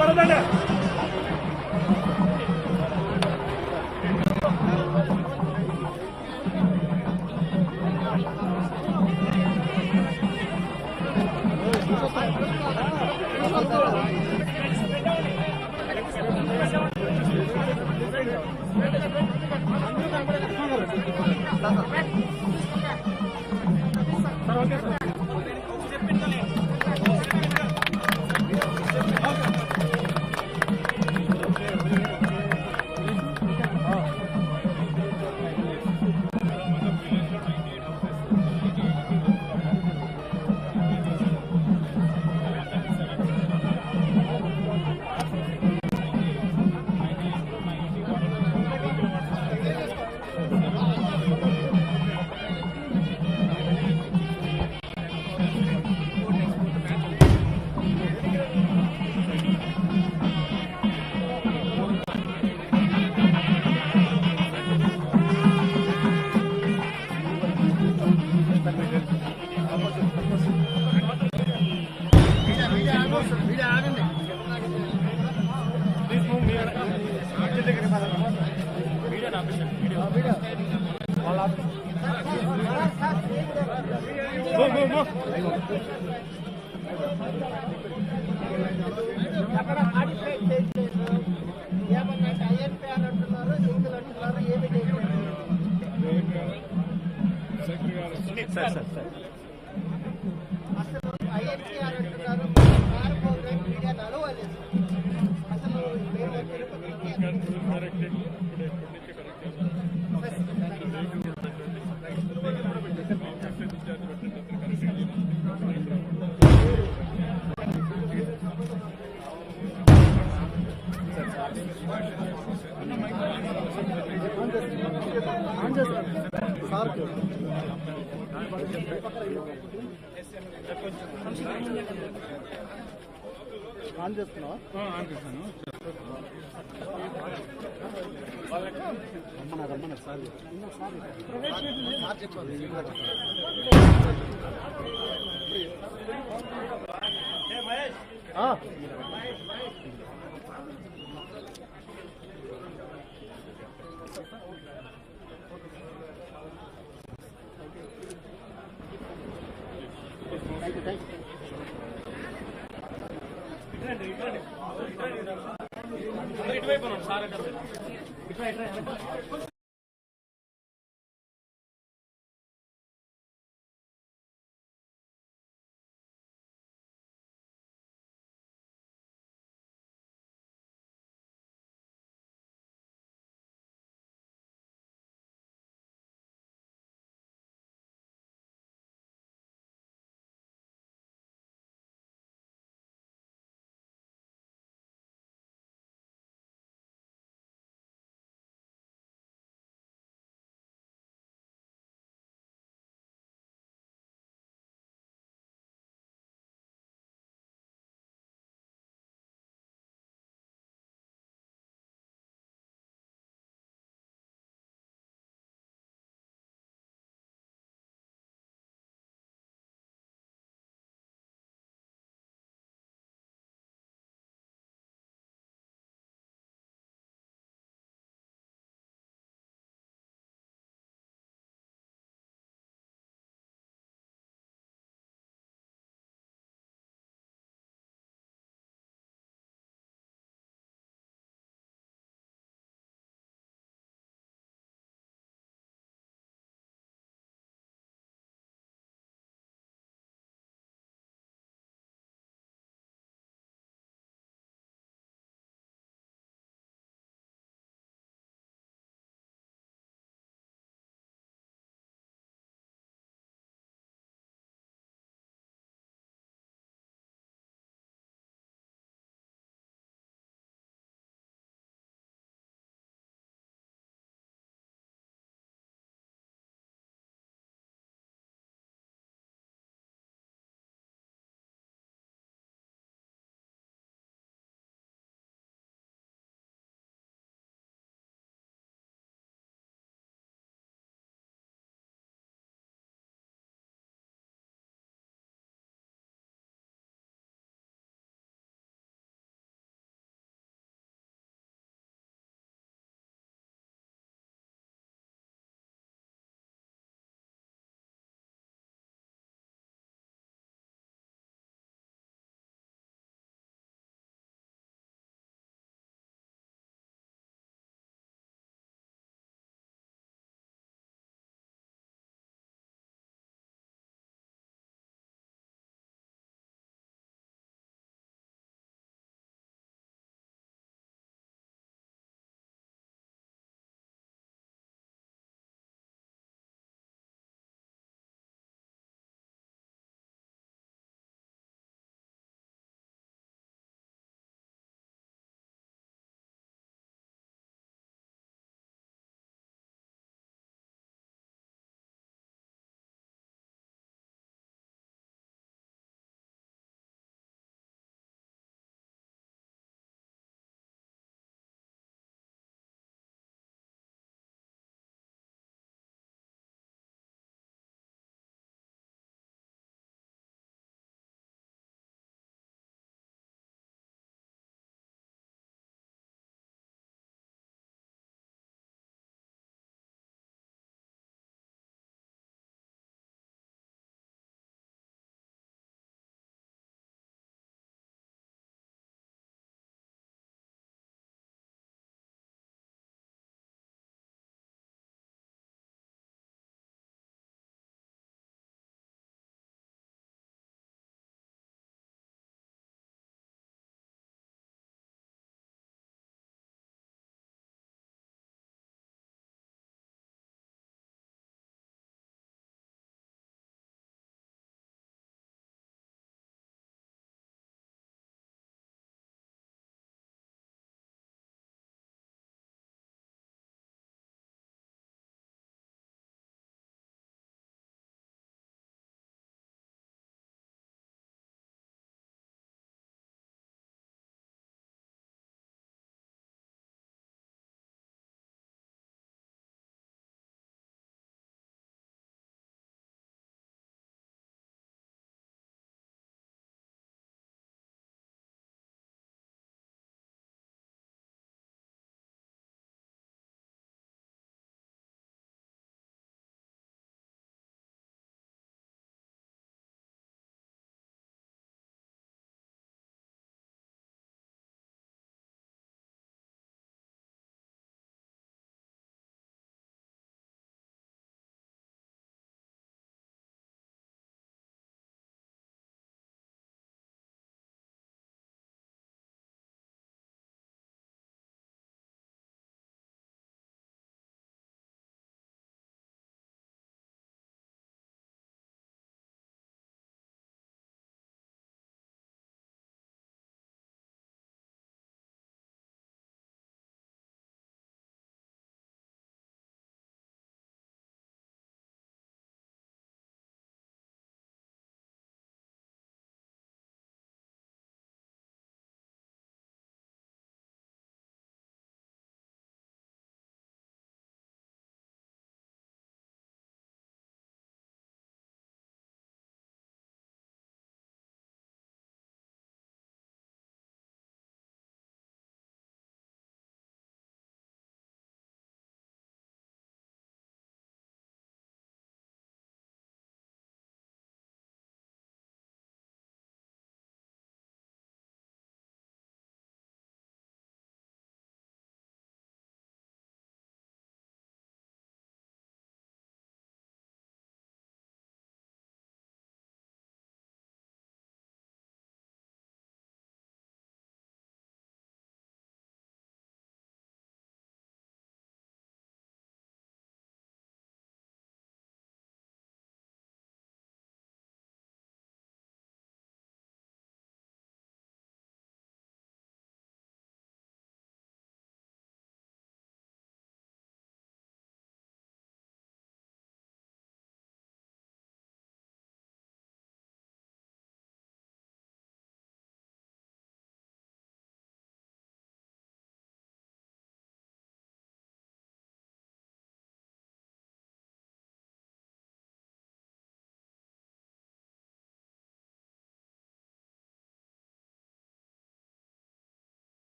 పడదండి. అక్కడ మాడిఫై చేయలేదు. ఏమన్నా ఐఎన్పి అని అంటున్నారు, సింగిల్ అంటున్నారు, ఏమి అసలు ఐఎన్పి అని అంటున్నారు. మీడియా నడవలేదు. అసలు ఆన్ చేస్తున్నావా? ఆన్ చేస్తాను. రమ్మన్నా సార్ ఇటువైపు సార్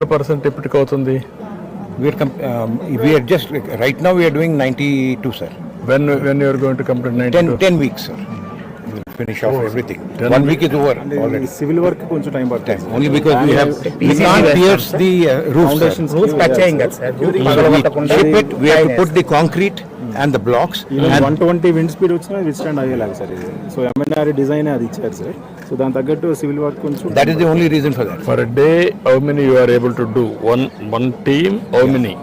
% ఇప్పటికి అవుతుంది. We are just right now we are doing 92, sir. When you are going to complete 92? 10 weeks, sir. We'll finish off everything. 1 week is over already. Civil work కొంచెం time పడుతుంది. Only because we can't pierce the roof, sir. Roof touch అయ్యింది కదా sir So we chip it, we have to put the concrete and the blocks. Even And 120 wind speed వచ్చినా withstand అయ్యేలాగా sir ఇది. So MNR design అది ఇచ్చారు sir. So దాని తగ్గట్టు civil work కొంచెం that is the only reason for that. For a day, how many you are able to do? One team, how many?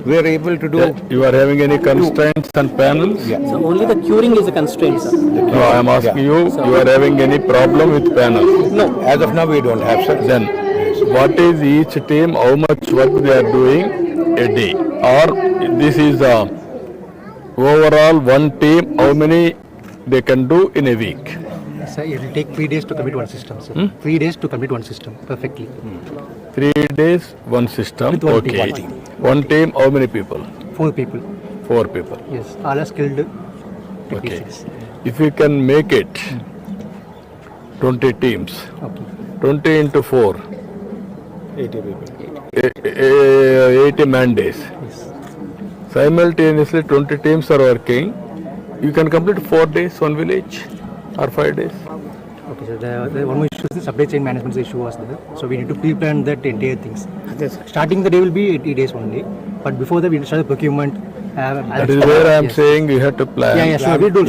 We are able to do. You are having any constraints on panels? Yeah. So only the curing is a constraint, sir. No, I am asking you, you are having any problem with panels? No, as of now we don't have, sir. Then, what is each team, how much work they are doing a day? Or this is overall one team, how many they can do in a week? Sir, it will take 3 days to complete one system, sir. 3 days to complete one system perfectly. 3 days, one system. With one Okay. team. One team, how many people? 4 people. 4 people. Yes, all are skilled Okay. technicians. If you can make it 20 teams, Okay. 20 into 4, 80 people. 80 man days. Yes. Simultaneously 20 teams are working. You can complete 4 days, one village, or 5 days. Okay, sir. The one more issue is the supply chain management issue was there. So we need to pre-plan that entire things. Starting the day will be 80 days only, but before that we will start the procurement. That is where I am saying you have to plan. Yeah, sure. We do.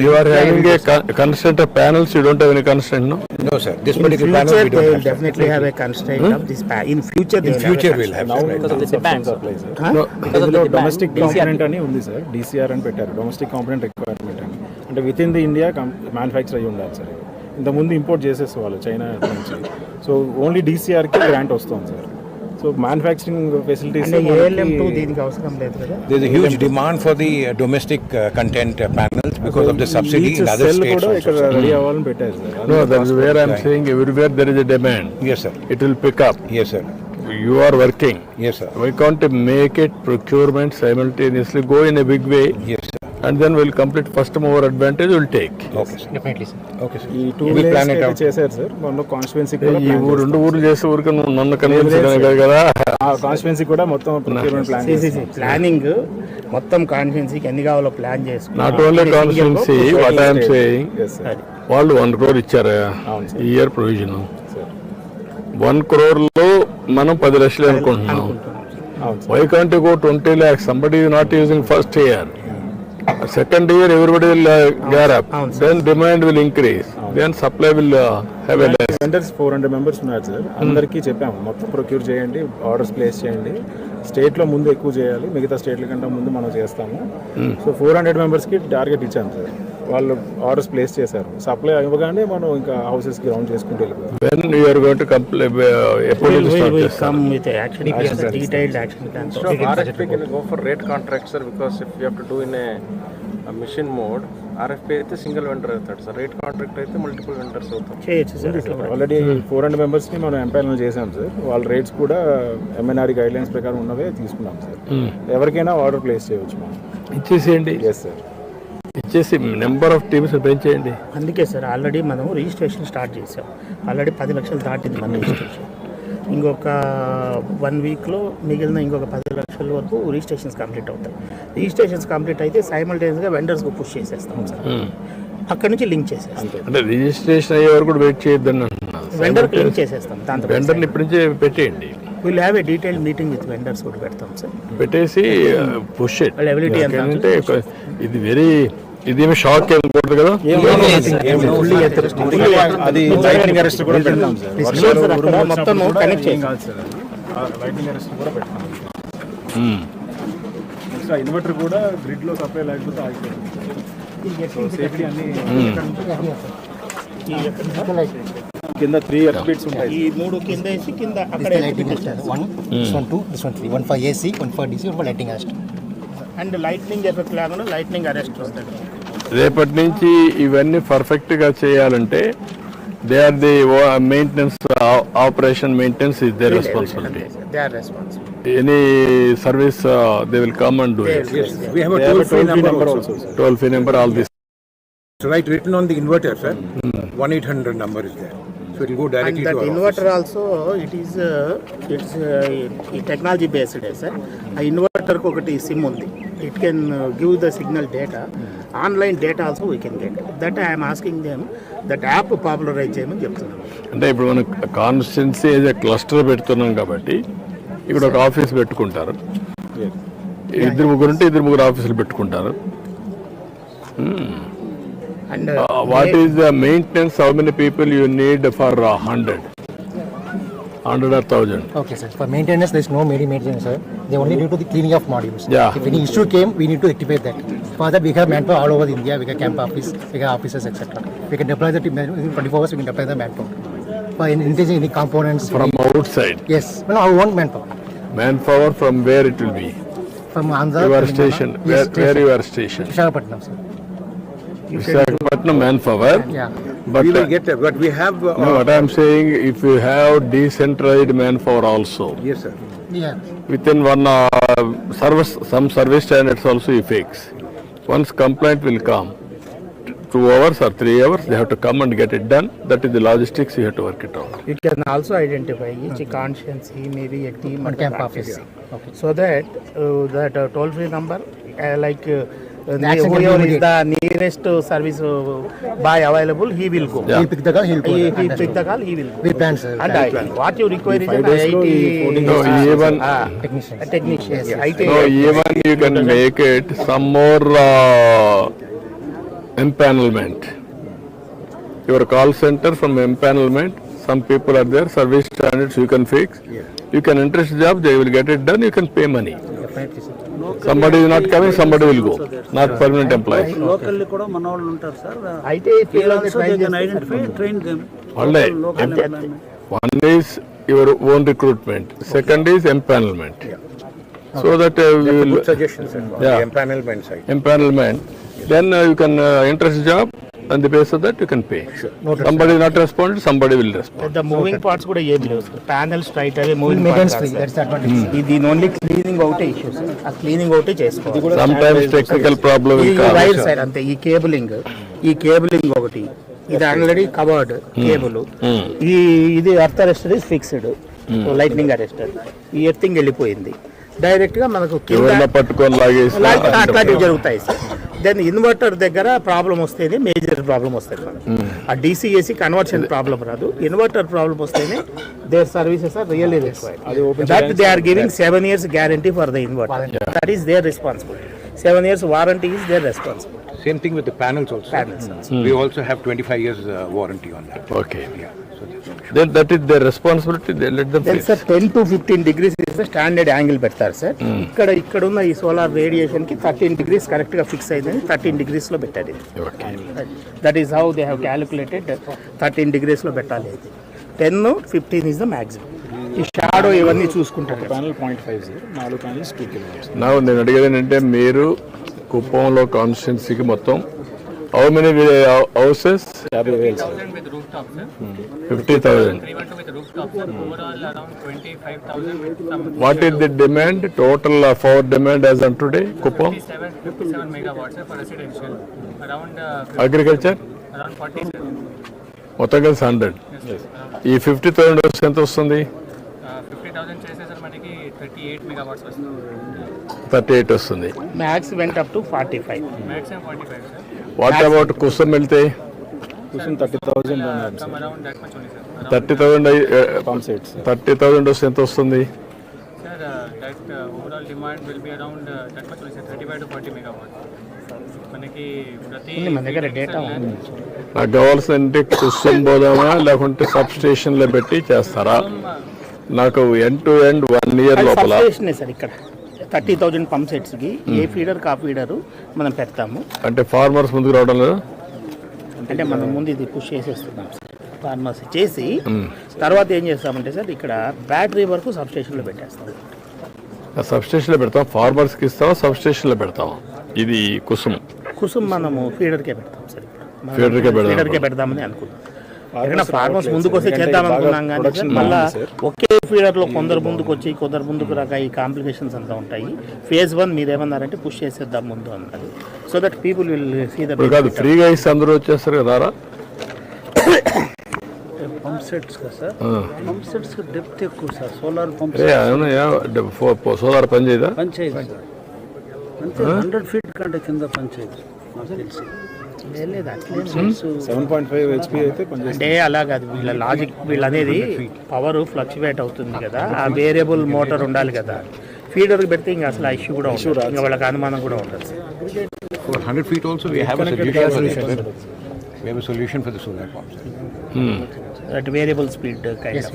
You are having a constraint of panels, you don't have any constraint, no? No, sir. This particular panel we they don't will have. Sir. definitely have a constraint of this in future In future we'll have. Now Sir, right? Because of the demand. Supply sir. No. Because of the ఇందులో demand. Domestic DCR. Component అని ఉంది sir. DCR అని పెట్టారు. Domestic component requirement అని. అంటే with in the India manufacture అయ్యి ఉండాలి sir. ఇంతకుముందు ఇంపోర్ట్ చేసేసేవాళ్ళు చైనా నుంచి. సో ఓన్లీ DCRకి గ్రాంట్ వస్తుంది సార్. సో మ్యానుఫ్యాక్చరింగ్ ఫెసిలిటీస్ అంటే ALM2 దీనికి అవసరం లేదు కదా. There is a huge demand for the domestic content panels because of the subsidy in other cell states కూడా also. ఇక్కడ Sir. రెడీ అవ్వాలని పెట్టారు sir. No, that is where I am saying everywhere there is a demand. Yes, sir. It will pick up. Yes, sir. You are working. Yes, sir. Why can't you make it procurement simultaneously, go in a big way, Yes, sir. and then we'll complete first mover advantage will take. Okay, sir. Definitely, sir. Okay, sir. ఈ 2 We plan it village out. చేశారు sir. మొన్న constituency ఈ ఊరు రెండు ఊర్లు చేసే ఊరికి నువ్వు నన్ను కన్విన్స్ కదా. ఆ కాన్స్టిట్యుయెన్సీ కూడా మొత్తం ప్రొక్యూర్మెంట్ ప్లాన్ ప్లానింగ్ మొత్తం కాన్ఫరెన్సీకి ఎన్ని కావాలో ప్లాన్ చేసుకుని not only constituency what I'm saying వాళ్ళు 1 crore ఇచ్చారు ఈ ఇయర్ ప్రొవిజన్. 1 crore లో మనం 10 లక్షలు అనుకుంటున్నాం. Why can't you go 20 lakhs? Somebody is not using first year. Second year everybody will gear up. Then demand will increase. Then supply will have a less. Vendors 400 members ఉన్నారు sir. అందరికీ చెప్పాము మొత్తం procure చేయండి, orders place చేయండి. స్టేట్లో ముందు ఎక్కువ చేయాలి, మిగతా స్టేట్ల కంటే ముందు మనం చేస్తాము. సో 400 మెంబర్స్కి టార్గెట్ ఇచ్చాము సార్. వాళ్ళు ఆర్డర్స్ ప్లేస్ చేశారు. సప్లై ఇవ్వగానే మనం ఇంకా హౌసెస్కి రౌండ్ చేసుకుంటూ వెళ్ళిపోతాం. When you are going to ఎప్పుడు స్టార్ట్ చేస్తారు? come with a action plan, detailed action plan. So RFP can go for rate contract, sir, because if you have to do in a machine mode, RFP అయితే single vendor అవుతాడు sir. Rate contract అయితే multiple vendors అవుతారు. చేయొచ్చు sir అట్లా కూడా. Already 400 మెంబర్స్ని మనం ఎంపైనల్ చేసాం సార్. వాళ్ళ రేట్స్ కూడా MNRE గైడ్ లైన్స్ ప్రకారం ఉన్నవే తీసుకున్నాం సార్. ఎవరికైనా ఆర్డర్ ప్లేస్ చేయవచ్చు మనం. ఇచ్చేసేయండి. Yes sir. ఇచ్చేసి నెంబర్ ఆఫ్ టీమ్స్ పెంచేయండి. అందుకే సార్ ఆల్రెడీ మనం రిజిస్ట్రేషన్ స్టార్ట్ చేసాం. ఆల్రెడీ 10 లక్షలు దాటింది మన రిజిస్ట్రేషన్. ఇంకొక 1 వీక్లో మిగిలిన ఇంకొక 10 లక్షల వరకు రిజిస్ట్రేషన్స్ కంప్లీట్ అవుతాయి. రిజిస్ట్రేషన్స్ కంప్లీట్ అయితే సైమల్టేనియస్గా వెండర్స్కి పుష్ చేసేస్తాం సార్. అక్కడ నుంచి లింక్ చేసేస్తాం. అంటే రిజిస్ట్రేషన్ అయ్యే వరకు కూడా వెయిట్ చేయొద్దని అంటున్నాను. వెండర్కి లింక్ చేసేస్తాం. దాంతో వెండర్ని ఇప్పటి నుంచే పెట్టేయండి. Will have a detail meeting with vendors కూడా పెడతాం సార్. పెట్టేసి పుష్ ఇట్. వాళ్ళ ability ఎంత అంటే ఇది వెరీ ఇదేమి షాక్ ఏం కూడదు కదా. అది లైటింగ్ అరెస్ట్ కూడా పెడతాం సార్. వర్షాలు అక్కడ మొత్తం కనెక్ట్ చేయాలి. లైటింగ్ అరెస్ట్ కూడా పెడతాం. నెక్స్ట్ ఆ ఇన్వర్టర్ కూడా గ్రిడ్లో సప్లై లేకపోతే ఆగిపోతుంది. సేఫ్టీ అన్ని కింద 3 ఎర్బిట్స్ ఉంటాయి. ఈ 3 కింద వేసి కింద అక్కడ Lighting arrest. One, this one 2, this one 3. One for AC, one for DC, one for lighting arrest. And lightning effect లేకుండా లైట్నింగ్ అరెస్ట్ వస్తుంది. రేపటి నుంచి ఇవన్నీ పర్ఫెక్ట్ గా చేయాలంటే they are the maintenance operation maintenance is their responsibility. They are responsible. Any service they will come and do it. We have a toll-free number also, sir. Toll free number all this. Right written on the inverter, sir. 1-800 number is there. So it will go And directly that to our inverter also, it's technology based, sir. A inverter ko okati SIM undi. It can give the signal data. Online data also we can get. That I am asking them, that app popularize చేయమని చెప్తున్నాను. అంటే ఇప్పుడు మనం constituency ఏదో cluster పెడుతున్నాం కాబట్టి ఇక్కడ ఒక ఆఫీస్ పెట్టుకుంటారు, ఇద్దరు ముగ్గురు ఉంటే ఇద్దరు ముగ్గురు ఆఫీసులు పెట్టుకుంటారు. And what is the maintenance, how many people you need for 100 or 1000? Okay, sir. For maintenance, there is no maintenance, sir. They only do to the cleaning of modules. Yeah. If any issue came, we need to rectify that. For that, we have manpower all over India. We have camp office, we have offices, etc. We can deploy the team within 24 hours. We can deploy the manpower. For increasing any components. From outside? Yes. No, our own manpower. Manpower from where it will be? From Andhra. Your Telangana. station. Yes, Where you are stationed? Visakhapatnam, sir. Visakhapatnam manpower. Yeah. But we will get that, but we have. no, what I am saying, if you have decentralized manpower also, Yes, sir. Yeah. within one some service standards also you fix. Once complaint will come, 2 hours or 3 hours, they have to come and get it done. That is the logistics, you have to work it out. you can also identify each consciency, maybe a team On at the camp back office. end. Okay. So that toll free number, action can be whoever is immediate. the nearest service boy available, he will go. Yeah. He'll pick the call, he'll go. He Understood. pick the call, he will go. We plan, sir. And what you require is an 5 days lo IT ee 14 No, even Technicians. a technician. Yes, yes. IT. no, even you can make it some more empanelment. Your call center from empanelment, some people are there, service standards you can fix. You can interest job, they will get it done, you can pay money. Definitely, sir. Somebody is not coming, somebody will go. Not permanent employees. Locally కూడా మన వాళ్ళు ఉంటారు sir IT field లో also train they can చేస్తే identify train them Only. One is your own recruitment, second is empanelment. So that we will Good suggestion, sir. On Yeah. the empanelment side. empanelment, then you can interest job, and the basis of that you can pay. Somebody not responded, somebody will respond. the moving parts కూడా ఏం లేవు sir. Panel straight away moving Maintenance parts free, that's the advantage. ఇది only cleaning ఒకటే issues. ఆ cleaning ఒకటే చేసుకోవాలి. Sometimes technical problem ఈ will come. Wire side అంతే, ఈ కేబులింగ్ ఒకటి, ఇది ఆల్రెడీ కవర్డ్ కేబుల్, ఇది earth arrester is fixed, lightning arrester, ఈ ఎర్తింగ్ వెళ్ళిపోయింది. డైరెక్ట్ గా మనకు ఎవరన్నా పట్టుకొని లాగేసి అట్లాంటివి జరుగుతాయి సార్. దెన్ ఇన్వర్టర్ దగ్గర ప్రాబ్లం వస్తేనే మేజర్ ప్రాబ్లం వస్తుంది మనకు. ఆ DCAC కన్వర్షన్ ప్రాబ్లం రాదు, ఇన్వర్టర్ ప్రాబ్లం వస్తేనే their services are really required. That they are giving 7 years guarantee for the inverter. That is their responsibility. 7 years warranty is their responsibility. Same thing with the panels also. We also have 25 years warranty on that. Okay. Then that is their responsibility, they let them then face. Sir 10 to 15 degrees is the standard angle పెడతారు sir. ఇక్కడ ఉన్న ఈ solar radiation కి 13 degrees correct గా fix అయిందని 13 degrees లో పెట్టారు. Okay. That is how they have calculated 13 degrees లో పెట్టాలి. 10, 15 ఇస్ ద మాక్సిమం. ఈ షాడో ఇవన్నీ చూసుకుంటారు. Panel 0.50, 4 panels 2 kilowatts. నా నేను అడిగేది ఏంటంటే మీరు కుప్పంలో కాన్స్టిట్యున్సీకి మొత్తం how many houses? 50,000 sir. with rooftop, sir. 50,000. 312 with rooftop, sir. Overall around 25,000 with some What is the demand, total power demand as on today, Kuppam? 57 megawatts, sir, for residential. Around Agriculture? around 40, sir. మొత్తం కలిసి 100. ఈ 50,000 house ఎంత వస్తుంది? 50,000 చేస్తే sir మనకి 38 megawatts వస్తుంది. 38 వస్తుంది. Max went up to 45. Maximum 45, sir. What about కుసం వెళ్తే కూర్చొని 30,000 Come around that much only, sir. Around, 30,000 pump sets. 30,000 వస్తే ఎంత వస్తుంది? sir, that overall demand will be around that much only, sir. 35 to 40 megawatts. మనకి ప్రతి మన దగ్గర డేటా ఉంది. నాకు కావాల్సిందంటే కుసం పోదామా లేకుంటే సబ్ స్టేషన్లో పెట్టి చేస్తారా? నాకు ఎండ్ టు ఎండ్ 1 year లోపల సబ్స్టేషన్ సార్. ఇక్కడ 30,000 పంప్ సెట్స్ కి ఏ ఫీడర్ కా ఫీడర్ మనం పెడతాము. అంటే ఫార్మర్స్ ముందుకు రావడం లేదు. అంటే మనం ముందు ఇది పుష్ చేసేస్తున్నాం సార్. ఫార్మసీ చేసి తర్వాత ఏం చేస్తామంటే సార్ ఇక్కడ బ్యాటరీ వరకు సబ్స్టేషన్లో పెట్టేస్తాం. సబ్ స్టేషన్లో పెడతాం, ఫార్మర్స్కి ఇస్తావా సబ్ స్టేషన్లో పెడతావా? ఇది కుసుమ్ మనము ఫీడర్కే పెడతాం సార్. ఫీడర్కే పెడదాం. ఫీడర్కే పెడదామని అనుకుంటాం. ఏదైనా ఫార్మర్స్ ముందుకు వస్తే చేద్దాం అనుకున్నాం కానీ సార్ మళ్ళీ ఒకే ఫీడర్లో కొందరు ముందుకు వచ్చి కొందరు ముందుకు రాక ఈ కాంప్లికేషన్స్ అంతా ఉంటాయి. phase 1 మీరు ఏమన్నారంటే పుష్ చేసేద్దాం ముందు అన్నారు. So that people will see the కాదు, ఫ్రీగా ఇస్తే అందరూ వచ్చేస్తారు కదా. పంప్ సెట్స్ కదా సార్, పంప్ సెట్స్ డెప్త్ ఎక్కువ సార్. సోలార్ పంప్ సోలార్ పని చేయదా? పంచాయతీ సార్ అంతే 100 feet కంటే కింద పంచాయతీ నాకు తెలిసి. లేదు అట్లే 7.5 HP అయితే పనిచేస్తుంది. అంటే అలా కాదు, వీళ్ళ లాజిక్ వీళ్ళు అనేది పవర్ ఫ్లక్చువేట్ అవుతుంది కదా, ఆ వేరియబుల్ మోటార్ ఉండాలి కదా. ఫీడర్కి పెడితే ఇంకా అసలు ఆ ఇష్యూ కూడా ఉంటుంది, ఇంకా వాళ్ళకి అనుమానం కూడా ఉంటుంది. For 100 feet also, we have a solution. We have a solution for the solar pumps. That variable speed kind of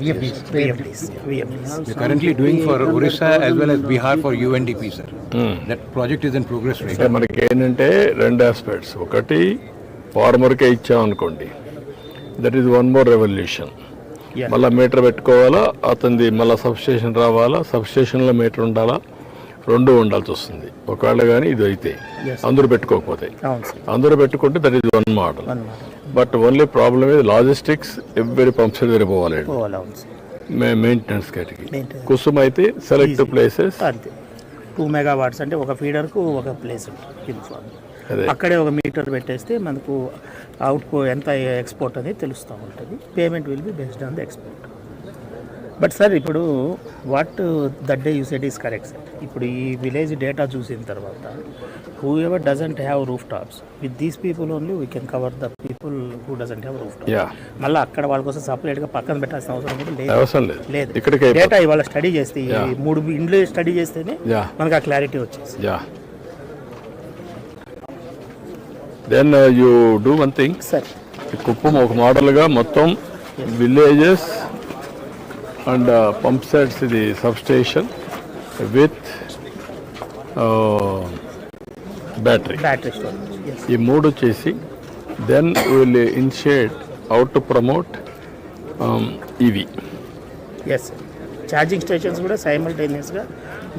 VFDs. We're currently doing for Orissa as well as Bihar for UNDP, sir. That project is in progress right now. మనకి ఏంటంటే 2 aspects. ఒకటి ఫార్మర్కే ఇచ్చామనుకోండి, that is one more revolution. మళ్ళీ meter పెట్టుకోవాలా, అతనిది మళ్ళీ substation రావాలా, సబ్స్టేషన్లో మీటర్ ఉండాలా, 2 ఉండాల్సి వస్తుంది. ఒకవేళ కానీ ఇది అయితే అందరూ పెట్టుకోకపోతే, అందరూ పెట్టుకుంటే that is one model. But only problem ఇది లాజిస్టిక్స్. ఎవ్రీ పంప్ సెట్ దగ్గర పోవాలి మెయింటెనెన్స్ కేటకి. కుసుమ్ అయితే సెలెక్ట్ ప్లేసెస్ 2 megawatts అంటే ఒక ఫీడర్కు ఒక ప్లేస్ ఉంటుంది. అక్కడే ఒక మీటర్ పెట్టేస్తే మనకు అవుట్ ఎంత ఎక్స్పోర్ట్ అనేది తెలుస్తూ ఉంటుంది. Payment will be based on the export. But sir ఇప్పుడు what that day you said is correct sir. ఇప్పుడు ఈ విలేజ్ డేటా చూసిన తర్వాత whoever doesn't have rooftops, with these people only we can cover the people who doesn't have rooftops. మళ్ళీ అక్కడ వాళ్ళ కోసం సపరేట్గా పక్కన పెట్టాల్సిన అవసరం కూడా లేదు. డేటా ఇవాళ స్టడీ చేస్తే, 3 ఇండ్లు స్టడీ చేస్తేనే మనకు ఆ క్లారిటీ వచ్చేసి. Then you do one thing sir. Kuppam ఒక మోడల్గా మొత్తం విలేజెస్ అండ్ పంప్ సెట్స్, ఇది సబ్స్టేషన్ విత్ బ్యాటరీ స్టోరేజ్, ఈ 3 చేసి then will initiate out to promote ఇవి. Yes sir. ఛార్జింగ్ స్టేషన్స్ కూడా సైమల్టేనియస్గా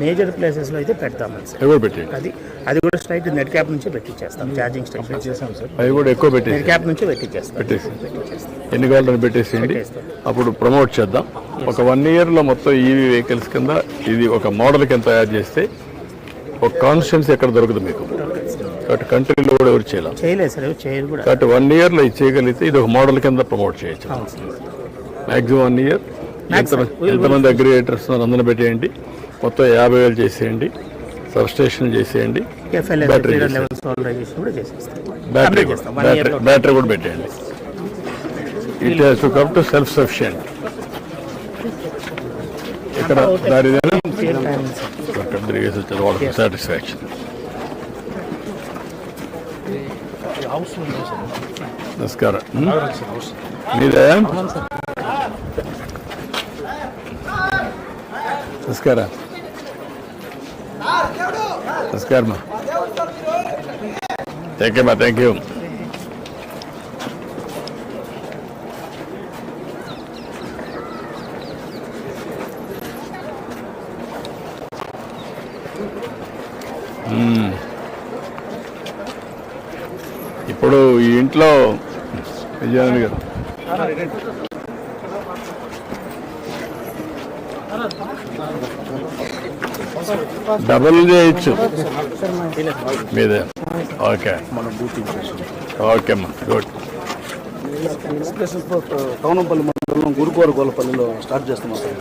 మేజర్ ప్లేసెస్లో అయితే పెడతామని సార్. ఎవరు పెట్టండి, అది కూడా స్ట్రైట్ నెట్ క్యాప్ నుంచి పెట్టించేస్తాం. ఛార్జింగ్ స్టేషన్ చేసాం సార్, అవి కూడా ఎక్కువ నెట్ పెట్టేసి క్యాప్ నుంచి పెట్టించేస్తాం. ఎన్ని కావాలని పెట్టేసేయండి. అప్పుడు ప్రమోట్ చేద్దాం. ఒక 1 yearలో మొత్తం ఈవీ వెహికల్స్ కింద ఇది ఒక మోడల్ కింద తయారు చేస్తే ఒక కాన్స్టిట్యున్సీ ఎక్కడ దొరకదు మీకు. కాబట్టి కంట్రీలో కూడా ఎవరు చేయలేదు సార్, చేయరు కూడా. కాబట్టి 1 yearలో ఇది చేయగలిగితే ఇది ఒక మోడల్ కింద ప్రమోట్ చేయొచ్చు. Maximum 1 year. ఎంతమంది అగ్రిగేటర్స్ అందరూ పెట్టేయండి. మొత్తం 50,000 చేసేయండి, సబ్స్టేషన్ చేసేయండి, బ్యాటరీ కూడా పెట్టేయండి. It has to come to self sufficient. ఇక్కడ దారిదేనా అక్కడ తిరిగేసి వచ్చారు వాళ్ళకి సాటిస్ఫాక్షన్. నమస్కారం. మీదే నమస్కారం. నమస్కారమ్మా. థ్యాంక్ యూ మా, థ్యాంక్ యూ. ఇప్పుడు ఈ ఇంట్లో విజయానంద్ గారు డబుల్ చేయొచ్చు మీదే. ఓకే ఓకే అమ్మా, గుడ్. టౌనంపల్లి మండలం గురుకోర గోలపల్లిలో స్టార్ట్ చేస్తున్నాం సార్.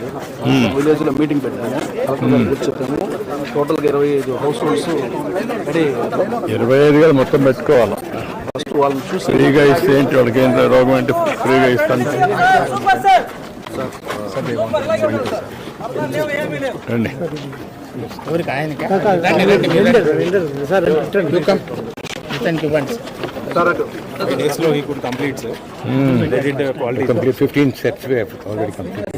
విలేజ్లో మీటింగ్ పెట్టాము, చెప్పాము. టోటల్గా 25 హౌస్ హోల్డ్స్ రెడీ. 25 గారు మొత్తం పెట్టుకోవాలి. ఫస్ట్ వాళ్ళని చూసి ఫ్రీగా ఇస్తే ఏంటి, వాళ్ళకి ఏంటి రోగం అంటే ఫ్రీగా ఇస్తాను. రండి. days he could complete, sir. They did quality. Complete 15 sets we have already completed.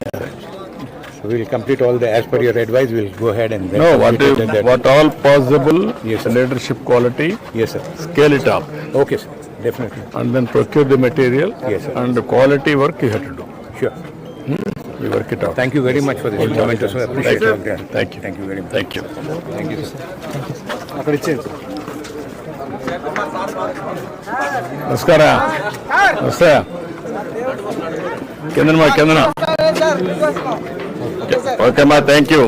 So we will complete all the, as per your advice, we will go ahead and then what all possible. Yes, sir. Leadership quality. Yes, sir. Scale it up. Okay, sir. Definitely. And then procure the material. Yes, sir. And the quality work you have to do. Sure. We work it out. Thank you very much for this information, sir. Appreciate it. Thank you. Thank you very much. Thank you. Thank you, sir. నమస్కార. నమస్తే. కిందనమ్మా, కిందన. Okay అమ్మా, thank you.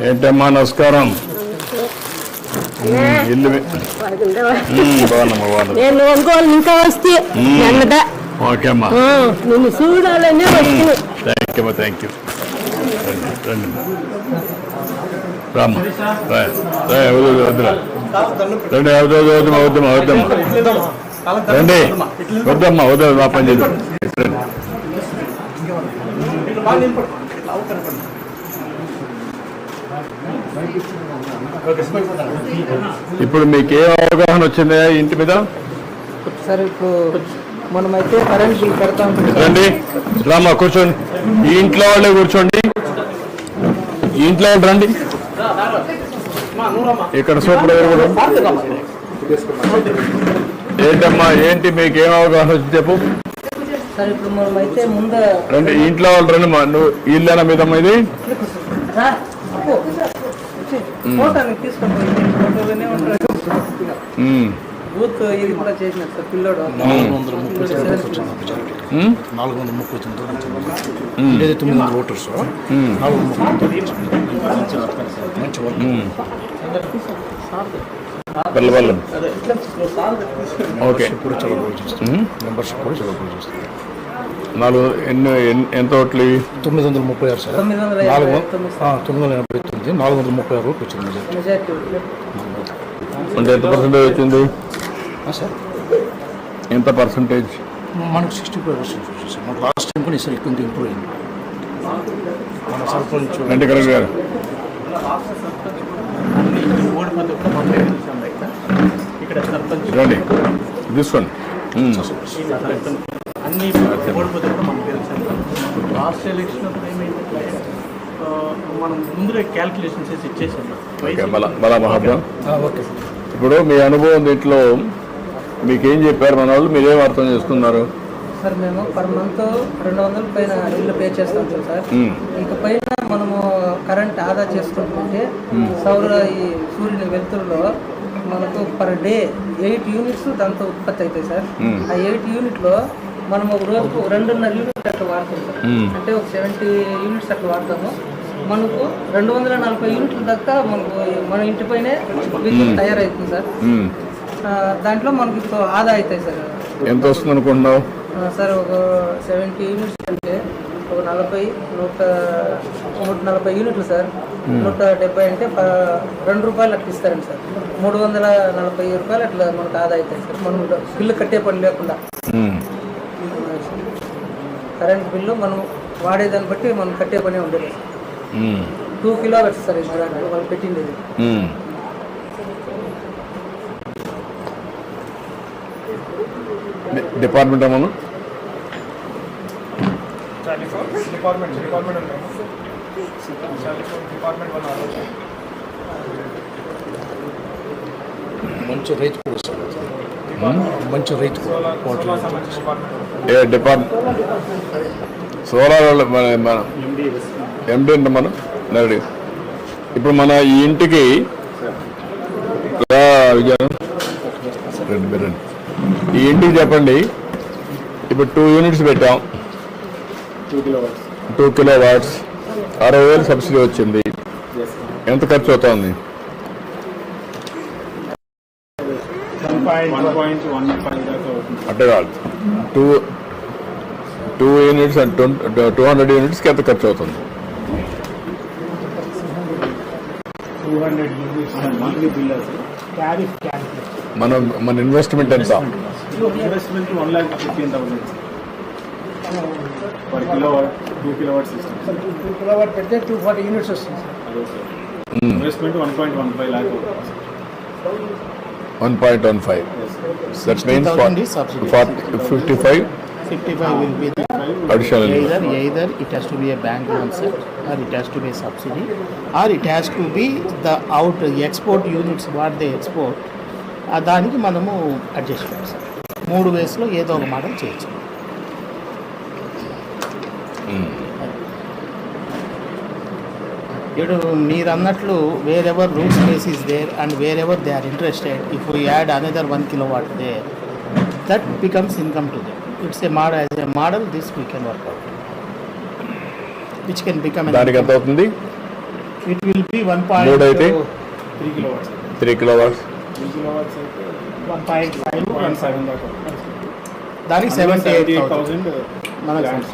ఏంటమ్మా నమస్కారం. ఇల్లు బాగున్నామ్మా, బాగున్నా. నేను ఒంగోలు ఇంకా వస్తే ఓకే అమ్మా, నిన్ను చూడాలనే వచ్చిన. థ్యాంక్ యూ అమ్మా, థ్యాంక్ యూ. రండి రామ్మా, వద్దురా రండి, వద్దమ్మా వద్దమ్మా వద్దమ్మా రండి, వద్దమ్మా వద్దు, నా పని చేద్దాం. ఇప్పుడు మీకు ఏ అవగాహన వచ్చిందా ఇంటి మీద? సార్ ఇప్పుడు మనమైతే కరెంట్ బిల్ కడతాం. రండి రామ్మా, కూర్చోండి. ఈ ఇంట్లో వాళ్ళే కూర్చోండి, ఈ ఇంట్లో వాళ్ళు రండి. ఇక్కడ సూపర్ ఏంటమ్మా, ఏంటి మీకు ఏం అవగాహన వచ్చింది చెప్పు. సార్ ఇప్పుడు మనమైతే ముందు రండి, ఇంట్లో వాళ్ళు రండి. నువ్వు ఇల్లేనా మీదమ్మా ఇది? బూత్ ఇది కూడా చేసినారు సార్ పిల్లోడు. 930 ఓటర్స్, 430 ఓకే, కూడా చాలా బాగా చేస్తుంది. మెంబర్షిప్ కూడా చాలా బాగా చేస్తుంది. ఎంత ఓట్లు? 936 సార్, 989, 436 ఓట్లు వచ్చింది మెజార్టీ. అంటే ఎంత పర్సెంటేజ్ వచ్చింది సార్? ఎంత పర్సెంటేజ్? మనకు 65% వచ్చింది సార్. మనకు లాస్ట్ టైం కూడా ఈసారి ఎక్కువ ఇంప్రూవ్ అయింది. మన సర్పంచ్ అంటే కరెక్ట్ గారు ఇక్కడ సర్పంచ్ రండి తీసుకోండి. అన్ని ఓడిపోతే కూడా మనకు తెలుసు. లాస్ట్ ఎలక్షన్ ఏమైందంటే మనం ముందరే క్యాల్కులేషన్ చేసి ఇచ్చేసాం. బలా మహాత్మా, ఓకే సార్. ఇప్పుడు మీ అనుభవం దీంట్లో మీకేం చెప్పారు మన వాళ్ళు, మీరేం అర్థం చేసుకున్నారు? సార్ మేము పర్ మంత్ 200 పైన ఇల్లు పే చేస్తాం సార్. ఇక పైన మనము కరెంట్ ఆదా చేసుకుంటుంటే ఈ సూర్యుని వెలుతురులో మనకు పర్ డే 8 యూనిట్స్ దాంతో ఉత్పత్తి అవుతాయి సార్. ఆ 8 యూనిట్లో మనం ఒక రోజుకు 2.5 యూనిట్స్ అట్లా వాడతాం సార్. అంటే ఒక 70 యూనిట్స్ అట్లా వాడతాము. మనకు 240 యూనిట్ల దాకా మనకు మన ఇంటిపైనే విద్యుత్ తయారవుతుంది సార్. దాంట్లో మనకు ఆదా అవుతాయి సార్. ఎంత వస్తుంది అనుకుంటున్నావు సార్? ఒక 70 యూనిట్స్ అంటే ఒక 140 యూనిట్లు సార్. 170 అంటే 2 రూపాయలు అట్లా ఇస్తారండి సార్. 340 రూపాయలు అట్లా మనకు ఆదా అవుతాయి సార్. మనం బిల్లు కట్టే పని లేకుండా. కరెంట్ బిల్లు మనం వాడేదాన్ని బట్టి మనం కట్టే పని ఉండేది. 2 కిలోవాట్స్ సార్ ఇది వాళ్ళు పెట్టిండేది. డిపార్ట్మెంట్ అమ్మను మంచి రైతు కూడా సార్, మంచి రైతు ఏ డిపార్ట్మెంట్ సోలార్ మన ఎండి అంటే మనం నడి. ఇప్పుడు మన ఈ ఇంటికి రండి, ఈ ఇంటికి చెప్పండి. ఇప్పుడు 2 యూనిట్స్ పెట్టాం, 2 కిలోవాట్స్, 60,000 సబ్సిడీ వచ్చింది. ఎంత ఖర్చు అవుతుంది? 1.15 అంటే కాదు, 2 యూనిట్స్ అండ్ 200 యూనిట్స్కి ఎంత ఖర్చు అవుతుంది? 200 యూనిట్స్ మంత్లీ బిల్. మన ఇన్వెస్ట్మెంట్ ఎంత? Investment 1,15,000 per kilowatt. 2 kilowatt system. 2 kilowatt పెడితే 240 యూనిట్స్ వస్తుంది sir. Investment 1.15 lakh. 1.15. That means 55 will be the additional. either it has to be a bank loan set, or it has to be a subsidy, or it has to be the export units what they export. దానికి మనము adjust చేయాలి sir. 3 వేస్లో ఏదో ఒక model చేయొచ్చు. ఇప్పుడు మీరు అన్నట్లు wherever room space is there and wherever they are interested if we add another 1 kilowatt there that becomes income to them. It's a model, as a model this we can work out which can become. దానికి ఎంత అవుతుంది? It will be 3 అయితే 3 kilowatts. 3 kilowatts. 3 kilowatts అయితే 1.5 1.7 దాకా. దానికి 78,000 మనకు grand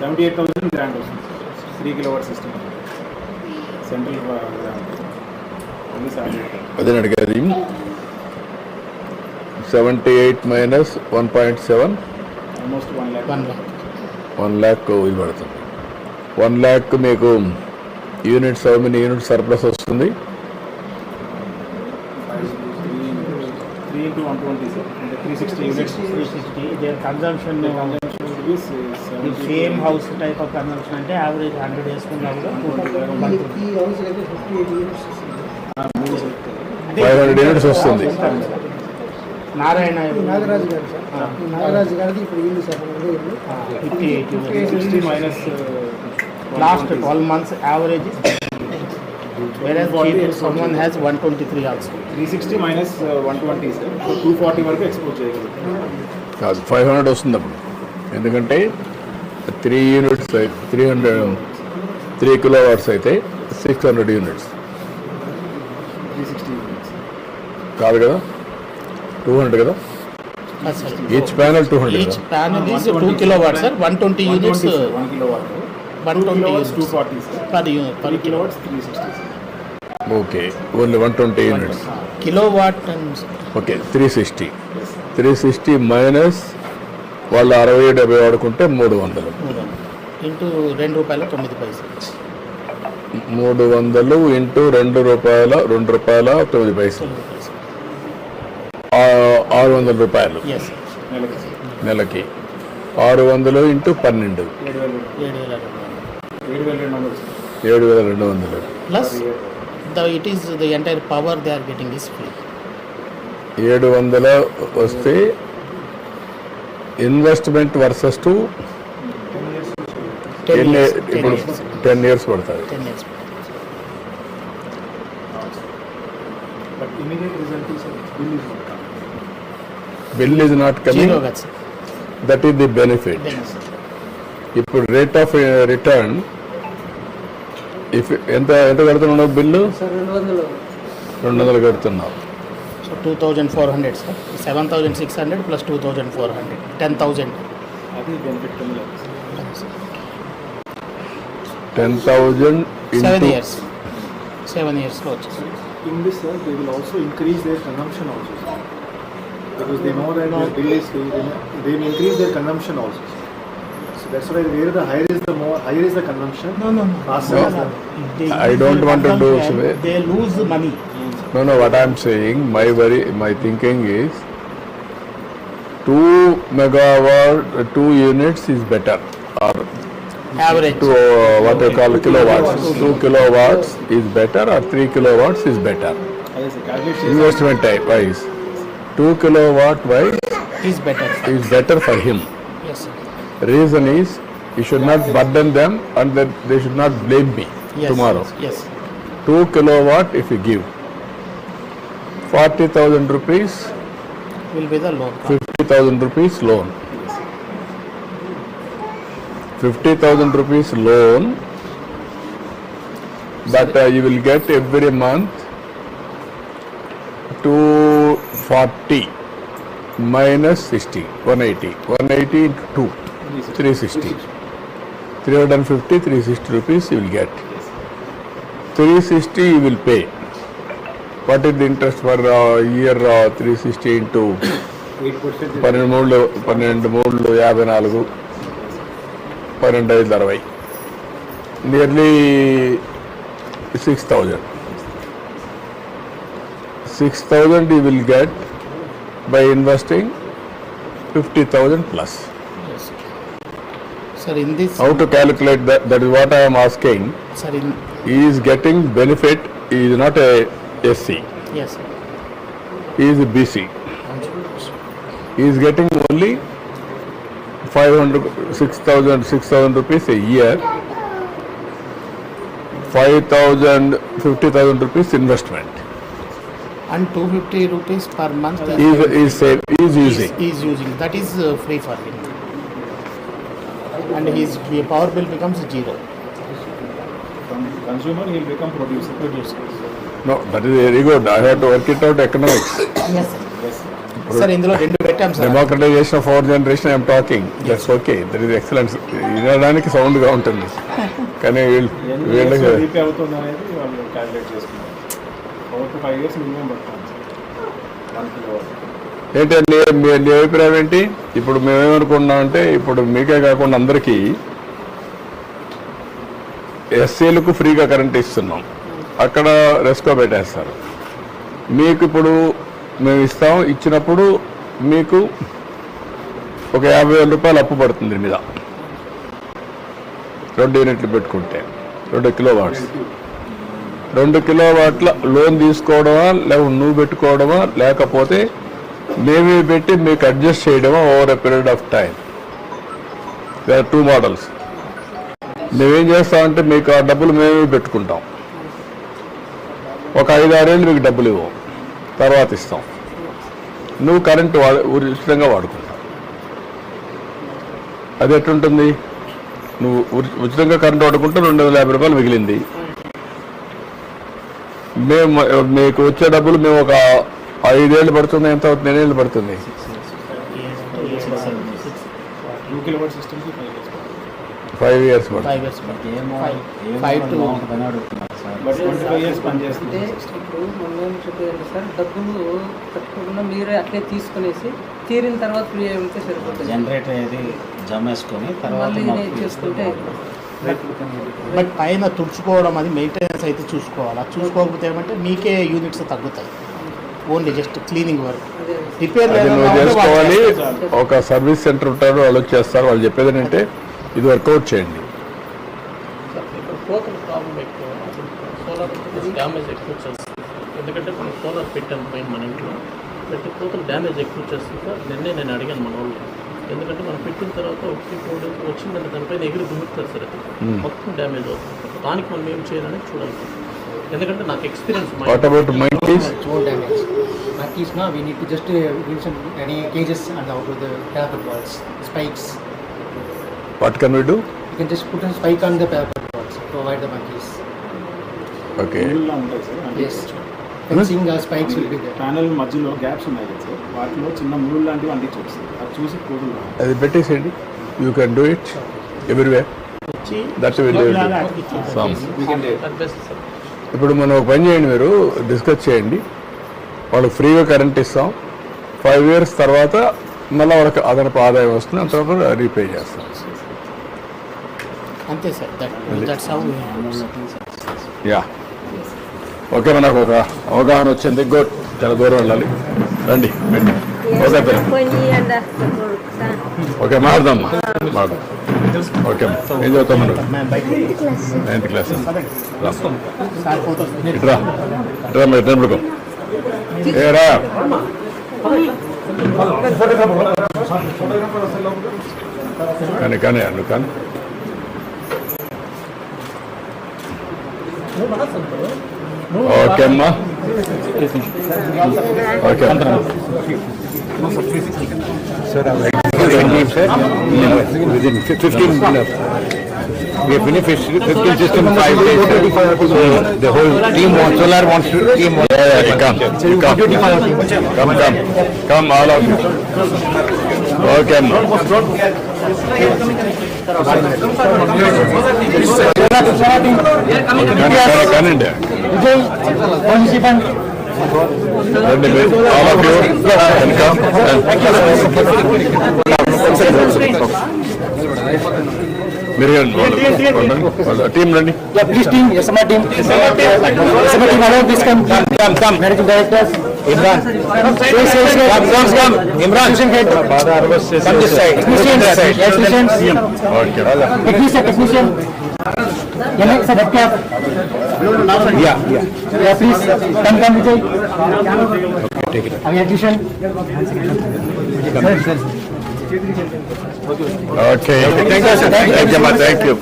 78,000 grand వస్తుంది. 3 kilowatt system central grand only 78,000. అదే అడిగేది. 78 మైనస్ 1.7 ఆల్మోస్ట్ 1 lakh. 1 lakh ఇది పడుతుంది. 1 lakh మీకు units how many units surplus వస్తుంది? 3 into 120 sir. అంటే 360 units. 360 their consumption same house type of consumption అంటే యావరేజ్ 100 వేసుకున్నా కూడా ఈ హౌస్ అయితే 58 యూనిట్స్ వస్తుంది. 500 యూనిట్స్ వస్తుంది. నారాయణ నాగరాజు గారు సార్, ఈ నాగరాజు గారిది ఇప్పుడు ఇల్లు సార్, ఇల్లు 58 units 60 minus last 12 months average whereas someone has 123 also. 360 minus 120 sir. So 240 వరకు ఎక్స్పోర్ట్ చేయగలుగుతాం. కాదు 500 వస్తుంది అప్పుడు. ఎందుకంటే 3 యూనిట్స్ 3 kilowatts అయితే 600 యూనిట్స్ 360 units. కాదు కదా, 200 కదా. ఈచ్ ప్యానల్ 200 Each కదా. panel is 2 kilowatts sir, 120 units 1 kilowatt. 120 units 240 sir. per unit per 3 kilowatts 360 sir. Okay, only 120 units. kilowatt and okay, 360 minus వాళ్ళు 60-70 వాడుకుంటే 300. into ₹2.09. 300 ఇంటూ ₹2.09. 600 రూపాయలు yes నెలకి. 600 into 12 7,200. plus it is the entire power they are getting is free. 700 వస్తే investment versus to 10 years. ఇప్పుడు 10 years పడుతుంది. 10 years. But immediate result is bill is not coming. Bill is not coming. Zero gets that is the benefit. ఇప్పుడు rate of return if ఎంత కడుతున్నావు bill? Sir 200 200 కడుతున్నావు. so 2,400 sir, 7,600 plus 2,400 10,000. అది benefit కింద 10,000 7 into years 7 years లో వచ్చేసి in this sir they will also increase their consumption also sir. Because they know that their bill is they will increase their consumption also sir. So that's why where the higher is the consumption. no faster is the I don't want to do they lose money. No, what I'm saying, my thinking is 2 megawatt, 2 units is better, or average 2 what you call kilowatts. 2 kilowatts is better, or 3 kilowatts is better. అదే sir calculate Investment type wise, 2 kilowatt wise is better. is better for him. Yes sir. Reason is you should not burden them, and that they should not blame me Yes, tomorrow. yes 2 kilowatt if you give 40,000 rupees, will be the loan. 50,000 rupees loan. 50,000 rupees loan, but you will get every month 240 minus 60, 180. 180 into 2, 360. 350, 360 rupees you will get. 360 you will pay. What is the interest for year 360 into 8%. 12 54, 12 60, nearly 6,000. 6,000 you will get by investing 50,000 plus. Yes sir, in this How to calculate that? That is what I am asking. sir in He is getting benefit. He is not a SC. yes sir. He is a BC. He is getting only 6,000 rupees a year 5,000, 50,000 rupees investment. And 250 rupees per month Is using. is using. That is free for him. And his power bill becomes zero. From consumer, he will become producer. No, that is very good. I have to work it out economics. Yes, sir. Sir ఇందులో రెండు పెట్టాం sir. Democratization of our generation I am talking. That's okay. That is excellent. వినడానికి సౌండ్గా ఉంటుంది కానీ వీళ్ళకి repay అవుతుంది అనేది వాళ్ళు క్యాలిక్యులేట్ చేసుకున్నారు. 4 to 5 years మినిమం పడుతుంది 1 kilowatt. ఏంటండి మీ అభిప్రాయం ఏంటి? ఇప్పుడు మేమేమనుకున్నాం అంటే ఇప్పుడు మీకే కాకుండా అందరికీ ఎస్సీలకు ఫ్రీగా కరెంట్ ఇస్తున్నాం, అక్కడ రెస్కో పెట్టేస్తారు. మీకు ఇప్పుడు మేము ఇచ్చినప్పుడు మీకు ఒక 50,000 రూపాయలు అప్పు పడుతుంది మీద 2 యూనిట్లు పెట్టుకుంటే 2 కిలోవాట్స్. 2 కిలోవాట్ల లోన్ తీసుకోవడమా లేకపోతే నువ్వు పెట్టుకోవడమా లేకపోతే మేమే పెట్టి మీకు అడ్జస్ట్ చేయడమా over a period of time. There are 2 models. మేమేం చేస్తామంటే మీకు ఆ డబ్బులు మేమే పెట్టుకుంటాం, ఒక 5-6 ఏళ్ళు మీకు డబ్బులు ఇవ్వం, తర్వాత ఇస్తాం, నువ్వు కరెంటు ఉచితంగా వాడుకుంటావు. అది ఎట్లుంటుంది? నువ్వు ఉచితంగా కరెంటు వాడుకుంటే 250 రూపాయలు మిగిలింది. మేము మీకు వచ్చే డబ్బులు మేము ఒక 5 ఏళ్ళు పడుతుంది, ఎంత అవుతుంది? 8 ఏళ్ళు పడుతుంది. 2 kilowatt system కి 5 years పడుతుంది. 5 years. 5 to బట్ 25 years పనిచేస్తుంది. అంటే ఇప్పుడు మనం ఏం చెప్పేదండి సార్, డబ్బులు కట్టుకోకుండా మీరే అట్లే తీసుకునేసి తీరిన తర్వాత ఫ్రీ అయి ఉంటే సరిపోతుంది. జనరేటర్ ఏది జమ వేసుకొని మళ్ళీ చేసుకుంటే బట్ పైన తుడుచుకోవడం అది మెయింటెనెన్స్ అయితే చూసుకోవాలి. అది చూసుకోకపోతే ఏమంటే మీకే యూనిట్స్ తగ్గుతాయి. Only just cleaning work, repair అది నువ్వు చేసుకోవాలి. ఒక సర్వీస్ సెంటర్ ఉంటారు, వాళ్ళు చేస్తారు. వాళ్ళు చెప్పేది ఏంటంటే ఇది వర్కౌట్ చేయండి. కోతల ప్రాబ్లం ఎక్కువ, సోలార్ డ్యామేజ్ ఎక్కువ చేస్తుంది. ఎందుకంటే మనం సోలార్ పెట్టాము పైన మన ఇంట్లో పెట్టి కోతలు డ్యామేజ్ ఎక్కువ చేస్తుంది సార్. నేను అడిగాను మన వాళ్ళు, ఎందుకంటే మనం పెట్టిన తర్వాత 1-2 days వచ్చిందంటే దానిపైన ఎగిరి దుమ్ముతారు సార్, అది మొత్తం డ్యామేజ్ అవుతుంది. దానికి మనం ఏం చేయాలని చూడాలి, ఎందుకంటే నాకు experience. What about monkeys? damage. Monkeys, no, we need to just give some any cages and out of the parapet walls, spikes. What can we do? You can just put a spike on the parapet walls to avoid the monkeys. Okay. ఊళ్ళో ఉంటాయి sir. అంటే Yes. Fencing spikes will be there. Panel మధ్యలో gaps ఉన్నాయి కదా sir, వాటిలో చిన్న ముళ్ళు లాంటివి అంటించవచ్చు సార్. అది చూసి కూతురు అది పెట్టేసేయండి. You can do it everywhere. That's will do some. ఇప్పుడు మనం ఒక పని చేయండి, మీరు డిస్కస్ చేయండి, వాళ్ళకి ఫ్రీగా కరెంట్ ఇస్తాం. 5 years తర్వాత మళ్ళీ వాళ్ళకి అదనపు ఆదాయం వస్తుంది, అంత తర్వాత రీపే చేస్తాం. అంతే sir. That's how. Yeah okay, మనకు ఒక అవగాహన వచ్చింది. గుడ్. చాలా దూరం వెళ్ళాలి. రండి రండి. ఓకే మాట్లాడదామ్మా, మాట్లాడదాం. ఓకే ఏం చదువుతాం మనం? 9th class. ఇట్రా ఇట్రా మరి ఎట్లా ఏరా కానీ కానీ అను కానీ ఓకే అమ్మా. Okay Within 15 minutes. We have finished 15 system 5 days. The whole team wants, solar wants to team. Come all of you. Okay అమ్మా. కానండి all of you can come. మీరు టీం రండి. Please team, SMA team. SMA team, allow this come. Come. Managing directors. Imran. Come. Imran. Come this side. Technicians. Okay. Technician. Sir, that cap. Yeah, please. Come, Vijay. Okay, take it. Electrician. Okay thank you.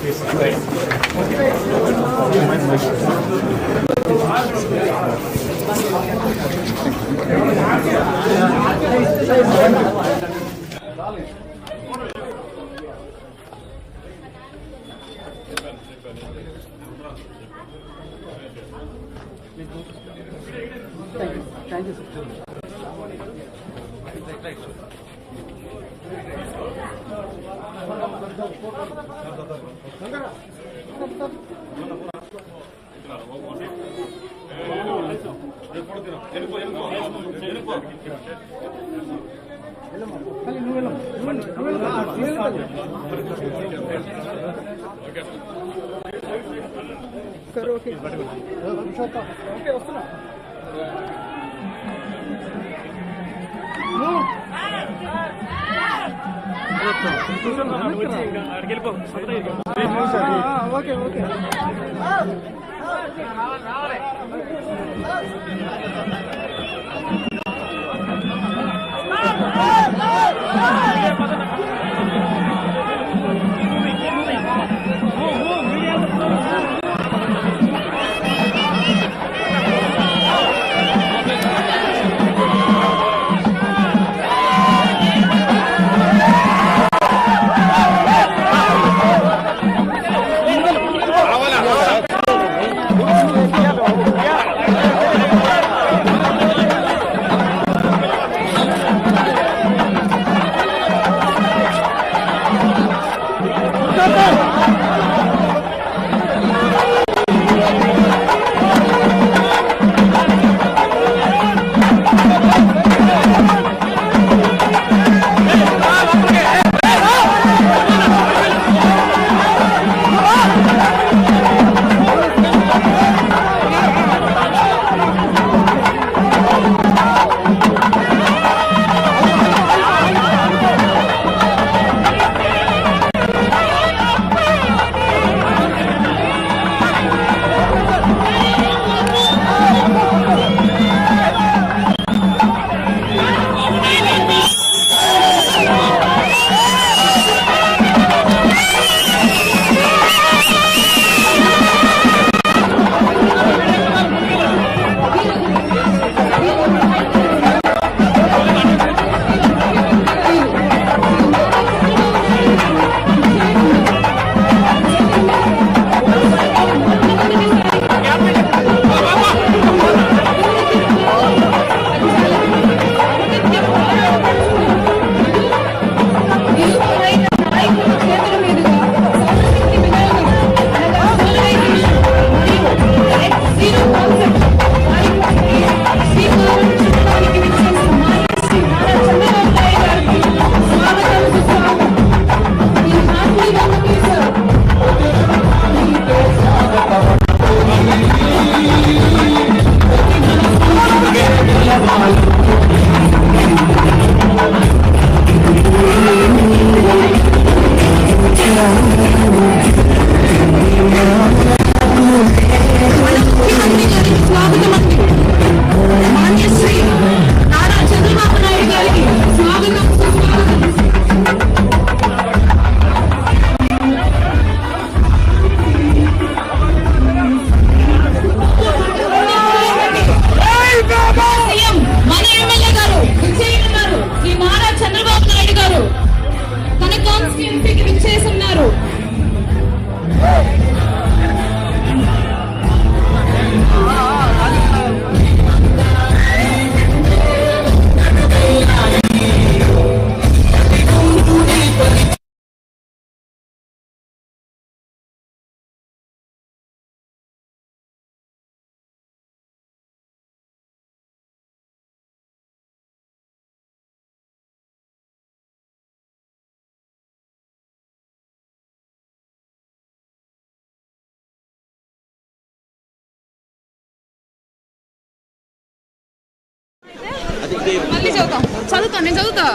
మళ్ళీ చదువుతా నేను చదువుతా.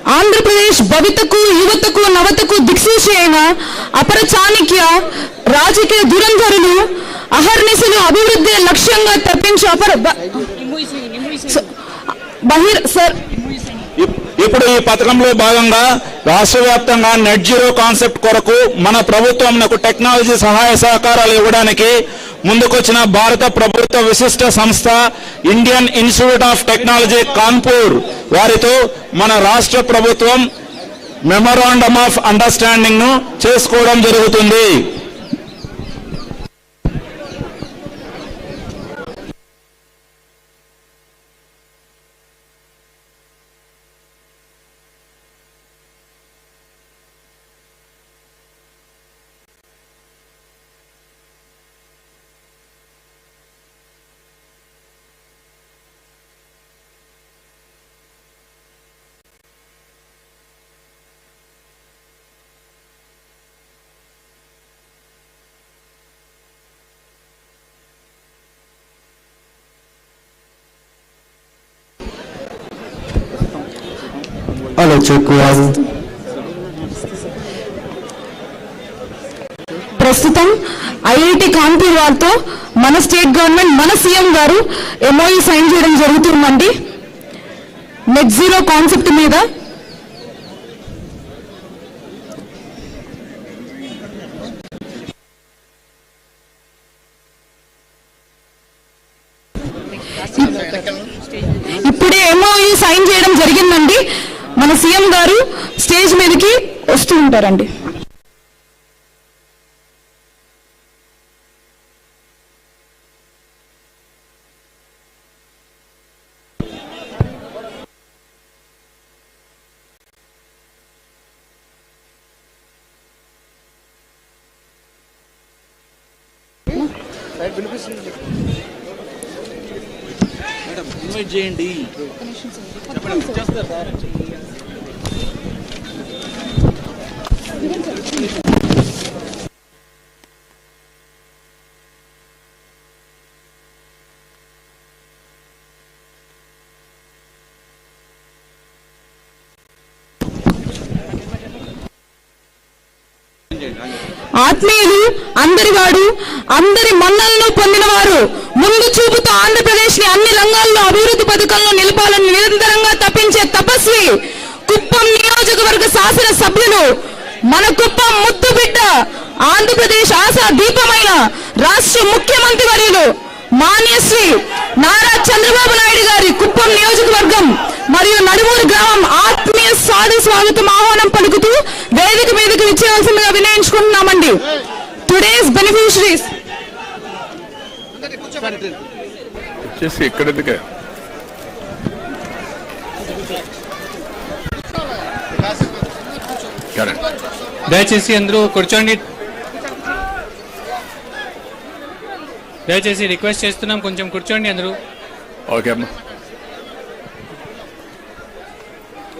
ఆంధ్రప్రదేశ్ భవితకు యువతకు నవతకు దిక్సూచి అయిన అపర చాణక్య రాజకీయ దురంధరులు అహర్నిశలు అభివృద్ధి లక్ష్యంగా తప్పించి సార్ ఇప్పుడు ఈ పథకంలో భాగంగా రాష్ట్ర వ్యాప్తంగా నెట్ జీరో కాన్సెప్ట్ కొరకు మన ప్రభుత్వం టెక్నాలజీ సహాయ సహకారాలు ఇవ్వడానికి ముందుకొచ్చిన భారత ప్రభుత్వ విశిష్ట సంస్థ Indian institute of technology Kanpur వారితో మన రాష్ట్ర ప్రభుత్వం మెమోరాండమ్ ఆఫ్ అండర్స్టాండింగ్ ను చేసుకోవడం జరుగుతుంది. ప్రస్తుతం ఐఐటి కాన్పూర్ వారితో మన స్టేట్ గవర్నమెంట్ మన సీఎం గారు ఎంఓయూ సైన్ చేయడం జరుగుతుందండి నెట్ జీరో కాన్సెప్ట్ మీద. ఇప్పుడే ఎంఓయూ సైన్ చేయడం జరిగిందండి. మన సీఎం గారు స్టేజ్ మీదకి వస్తూ ఉంటారండి. చేయండి. ఆత్మీయులు, అందరివాడు, అందరి మన్నలను పొందినవారు, ముందు చూపుతో ఆంధ్రప్రదేశ్ ని అన్ని రంగాల్లో అభివృద్ధి పథకంలో నిలపాలని నిరంతరంగా తప్పించే తపస్వి కుప్పం నియోజకవర్గ శాసన సభ్యులు, మన కుప్పం ముద్దు బిడ్డ, ఆంధ్రప్రదేశ్ ఆశా దీపమైన రాష్ట్ర ముఖ్యమంత్రి వర్యులు మాన్యశ్రీ నారా చంద్రబాబు నాయుడు గారి కుప్పం నియోజకవర్గం మరియు నడుమూరు గ్రామం ఆత్మీయ స్వాగతం ఆహ్వానం పలుకుతూ వేదిక మీదకి విచ్చేయవలసిందిగా వినయించుకుంటున్నామండి. టుడేస్ బెనిఫిషరీస్ దయచేసి అందరూ కూర్చోండి. దయచేసి రిక్వెస్ట్ చేస్తున్నాం, కొంచెం కూర్చోండి అందరూ. ఓకే అమ్మా.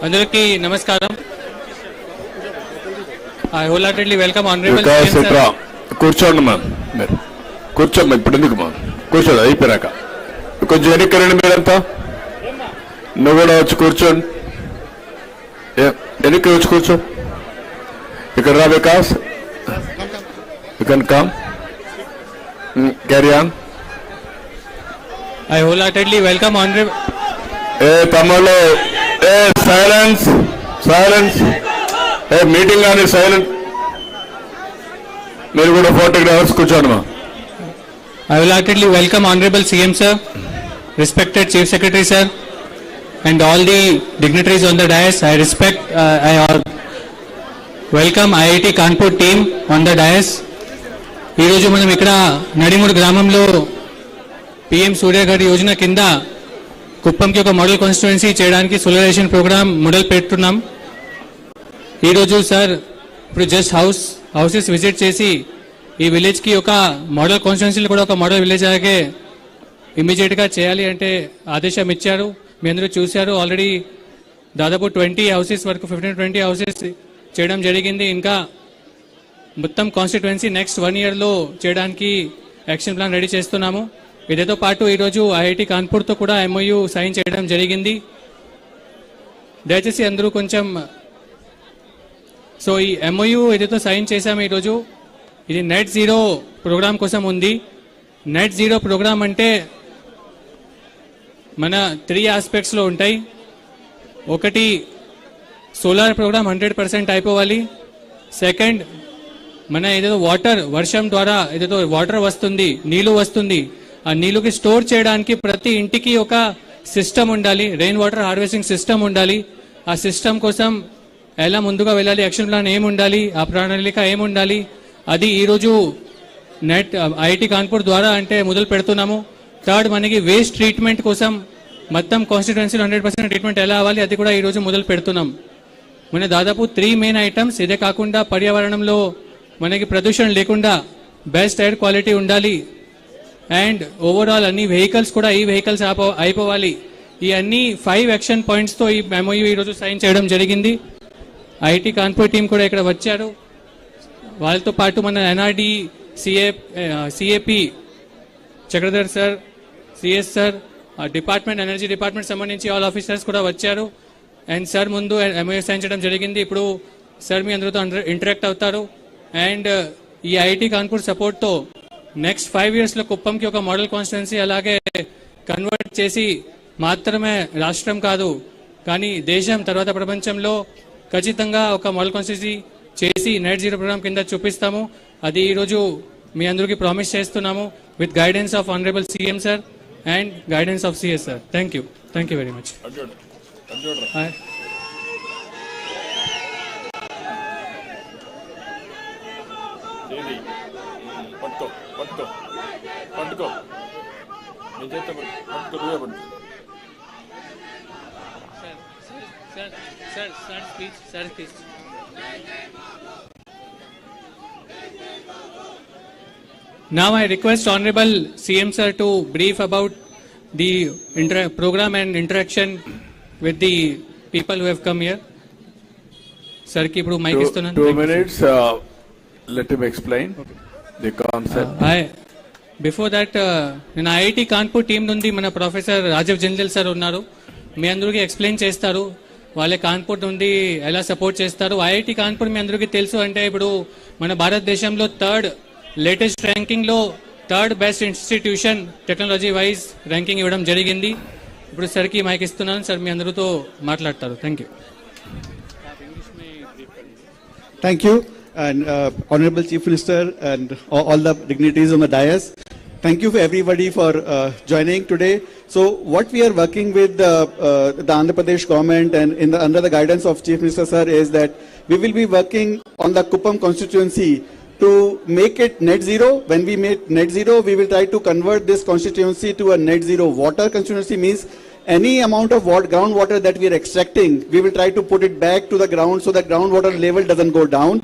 అందరికీ నమస్కారం. ఐ హోల్హార్టెడ్లీ వెల్కమ్ ఆనరబుల్ కూర్చోండి మా, మీరు కూర్చోమ్మా. ఇప్పుడు ఎందుకు మా, కూర్చోండి. అయిపోయాక కొంచెం వెనక్కి మీరంతా. నువ్వు కూడా వచ్చి కూర్చోండి, వెనక్కి వచ్చి కూర్చో. ఇక్కడ రా Vikas, you can come, carry on. I wholeheartedly welcome honourable. తమ్ముళ్ళు, సైలెన్స్ సైలెన్స్. మీటింగ్ కానీ సైలెంట్. మీరు కూడా ఫోటోగ్రాఫర్స్ కూర్చోండి మా. I will heartily welcome Honorable CM sir, respected Chief Secretary sir, and all the dignitaries on the dais. I welcome IIT Kanpur team on the dais. ఈ రోజు మనం ఇక్కడ నడిమూడు గ్రామంలో PM సూర్య గారి యోజన కింద కుప్పంకి ఒక మోడల్ కాన్స్టిట్యుయెన్సీ చేయడానికి సోలరైజేషన్ ప్రోగ్రామ్ మొదలు పెట్టున్నాం. ఈరోజు సార్ ఇప్పుడు జస్ట్ హౌసెస్ విజిట్ చేసి ఈ విలేజ్కి ఒక మోడల్ కాన్స్టిట్యుయెన్సీలో కూడా ఒక మోడల్ విలేజ్ అలాగే ఇమీడియట్గా చేయాలి అంటే ఆదేశం ఇచ్చారు. మీ అందరూ చూశారు. ఆల్రెడీ దాదాపు 20 హౌసెస్ వరకు 15-20 హౌసెస్ చేయడం జరిగింది. ఇంకా మొత్తం కాన్స్టిట్యుయెన్సీ నెక్స్ట్ 1 yearలో చేయడానికి యాక్షన్ ప్లాన్ రెడీ చేస్తున్నాము. ఇదేతో పాటు ఈరోజు ఐఐటి కాన్పూర్తో కూడా MOU సైన్ చేయడం జరిగింది. దయచేసి అందరూ కొంచెం సో ఈ MOU ఏదైతే సైన్ చేశాము ఈరోజు, ఇది నెట్ జీరో ప్రోగ్రామ్ కోసం ఉంది. నెట్ జీరో ప్రోగ్రామ్ అంటే మన 3 ఆస్పెక్ట్స్లో ఉంటాయి. ఒకటి సోలార్ ప్రోగ్రామ్ 100% అయిపోవాలి. సెకండ్, మన ఏదో వాటర్ వర్షం ద్వారా ఏదో వాటర్ వస్తుంది, నీళ్లు వస్తుంది, ఆ నీళ్ళుకి స్టోర్ చేయడానికి ప్రతి ఇంటికి ఒక సిస్టమ్ ఉండాలి, రెయిన్ వాటర్ హార్వెస్టింగ్ సిస్టమ్ ఉండాలి. ఆ సిస్టమ్ కోసం ఎలా ముందుగా వెళ్ళాలి, యాక్షన్ ప్లాన్ ఏముండాలి, ఆ ప్రణాళిక ఏముండాలి, అది ఈరోజు ఐఐటి కాన్పూర్ ద్వారా అంటే మొదలు పెడుతున్నాము. థర్డ్, మనకి వేస్ట్ ట్రీట్మెంట్ కోసం మొత్తం కాన్స్టిట్యుయెన్సీలో 100% ట్రీట్మెంట్ ఎలా అవ్వాలి, అది కూడా ఈరోజు మొదలు పెడుతున్నాం. మన దాదాపు 3 మెయిన్ ఐటమ్స్. ఇదే కాకుండా పర్యావరణంలో మనకి ప్రదూషణ లేకుండా బెస్ట్ ఎయిర్ క్వాలిటీ ఉండాలి. అండ్ ఓవరాల్ అన్ని వెహికల్స్ కూడా ఈ వెహికల్స్ అయిపోవాలి. ఈ అన్ని 5 యాక్షన్ పాయింట్స్తో ఈ MOU ఈరోజు సైన్ చేయడం జరిగింది. ఐఐటి కాన్పూర్ టీం కూడా ఇక్కడ వచ్చారు. వాళ్ళతో పాటు మన NRD CAP Chakradhar sir, CS sir, department energy department సంబంధించి ఆల్ ఆఫీసర్స్ కూడా వచ్చారు. అండ్ సార్ ముందు MOU సైన్ చేయడం జరిగింది. ఇప్పుడు సార్ మీ అందరితో ఇంటరాక్ట్ అవుతారు. అండ్ ఈ ఐఐటి కాన్పూర్ సపోర్ట్తో నెక్స్ట్ 5 yearsలో కుప్పంకి ఒక మోడల్ కాన్స్టిట్యుయెన్సీ అలాగే కన్వర్ట్ చేసి మాత్రమే రాష్ట్రం కాదు కానీ దేశం తర్వాత ప్రపంచంలో ఖచ్చితంగా ఒక మోడల్ కాన్స్టిట్యుయెన్సీ చేసి నెట్ జీరో ప్రోగ్రామ్ కింద చూపిస్తాము. అది ఈరోజు మీ అందరికీ ప్రామిస్ చేస్తున్నాము with guidance of honourable CM sir and guidance of CS sir. Thank you very much. Now I request Honorable CM sir to brief about the program and interaction with the people who have come here. Sir, ki ipudu mic istunanu. 2 minutes. Let him explain the concept. Before that, నేను IIT Kanpur team నుండి మన professor Rajiv జంజల్ sir ఉన్నారు. మీ అందరికీ explain చేస్తారు వాళ్ళే కాన్పూర్ నుండి ఎలా support చేస్తారు. ఐఐటి కాన్పూర్ మీ అందరికీ తెలుసు అంటే ఇప్పుడు మన భారతదేశంలో లేటెస్ట్ ర్యాంకింగ్లో 3rd best institution technology wise ranking ఇవ్వడం జరిగింది. ఇప్పుడు సార్కి మైక్ ఇస్తున్నాను. సార్ మీ అందరితో మాట్లాడతారు. Thank you. Thank you, and Honorable Chief Minister and all the dignitaries on the dais. Thank you for everybody for joining today. So what we are working with the Andhra Pradesh government and under the guidance of Chief Minister sir is that we will be working on the Kuppam constituency to make it net zero. When we make net zero, we will try to convert this constituency to a net zero water constituency. Means any amount of groundwater that we are extracting, we will try to put it back to the ground so the groundwater level doesn't go down.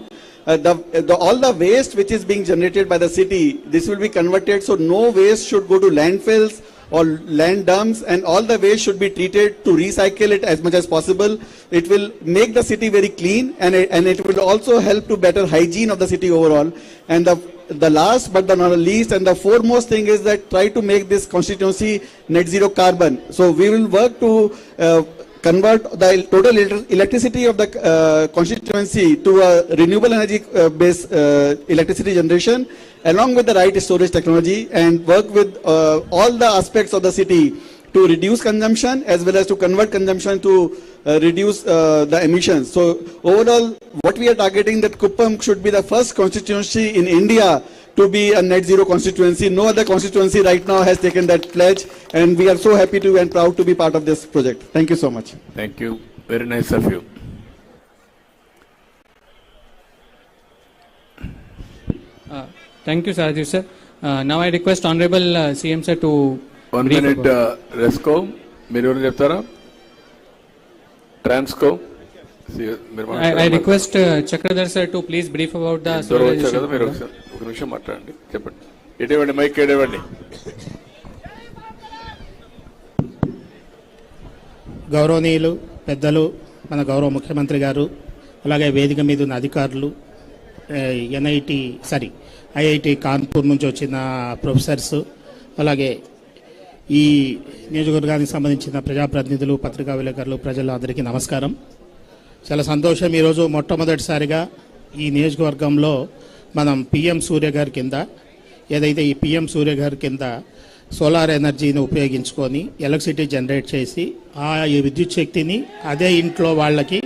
All the waste which is being generated by the city, this will be converted, so no waste should go to landfills or land dumps, and all the waste should be treated to recycle it as much as possible. It will make the city very clean, and it will also help to better hygiene of the city overall. And the last but not the least and the foremost thing is that try to make this constituency net zero carbon. So we will work to convert the total electricity of the constituency to a renewable energy based electricity generation along with the right storage technology, and work with all the aspects of the city to reduce consumption as well as to convert consumption to reduce the emissions. So overall what we are targeting that Kuppam should be the first constituency in India to be a net zero constituency. No other constituency right now has taken that pledge, and we are so happy to and proud to be part of this project. Thank you so much. Thank you. Very nice of you. Thank you, Rajiv sir. Now I request Honorable CM sir to 1 minute Resco. మీరు ఎవరు చెప్తారా? Transco. I request Chakradhar sir to please brief about the solarization. మీరు ఒక నిమిషం మాట్లాడండి. చెప్పండి. ఎడవండి mic ఎడవండి. గౌరవనీయులు పెద్దలు మన గౌరవ ముఖ్యమంత్రి గారు, అలాగే వేదిక మీద ఉన్న అధికారులు, ఐఐటి కాన్పూర్ నుంచి వచ్చిన ప్రొఫెసర్స్, అలాగే ఈ నియోజకవర్గానికి సంబంధించిన ప్రజాప్రతినిధులు, పత్రికా విలేకరులు, ప్రజలు అందరికీ నమస్కారం. చాలా సంతోషం. ఈరోజు మొట్టమొదటిసారిగా ఈ నియోజకవర్గంలో మనం PM సూర్య గారి కింద ఏదైతే ఈ PM సూర్య గారి కింద సోలార్ ఎనర్జీని ఉపయోగించుకొని ఎలక్ట్రిసిటీ జనరేట్ చేసి ఆ విద్యుత్ శక్తిని అదే ఇంట్లో వాళ్ళకి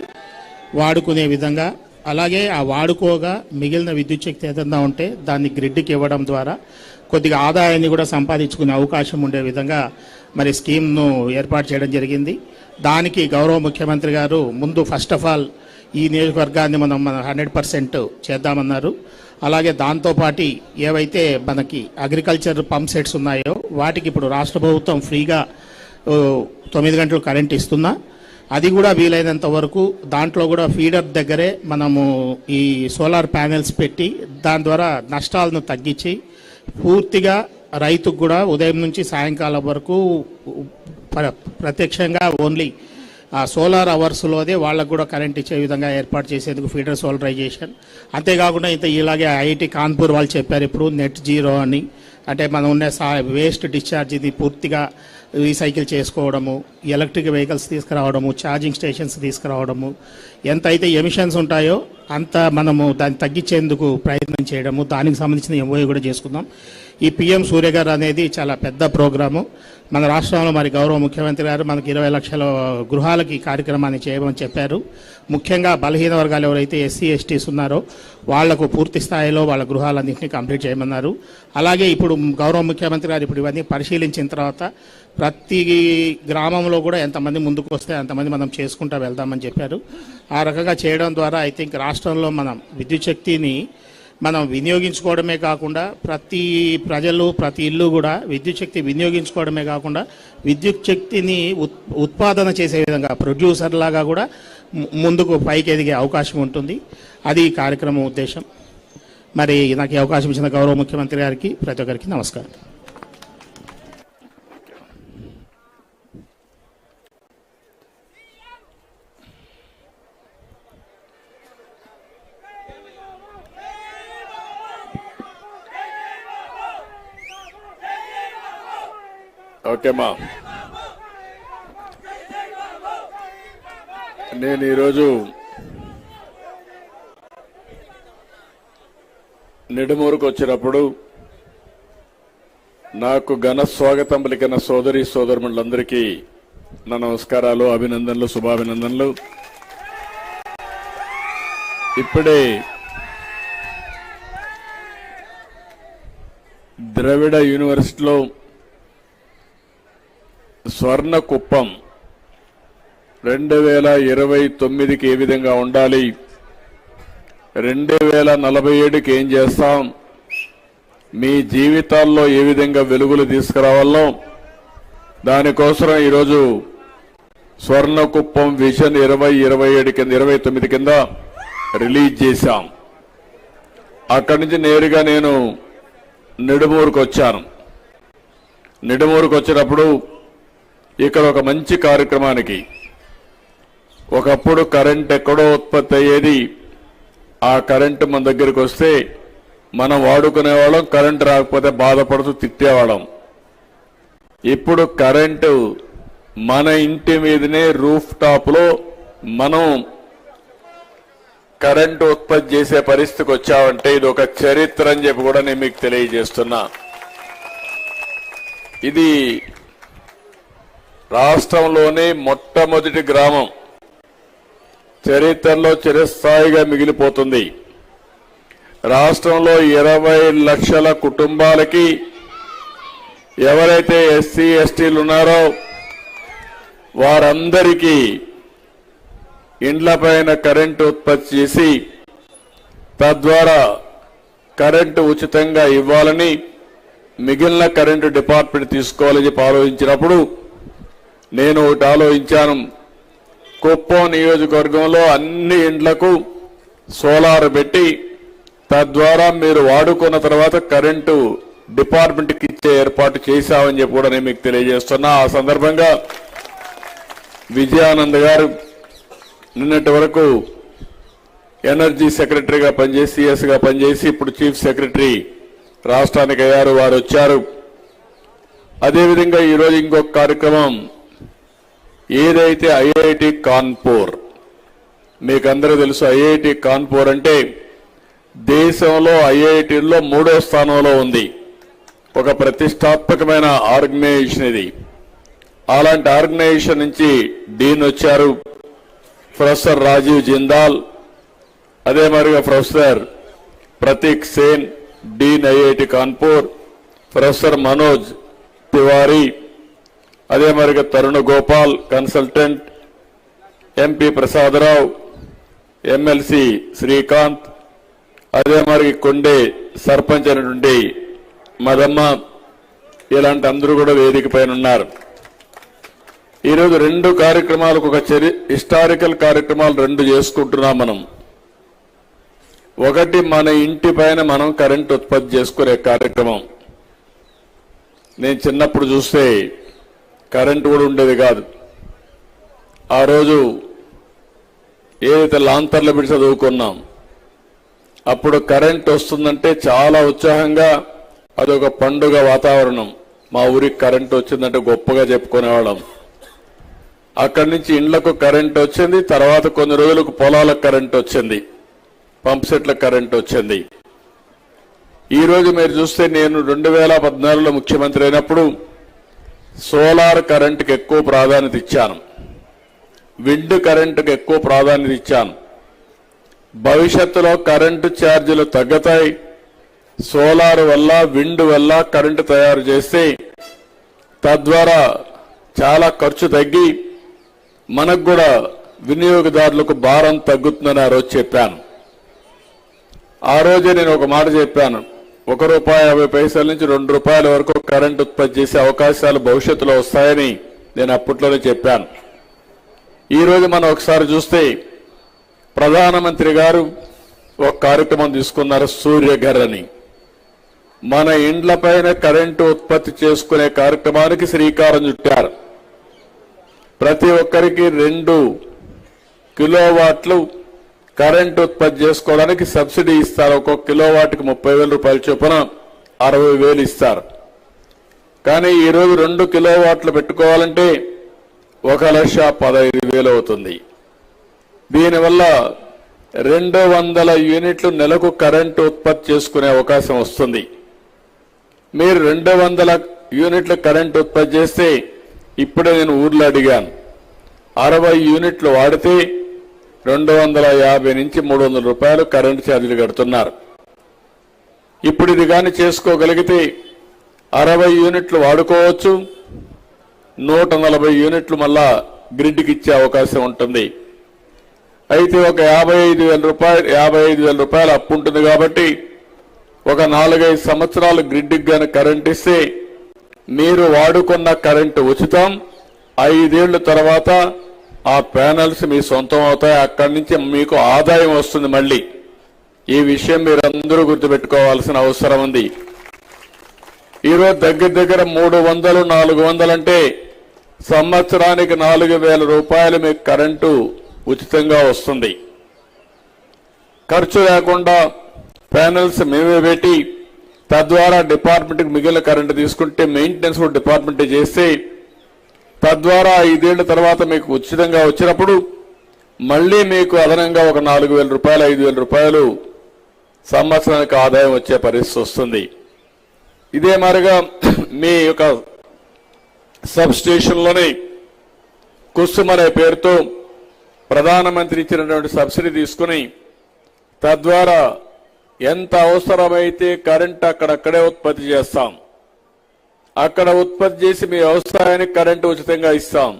వాడుకునే విధంగా, అలాగే ఆ వాడుకోగా మిగిలిన విద్యుత్ శక్తి ఏదన్నా ఉంటే దాన్ని గ్రిడ్కి ఇవ్వడం ద్వారా కొద్దిగా ఆదాయాన్ని కూడా సంపాదించుకునే అవకాశం ఉండే విధంగా మరి స్కీమ్ను ఏర్పాటు చేయడం జరిగింది. దానికి గౌరవ ముఖ్యమంత్రి గారు ముందు ఫస్ట్ ఆఫ్ ఆల్ ఈ నియోజకవర్గాన్ని మనం 100% చేద్దామన్నారు. అలాగే దాంతోపాటు ఏవైతే మనకి అగ్రికల్చర్ పంప్ సెట్స్ ఉన్నాయో వాటికి ఇప్పుడు రాష్ట్ర ప్రభుత్వం ఫ్రీగా 9 గంటలు కరెంట్ ఇస్తున్నా, అది కూడా వీలైనంత వరకు దాంట్లో కూడా ఫీడర్ దగ్గరే మనము ఈ సోలార్ ప్యానెల్స్ పెట్టి దాని ద్వారా నష్టాలను తగ్గించి పూర్తిగా రైతుకు కూడా ఉదయం నుంచి సాయంకాలం వరకు ప్రత్యక్షంగా ఓన్లీ ఆ సోలార్ అవర్స్లోనే వాళ్ళకు కూడా కరెంట్ ఇచ్చే విధంగా ఏర్పాటు చేసేందుకు ఫీడర్ సోలరైజేషన్. అంతేకాకుండా ఇలాగే ఐఐటి కాన్పూర్ వాళ్ళు చెప్పారు ఇప్పుడు నెట్ జీరో అని, అంటే మనం ఉన్న వేస్ట్ డిశ్చార్జ్ని పూర్తిగా రీసైకిల్ చేసుకోవడము, ఎలక్ట్రిక్ వెహికల్స్ తీసుకురావడము, ఛార్జింగ్ స్టేషన్స్ తీసుకురావడము, ఎంత అయితే ఎమిషన్స్ ఉంటాయో అంత మనము దాన్ని తగ్గించేందుకు ప్రయత్నం చేయడము, దానికి సంబంధించిన ఎంఓఏ కూడా చేసుకుందాం. ఈ పిఎం సూర్యఘర్ అనేది చాలా పెద్ద ప్రోగ్రాము. మన రాష్ట్రంలో మరి గౌరవ ముఖ్యమంత్రి గారు మనకి 20 లక్షల గృహాలకి ఈ కార్యక్రమాన్ని చేయమని చెప్పారు. ముఖ్యంగా బలహీన వర్గాలు ఎవరైతే ఎస్సీ ఎస్టీస్ ఉన్నారో వాళ్లకు పూర్తి స్థాయిలో వాళ్ళ గృహాలన్నింటినీ కంప్లీట్ చేయమన్నారు. అలాగే ఇప్పుడు గౌరవ ముఖ్యమంత్రి గారు ఇప్పుడు ఇవన్నీ పరిశీలించిన తర్వాత ప్రతి గ్రామంలో కూడా ఎంతమంది ముందుకు వస్తే అంతమంది మనం చేసుకుంటూ వెళ్దామని చెప్పారు. ఆ రకంగా చేయడం ద్వారా ఐ థింక్ రాష్ట్రంలో మనం విద్యుత్ శక్తిని మనం వినియోగించుకోవడమే కాకుండా ప్రతి ప్రజలు ప్రతి ఇల్లు కూడా విద్యుత్ శక్తి వినియోగించుకోవడమే కాకుండా విద్యుత్ శక్తిని ఉత్పాదన చేసే విధంగా ప్రొడ్యూసర్ లాగా కూడా ముందుకు పైకి ఎదిగే అవకాశం ఉంటుంది. అది ఈ కార్యక్రమం ఉద్దేశం. మరి నాకు ఈ అవకాశం ఇచ్చిన గౌరవ ముఖ్యమంత్రి గారికి ప్రతి ఒక్కరికి నమస్కారం. ఓకేమా, నేను ఈరోజు నిడుమూరుకు వచ్చినప్పుడు నాకు ఘన స్వాగతం పలికిన సోదరి సోదరులందరికీ నా నమస్కారాలు, అభినందనలు, శుభాభినందనలు. ఇప్పుడే ద్రవిడ యూనివర్సిటీలో స్వర్ణ కుప్పం 2029కి ఏ విధంగా ఉండాలి, 2047కి ఏం చేస్తాం, మీ జీవితాల్లో ఏ విధంగా వెలుగులు తీసుకురావాలో దానికోసం ఈరోజు స్వర్ణ కుప్పం విజన్ 2027 కింద 29 కింద రిలీజ్ చేశాం. అక్కడి నుంచి నేరుగా నేను నిడుమూరుకు వచ్చాను. నిడుమూరుకు వచ్చినప్పుడు ఇక్కడ ఒక మంచి కార్యక్రమానికి, ఒకప్పుడు కరెంట్ ఎక్కడో ఉత్పత్తి అయ్యేది, ఆ కరెంటు మన దగ్గరికి వస్తే మనం వాడుకునేవాళ్ళం, కరెంటు రాకపోతే బాధపడుతూ తిట్టేవాళ్ళం. ఇప్పుడు కరెంటు మన ఇంటి మీదనే రూఫ్ టాప్ లో మనం కరెంటు ఉత్పత్తి చేసే పరిస్థితికి వచ్చామంటే ఇది ఒక చరిత్ర అని చెప్పి కూడా నేను మీకు తెలియజేస్తున్నా. ఇది రాష్ట్రంలోనే మొట్టమొదటి గ్రామం, చరిత్రలో చిరస్థాయిగా మిగిలిపోతుంది. రాష్ట్రంలో 20 లక్షల కుటుంబాలకి ఎవరైతే ఎస్సీ ఎస్టీలు ఉన్నారో వారందరికీ ఇండ్లపైన కరెంటు ఉత్పత్తి చేసి తద్వారా కరెంటు ఉచితంగా ఇవ్వాలని, మిగిలిన కరెంటు డిపార్ట్మెంట్ తీసుకోవాలని చెప్పి ఆలోచించినప్పుడు నేను ఒకటి ఆలోచించాను. కుప్పం నియోజకవర్గంలో అన్ని ఇండ్లకు సోలార్ పెట్టి తద్వారా మీరు వాడుకున్న తర్వాత కరెంటు డిపార్ట్మెంట్కి ఇచ్చే ఏర్పాటు చేశామని చెప్పి కూడా నేను మీకు తెలియజేస్తున్నా. ఆ సందర్భంగా విజయానంద్ గారు నిన్నటి వరకు ఎనర్జీ సెక్రటరీగా పనిచేసి, సిఎస్ గా పనిచేసి ఇప్పుడు చీఫ్ సెక్రటరీ రాష్ట్రానికి అయ్యారు, వారు వచ్చారు. అదేవిధంగా ఈరోజు ఇంకొక కార్యక్రమం, ఏదైతే ఐఐటి కాన్పూర్, మీకు అందరూ తెలుసు ఐఐటి కాన్పూర్ అంటే దేశంలో ఐఐటీల్లో 3వ స్థానంలో ఉంది. ఒక ప్రతిష్టాత్మకమైన ఆర్గనైజేషన్ ఇది. అలాంటి ఆర్గనైజేషన్ నుంచి డీన్ వచ్చారు ప్రొఫెసర్ రాజీవ్ జిందాల్, అదే మరిగా professor Prateek Sen dean IIT Kanpur, professor Manoj Tiwari, అదే మరిగా Tarun Gopal consultant, MP Prasadarao, MLC Srikanth, అదే మరి కొండే సర్పంచ్ అయినటువంటి మదమ్మ, ఇలాంటి అందరూ కూడా వేదిక పైన ఉన్నారు. ఈరోజు 2 కార్యక్రమాలకు ఒక హిస్టారికల్ కార్యక్రమాలు 2 చేసుకుంటున్నాం మనం. ఒకటి మన ఇంటి పైన మనం కరెంట్ ఉత్పత్తి చేసుకునే కార్యక్రమం. నేను చిన్నప్పుడు చూస్తే కరెంట్ కూడా ఉండేది కాదు. ఆ రోజు ఏదైతే లాంతర్లు పెట్టి చదువుకున్నాం, అప్పుడు కరెంట్ వస్తుందంటే చాలా ఉత్సాహంగా అదొక పండుగ వాతావరణం. మా ఊరికి కరెంట్ వచ్చిందంటే గొప్పగా చెప్పుకునేవాళ్ళం. అక్కడి నుంచి ఇండ్లకు కరెంట్ వచ్చింది, తర్వాత కొన్ని రోజులకు పొలాలకు కరెంట్ వచ్చింది, పంప్ సెట్ల కరెంట్ వచ్చింది. ఈ రోజు మీరు చూస్తే నేను 2014లో ముఖ్యమంత్రి అయినప్పుడు సోలార్ కరెంటుకి ఎక్కువ ప్రాధాన్యత ఇచ్చాను, విండ్ కరెంటుకి ఎక్కువ ప్రాధాన్యత ఇచ్చాను. భవిష్యత్తులో కరెంటు ఛార్జీలు తగ్గుతాయి. సోలార్ వల్ల విండ్ వల్ల కరెంటు తయారు చేస్తే తద్వారా చాలా ఖర్చు తగ్గి మనకు కూడా వినియోగదారులకు భారం తగ్గుతుందని ఆ రోజు చెప్పాను. ఆ రోజే నేను ఒక మాట చెప్పాను, ₹1.50 నుంచి ₹2 వరకు కరెంటు ఉత్పత్తి చేసే అవకాశాలు భవిష్యత్తులో వస్తాయని నేను అప్పట్లోనే చెప్పాను. ఈ రోజు మనం ఒకసారి చూస్తే ప్రధానమంత్రి గారు ఒక కార్యక్రమం తీసుకున్నారు, సూర్యఘర్ అని. మన ఇండ్ల పైన కరెంటు ఉత్పత్తి చేసుకునే కార్యక్రమానికి శ్రీకారం చుట్టారు. ప్రతి ఒక్కరికి 2 కిలోవాట్లు కరెంటు ఉత్పత్తి చేసుకోవడానికి సబ్సిడీ ఇస్తారు. ఒక్కొక్క కిలోవాట్కి ₹30,000 చొప్పున 60,000 ఇస్తారు. కానీ ఈరోజు 2 కిలోవాట్లు పెట్టుకోవాలంటే 1,15,000 అవుతుంది. దీనివల్ల 200 యూనిట్లు నెలకు కరెంటు ఉత్పత్తి చేసుకునే అవకాశం వస్తుంది. మీరు 200 యూనిట్ల కరెంటు ఉత్పత్తి చేస్తే, ఇప్పుడే నేను ఊర్లో అడిగాను, 60 యూనిట్లు వాడితే 250 నుంచి ₹300 కరెంటు ఛార్జీలు కడుతున్నారు. ఇప్పుడు ఇది కానీ చేసుకోగలిగితే 60 యూనిట్లు వాడుకోవచ్చు, 140 యూనిట్లు మళ్ళా గ్రిడ్కి ఇచ్చే అవకాశం ఉంటుంది. అయితే ఒక ₹55,000 అప్పు ఉంటుంది కాబట్టి ఒక 4-5 సంవత్సరాలు గ్రిడ్కి గాని కరెంట్ ఇస్తే మీరు వాడుకున్న కరెంటు ఉచితం. 5 ఏళ్ల తర్వాత ఆ ప్యానెల్స్ మీ సొంతం అవుతాయి. అక్కడి నుంచి మీకు ఆదాయం వస్తుంది. మళ్ళీ ఈ విషయం మీరందరూ గుర్తుపెట్టుకోవాల్సిన అవసరం ఉంది. ఈరోజు దగ్గర 300-400 అంటే సంవత్సరానికి ₹4,000 మీకు కరెంటు ఉచితంగా వస్తుంది. ఖర్చు లేకుండా ప్యానెల్స్ మేమే పెట్టి తద్వారా డిపార్ట్మెంట్కి మిగిలిన కరెంటు తీసుకుంటే మెయింటెనెన్స్ కూడా డిపార్ట్మెంట్ చేస్తే తద్వారా 5 ఏళ్ల తర్వాత మీకు ఉచితంగా వచ్చినప్పుడు మళ్ళీ మీకు అదనంగా ఒక ₹4,000 ₹5,000 సంవత్సరానికి ఆదాయం వచ్చే పరిస్థితి వస్తుంది. ఇదే మాదిరిగా మీ యొక్క సబ్ స్టేషన్లోనే కుసుమ్ అనే పేరుతో ప్రధానమంత్రి ఇచ్చినటువంటి సబ్సిడీ తీసుకుని తద్వారా ఎంత అవసరమైతే కరెంట్ అక్కడక్కడే ఉత్పత్తి చేస్తాం. అక్కడ ఉత్పత్తి చేసి మీ వ్యవసాయానికి కరెంటు ఉచితంగా ఇస్తాం.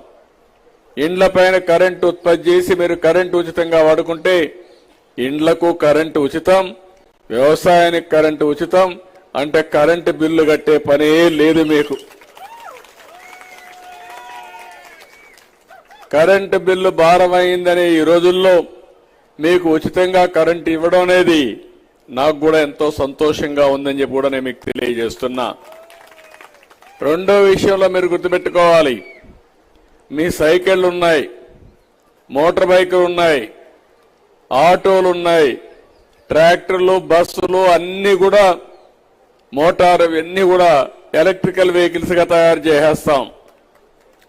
ఇండ్ల పైన కరెంటు ఉత్పత్తి చేసి మీరు కరెంటు ఉచితంగా వాడుకుంటే ఇండ్లకు కరెంటు ఉచితం, వ్యవసాయానికి కరెంటు ఉచితం. అంటే కరెంటు బిల్లు కట్టే పనే లేదు మీకు. కరెంటు బిల్లు భారమైందనే ఈ రోజుల్లో మీకు ఉచితంగా కరెంటు ఇవ్వడం అనేది నాకు కూడా ఎంతో సంతోషంగా ఉందని చెప్పి కూడా నేను మీకు తెలియజేస్తున్నా. రెండో విషయంలో మీరు గుర్తుపెట్టుకోవాలి, మీ సైకిళ్ళు ఉన్నాయి, మోటార్ బైకులు ఉన్నాయి, ఆటోలు ఉన్నాయి, ట్రాక్టర్లు, బస్సులు అన్ని కూడా మోటార్ ఇవన్నీ కూడా ఎలక్ట్రికల్ వెహికల్స్ గా తయారు చేసేస్తాం.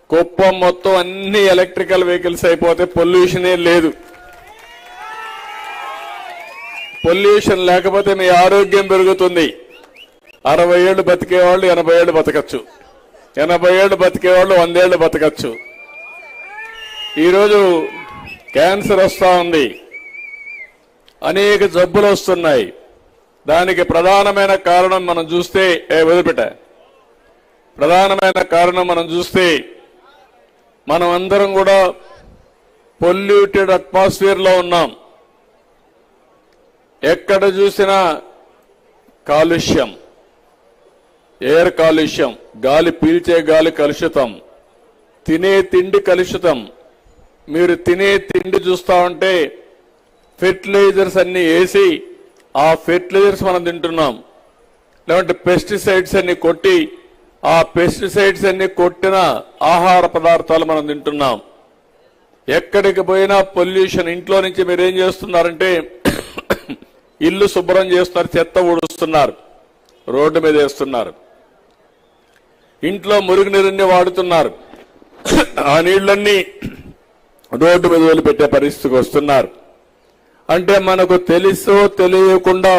కుప్పం మొత్తం అన్ని ఎలక్ట్రికల్ వెహికల్స్ అయిపోతే పొల్యూషనే లేదు. పొల్యూషన్ లేకపోతే మీ ఆరోగ్యం పెరుగుతుంది. 60 ఏళ్ళు బతికేవాళ్ళు 80 ఏళ్ళు బతకచ్చు, 80 ఏళ్ళు బతికేవాళ్ళు 100 ఏళ్ళు బతకచ్చు. ఈరోజు క్యాన్సర్ వస్తూ ఉంది, అనేక జబ్బులు వస్తున్నాయి. దానికి ప్రధానమైన కారణం మనం చూస్తే ప్రధానమైన కారణం మనం చూస్తే మనం అందరం కూడా పొల్యూటెడ్ అట్మాస్ఫియర్ లో ఉన్నాం. ఎక్కడ చూసినా కాలుష్యం, ఎయిర్ కాలుష్యం, గాలి పీల్చే గాలి కలుషితం, తినే తిండి కలుషితం. మీరు తినే తిండి చూస్తా ఉంటే ఫెర్టిలైజర్స్ అన్ని వేసి ఆ ఫెర్టిలైజర్స్ మనం తింటున్నాం. లేదంటే పెస్టిసైడ్స్ అన్ని కొట్టి ఆ పెస్టిసైడ్స్ అన్ని కొట్టిన ఆహార పదార్థాలు మనం తింటున్నాం. ఎక్కడికి పోయినా పొల్యూషన్. ఇంట్లో నుంచి మీరు ఏం చేస్తున్నారంటే ఇల్లు శుభ్రం చేస్తున్నారు, చెత్త ఊడుస్తున్నారు, రోడ్డు మీద వేస్తున్నారు. ఇంట్లో మురుగునీరుని వాడుతున్నారు, ఆ నీళ్లన్నీ రోడ్డు మీద వదిలిపెట్టే పరిస్థితికి వస్తున్నారు. అంటే మనకు తెలుసో తెలియకుండా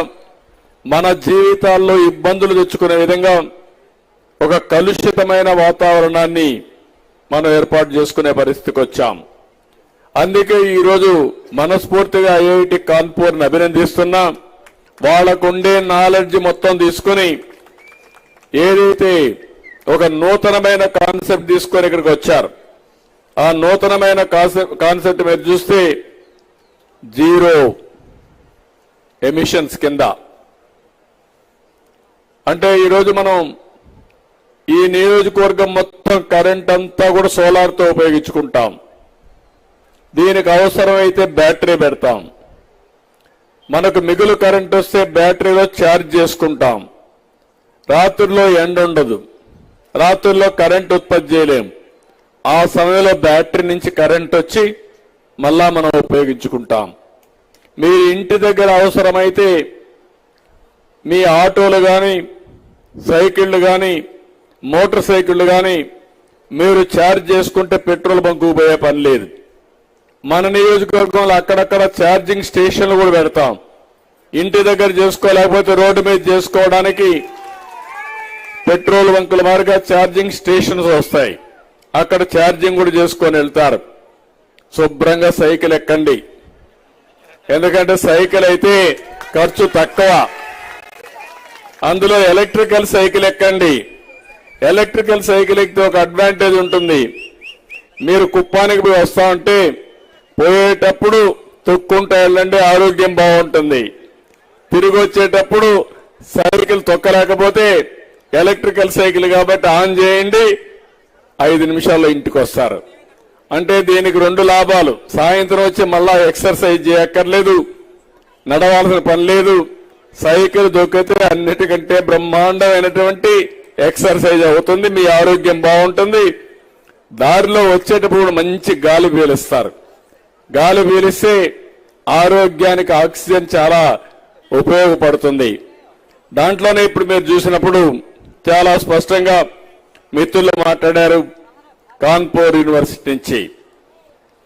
మన జీవితాల్లో ఇబ్బందులు తెచ్చుకునే విధంగా ఒక కలుషితమైన వాతావరణాన్ని మనం ఏర్పాటు చేసుకునే పరిస్థితికి వచ్చాం. అందుకే ఈరోజు మనస్ఫూర్తిగా ఐఐటి కాన్పూర్ని అభినందిస్తున్నా. వాళ్లకుండే నాలెడ్జ్ మొత్తం తీసుకుని ఏదైతే ఒక నూతనమైన కాన్సెప్ట్ తీసుకొని ఇక్కడికి వచ్చారు, ఆ నూతనమైన కాన్సెప్ట్ మీరు చూస్తే జీరో ఎమిషన్స్ కింద. అంటే ఈరోజు మనం ఈ నియోజకవర్గం మొత్తం కరెంట్ అంతా కూడా సోలార్తో ఉపయోగించుకుంటాం. దీనికి అవసరమైతే బ్యాటరీ పెడతాం. మనకు మిగులు కరెంట్ వస్తే బ్యాటరీలో ఛార్జ్ చేసుకుంటాం. రాత్రుల్లో ఎండ ఉండదు, రాత్రుల్లో కరెంట్ ఉత్పత్తి చేయలేం. ఆ సమయంలో బ్యాటరీ నుంచి కరెంట్ వచ్చి మళ్ళా మనం ఉపయోగించుకుంటాం. మీ ఇంటి దగ్గర అవసరమైతే మీ ఆటోలు కానీ, సైకిళ్లు కానీ, మోటార్ సైకిళ్లు కానీ మీరు ఛార్జ్ చేసుకుంటే పెట్రోల్ బంకు పోయే పని లేదు. మన నియోజకవర్గంలో అక్కడక్కడ ఛార్జింగ్ స్టేషన్లు కూడా పెడతాం. ఇంటి దగ్గర చేసుకోలేకపోతే రోడ్డు మీద చేసుకోవడానికి పెట్రోల్ బంకుల మాదిరిగా ఛార్జింగ్ స్టేషన్స్ వస్తాయి. అక్కడ ఛార్జింగ్ కూడా చేసుకొని వెళ్తారు. శుభ్రంగా సైకిల్ ఎక్కండి, ఎందుకంటే సైకిల్ అయితే ఖర్చు తక్కువ. అందులో ఎలక్ట్రికల్ సైకిల్ ఎక్కండి. ఎలక్ట్రికల్ సైకిల్ ఎక్కితే ఒక అడ్వాంటేజ్ ఉంటుంది. మీరు కుప్పానికి పోయి వస్తా ఉంటే పోయేటప్పుడు తొక్కుంటూ వెళ్ళండి, ఆరోగ్యం బాగుంటుంది. తిరిగి వచ్చేటప్పుడు సైకిల్ తొక్కలేకపోతే ఎలక్ట్రికల్ సైకిల్ కాబట్టి ఆన్ చేయండి, 5 నిమిషాల్లో ఇంటికి వస్తారు. అంటే దీనికి 2 లాభాలు. సాయంత్రం వచ్చి మళ్ళా ఎక్సర్సైజ్ చేయక్కర్లేదు, నడవాల్సిన పని లేదు. సైకిల్ దొక్కితే అన్నిటికంటే బ్రహ్మాండమైనటువంటి ఎక్సర్సైజ్ అవుతుంది, మీ ఆరోగ్యం బాగుంటుంది. దారిలో వచ్చేటప్పుడు మంచి గాలి పీలుస్తారు. గాలి పీలిస్తే ఆరోగ్యానికి ఆక్సిజన్ చాలా ఉపయోగపడుతుంది. దాంట్లోనే ఇప్పుడు మీరు చూసినప్పుడు చాలా స్పష్టంగా మిత్రులు మాట్లాడారు. కాన్పూర్ యూనివర్సిటీ నుంచి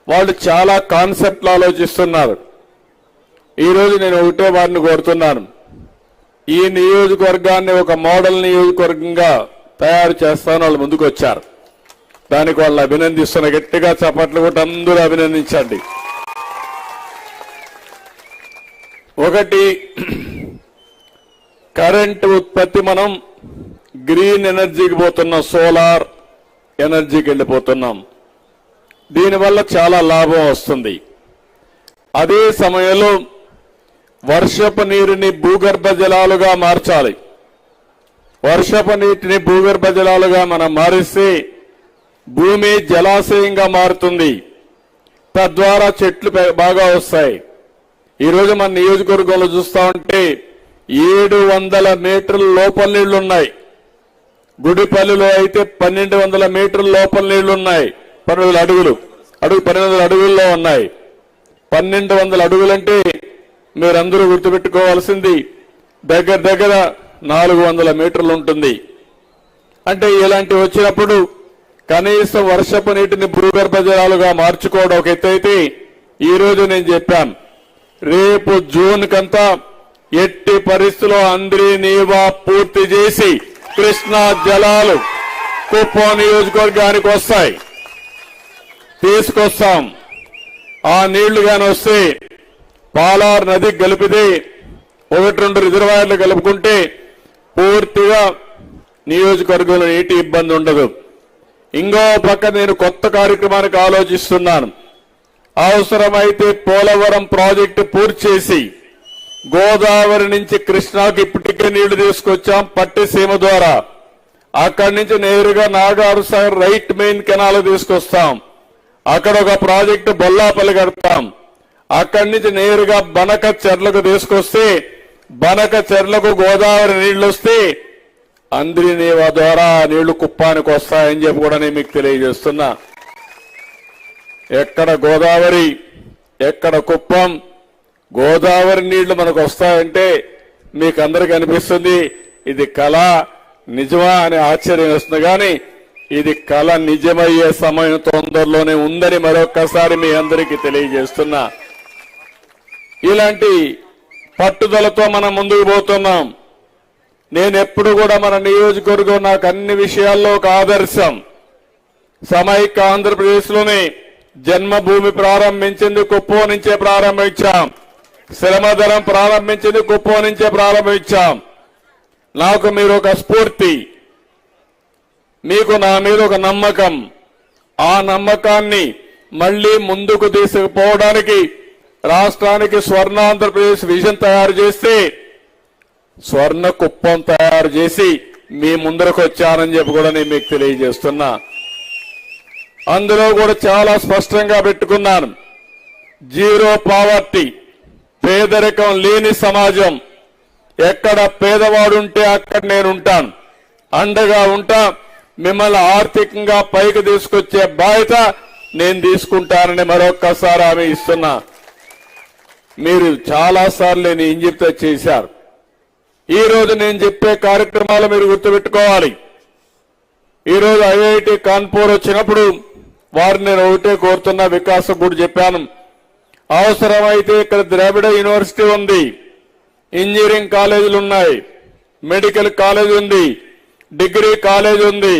వాళ్ళు చాలా కాన్సెప్ట్లు ఆలోచిస్తున్నారు. ఈరోజు నేను ఒకటే వారిని కోరుతున్నాను, ఈ నియోజకవర్గాన్ని ఒక మోడల్ నియోజకవర్గంగా తయారు చేస్తాను. వాళ్ళు ముందుకు వచ్చారు, దానికి వాళ్ళని అభినందిస్తున్న. గట్టిగా చప్పట్లు కూడా అందరూ అభినందించండి. ఒకటి, కరెంటు ఉత్పత్తి మనం గ్రీన్ ఎనర్జీకి పోతున్నాం, సోలార్ ఎనర్జీకి వెళ్ళిపోతున్నాం. దీనివల్ల చాలా లాభం వస్తుంది. అదే సమయంలో వర్షపు నీరుని భూగర్భ జలాలుగా మార్చాలి. వర్షపు నీటిని భూగర్భ జలాలుగా మనం మారిస్తే భూమి జలాశయంగా మారుతుంది. తద్వారా చెట్లు బాగా వస్తాయి. ఈరోజు మన నియోజకవర్గంలో చూస్తా ఉంటే 700 మీటర్ల లోపల నీళ్లున్నాయి. గుడిపల్లిలో అయితే 1200 మీటర్ల లోపల నీళ్లున్నాయి. 12 అడుగులు, 1200 అడుగుల్లో ఉన్నాయి. 1200 అడుగులంటే మీరందరూ గుర్తుపెట్టుకోవాల్సింది దగ్గర 400 మీటర్లు ఉంటుంది. అంటే ఇలాంటివి వచ్చినప్పుడు కనీసం వర్షపు నీటిని భూగర్భ జలాలుగా మార్చుకోవడం ఒక ఎత్తు అయితే, ఈరోజు నేను చెప్పాను రేపు జూన్ కంతా ఎట్టి పరిస్థితుల్లో అంద్రి నీవా పూర్తి చేసి కృష్ణా జలాలు కుప్పం నియోజకవర్గానికి వస్తాయి, తీసుకొస్తాం. ఆ నీళ్లు గాని వస్తే పాలార్ నదికి కలిపితే 1-2 రిజర్వాయర్లు కలుపుకుంటే పూర్తిగా నియోజకవర్గంలో నీటి ఇబ్బంది ఉండదు. ఇంకో పక్క నేను కొత్త కార్యక్రమానికి ఆలోచిస్తున్నాను. అవసరమైతే పోలవరం ప్రాజెక్టు పూర్తి చేసి గోదావరి నుంచి కృష్ణాకి ఇప్పటికే నీళ్లు తీసుకొచ్చాం పట్టిసీమ ద్వారా. అక్కడి నుంచి నేరుగా Nagarjuna Sagar right main canal తీసుకొస్తాం. అక్కడ ఒక ప్రాజెక్టు బొల్లాపల్లి కడతాం. అక్కడి నుంచి నేరుగా బనక చెర్లకు తీసుకొస్తే బనక చెర్లకు గోదావరి నీళ్లు వస్తే అంద్రి నీవా ద్వారా నీళ్లు కుప్పానికి వస్తాయని చెప్పి కూడా నేను మీకు తెలియజేస్తున్నా. ఎక్కడ గోదావరి ఎక్కడ కుప్పం, గోదావరి నీళ్లు మనకు వస్తాయంటే మీకు అందరికీ అనిపిస్తుంది ఇది కళ నిజమా అని ఆశ్చర్యం వస్తుంది. కానీ ఇది కళ నిజమయ్యే సమయం తొందరలోనే ఉందని మరొక్కసారి మీ అందరికీ తెలియజేస్తున్నా. ఇలాంటి పట్టుదలతో మనం ముందుకు పోతున్నాం. నేను ఎప్పుడు కూడా మన నియోజకవర్గం నాకు అన్ని విషయాల్లో ఒక ఆదర్శం. సమైక్య ఆంధ్రప్రదేశ్లోనే జన్మభూమి ప్రారంభించింది కుప్పం నుంచే ప్రారంభించాం. శ్రమదరం ప్రారంభించింది కుప్పం నుంచే ప్రారంభించాం. నాకు మీరు ఒక స్ఫూర్తి, మీకు నా మీద ఒక నమ్మకం. ఆ నమ్మకాన్ని మళ్లీ ముందుకు తీసుకుపోవడానికి రాష్ట్రానికి స్వర్ణాంధ్రప్రదేశ్ విజన్ తయారు చేస్తే స్వర్ణ కుప్పం తయారు చేసి మీ ముందరకు వచ్చానని చెప్పి కూడా నేను మీకు తెలియజేస్తున్నా. అందులో కూడా చాలా స్పష్టంగా పెట్టుకున్నాను. జీరో పావర్టీ, పేదరికం లేని సమాజం. ఎక్కడ పేదవాడుంటే అక్కడ నేను ఉంటాను, అండగా ఉంటా. మిమ్మల్ని ఆర్థికంగా పైకి తీసుకొచ్చే బాధ్యత నేను తీసుకుంటానని మరొక్కసారి హామీ ఇస్తున్నా. మీరు చాలాసార్లు నేను ఏం చెప్తే చేశారు. ఈ రోజు నేను చెప్పే కార్యక్రమాలు మీరు గుర్తుపెట్టుకోవాలి. ఈరోజు ఐఐటి కాన్పూర్ వచ్చినప్పుడు వారిని నేను ఒకటే కోరుతున్నా, వికాసం కూడా చెప్పాను. అవసరమైతే ఇక్కడ ద్రావిడ యూనివర్సిటీ ఉంది, ఇంజనీరింగ్ కాలేజీలు ఉన్నాయి, మెడికల్ కాలేజ్ ఉంది, డిగ్రీ కాలేజ్ ఉంది,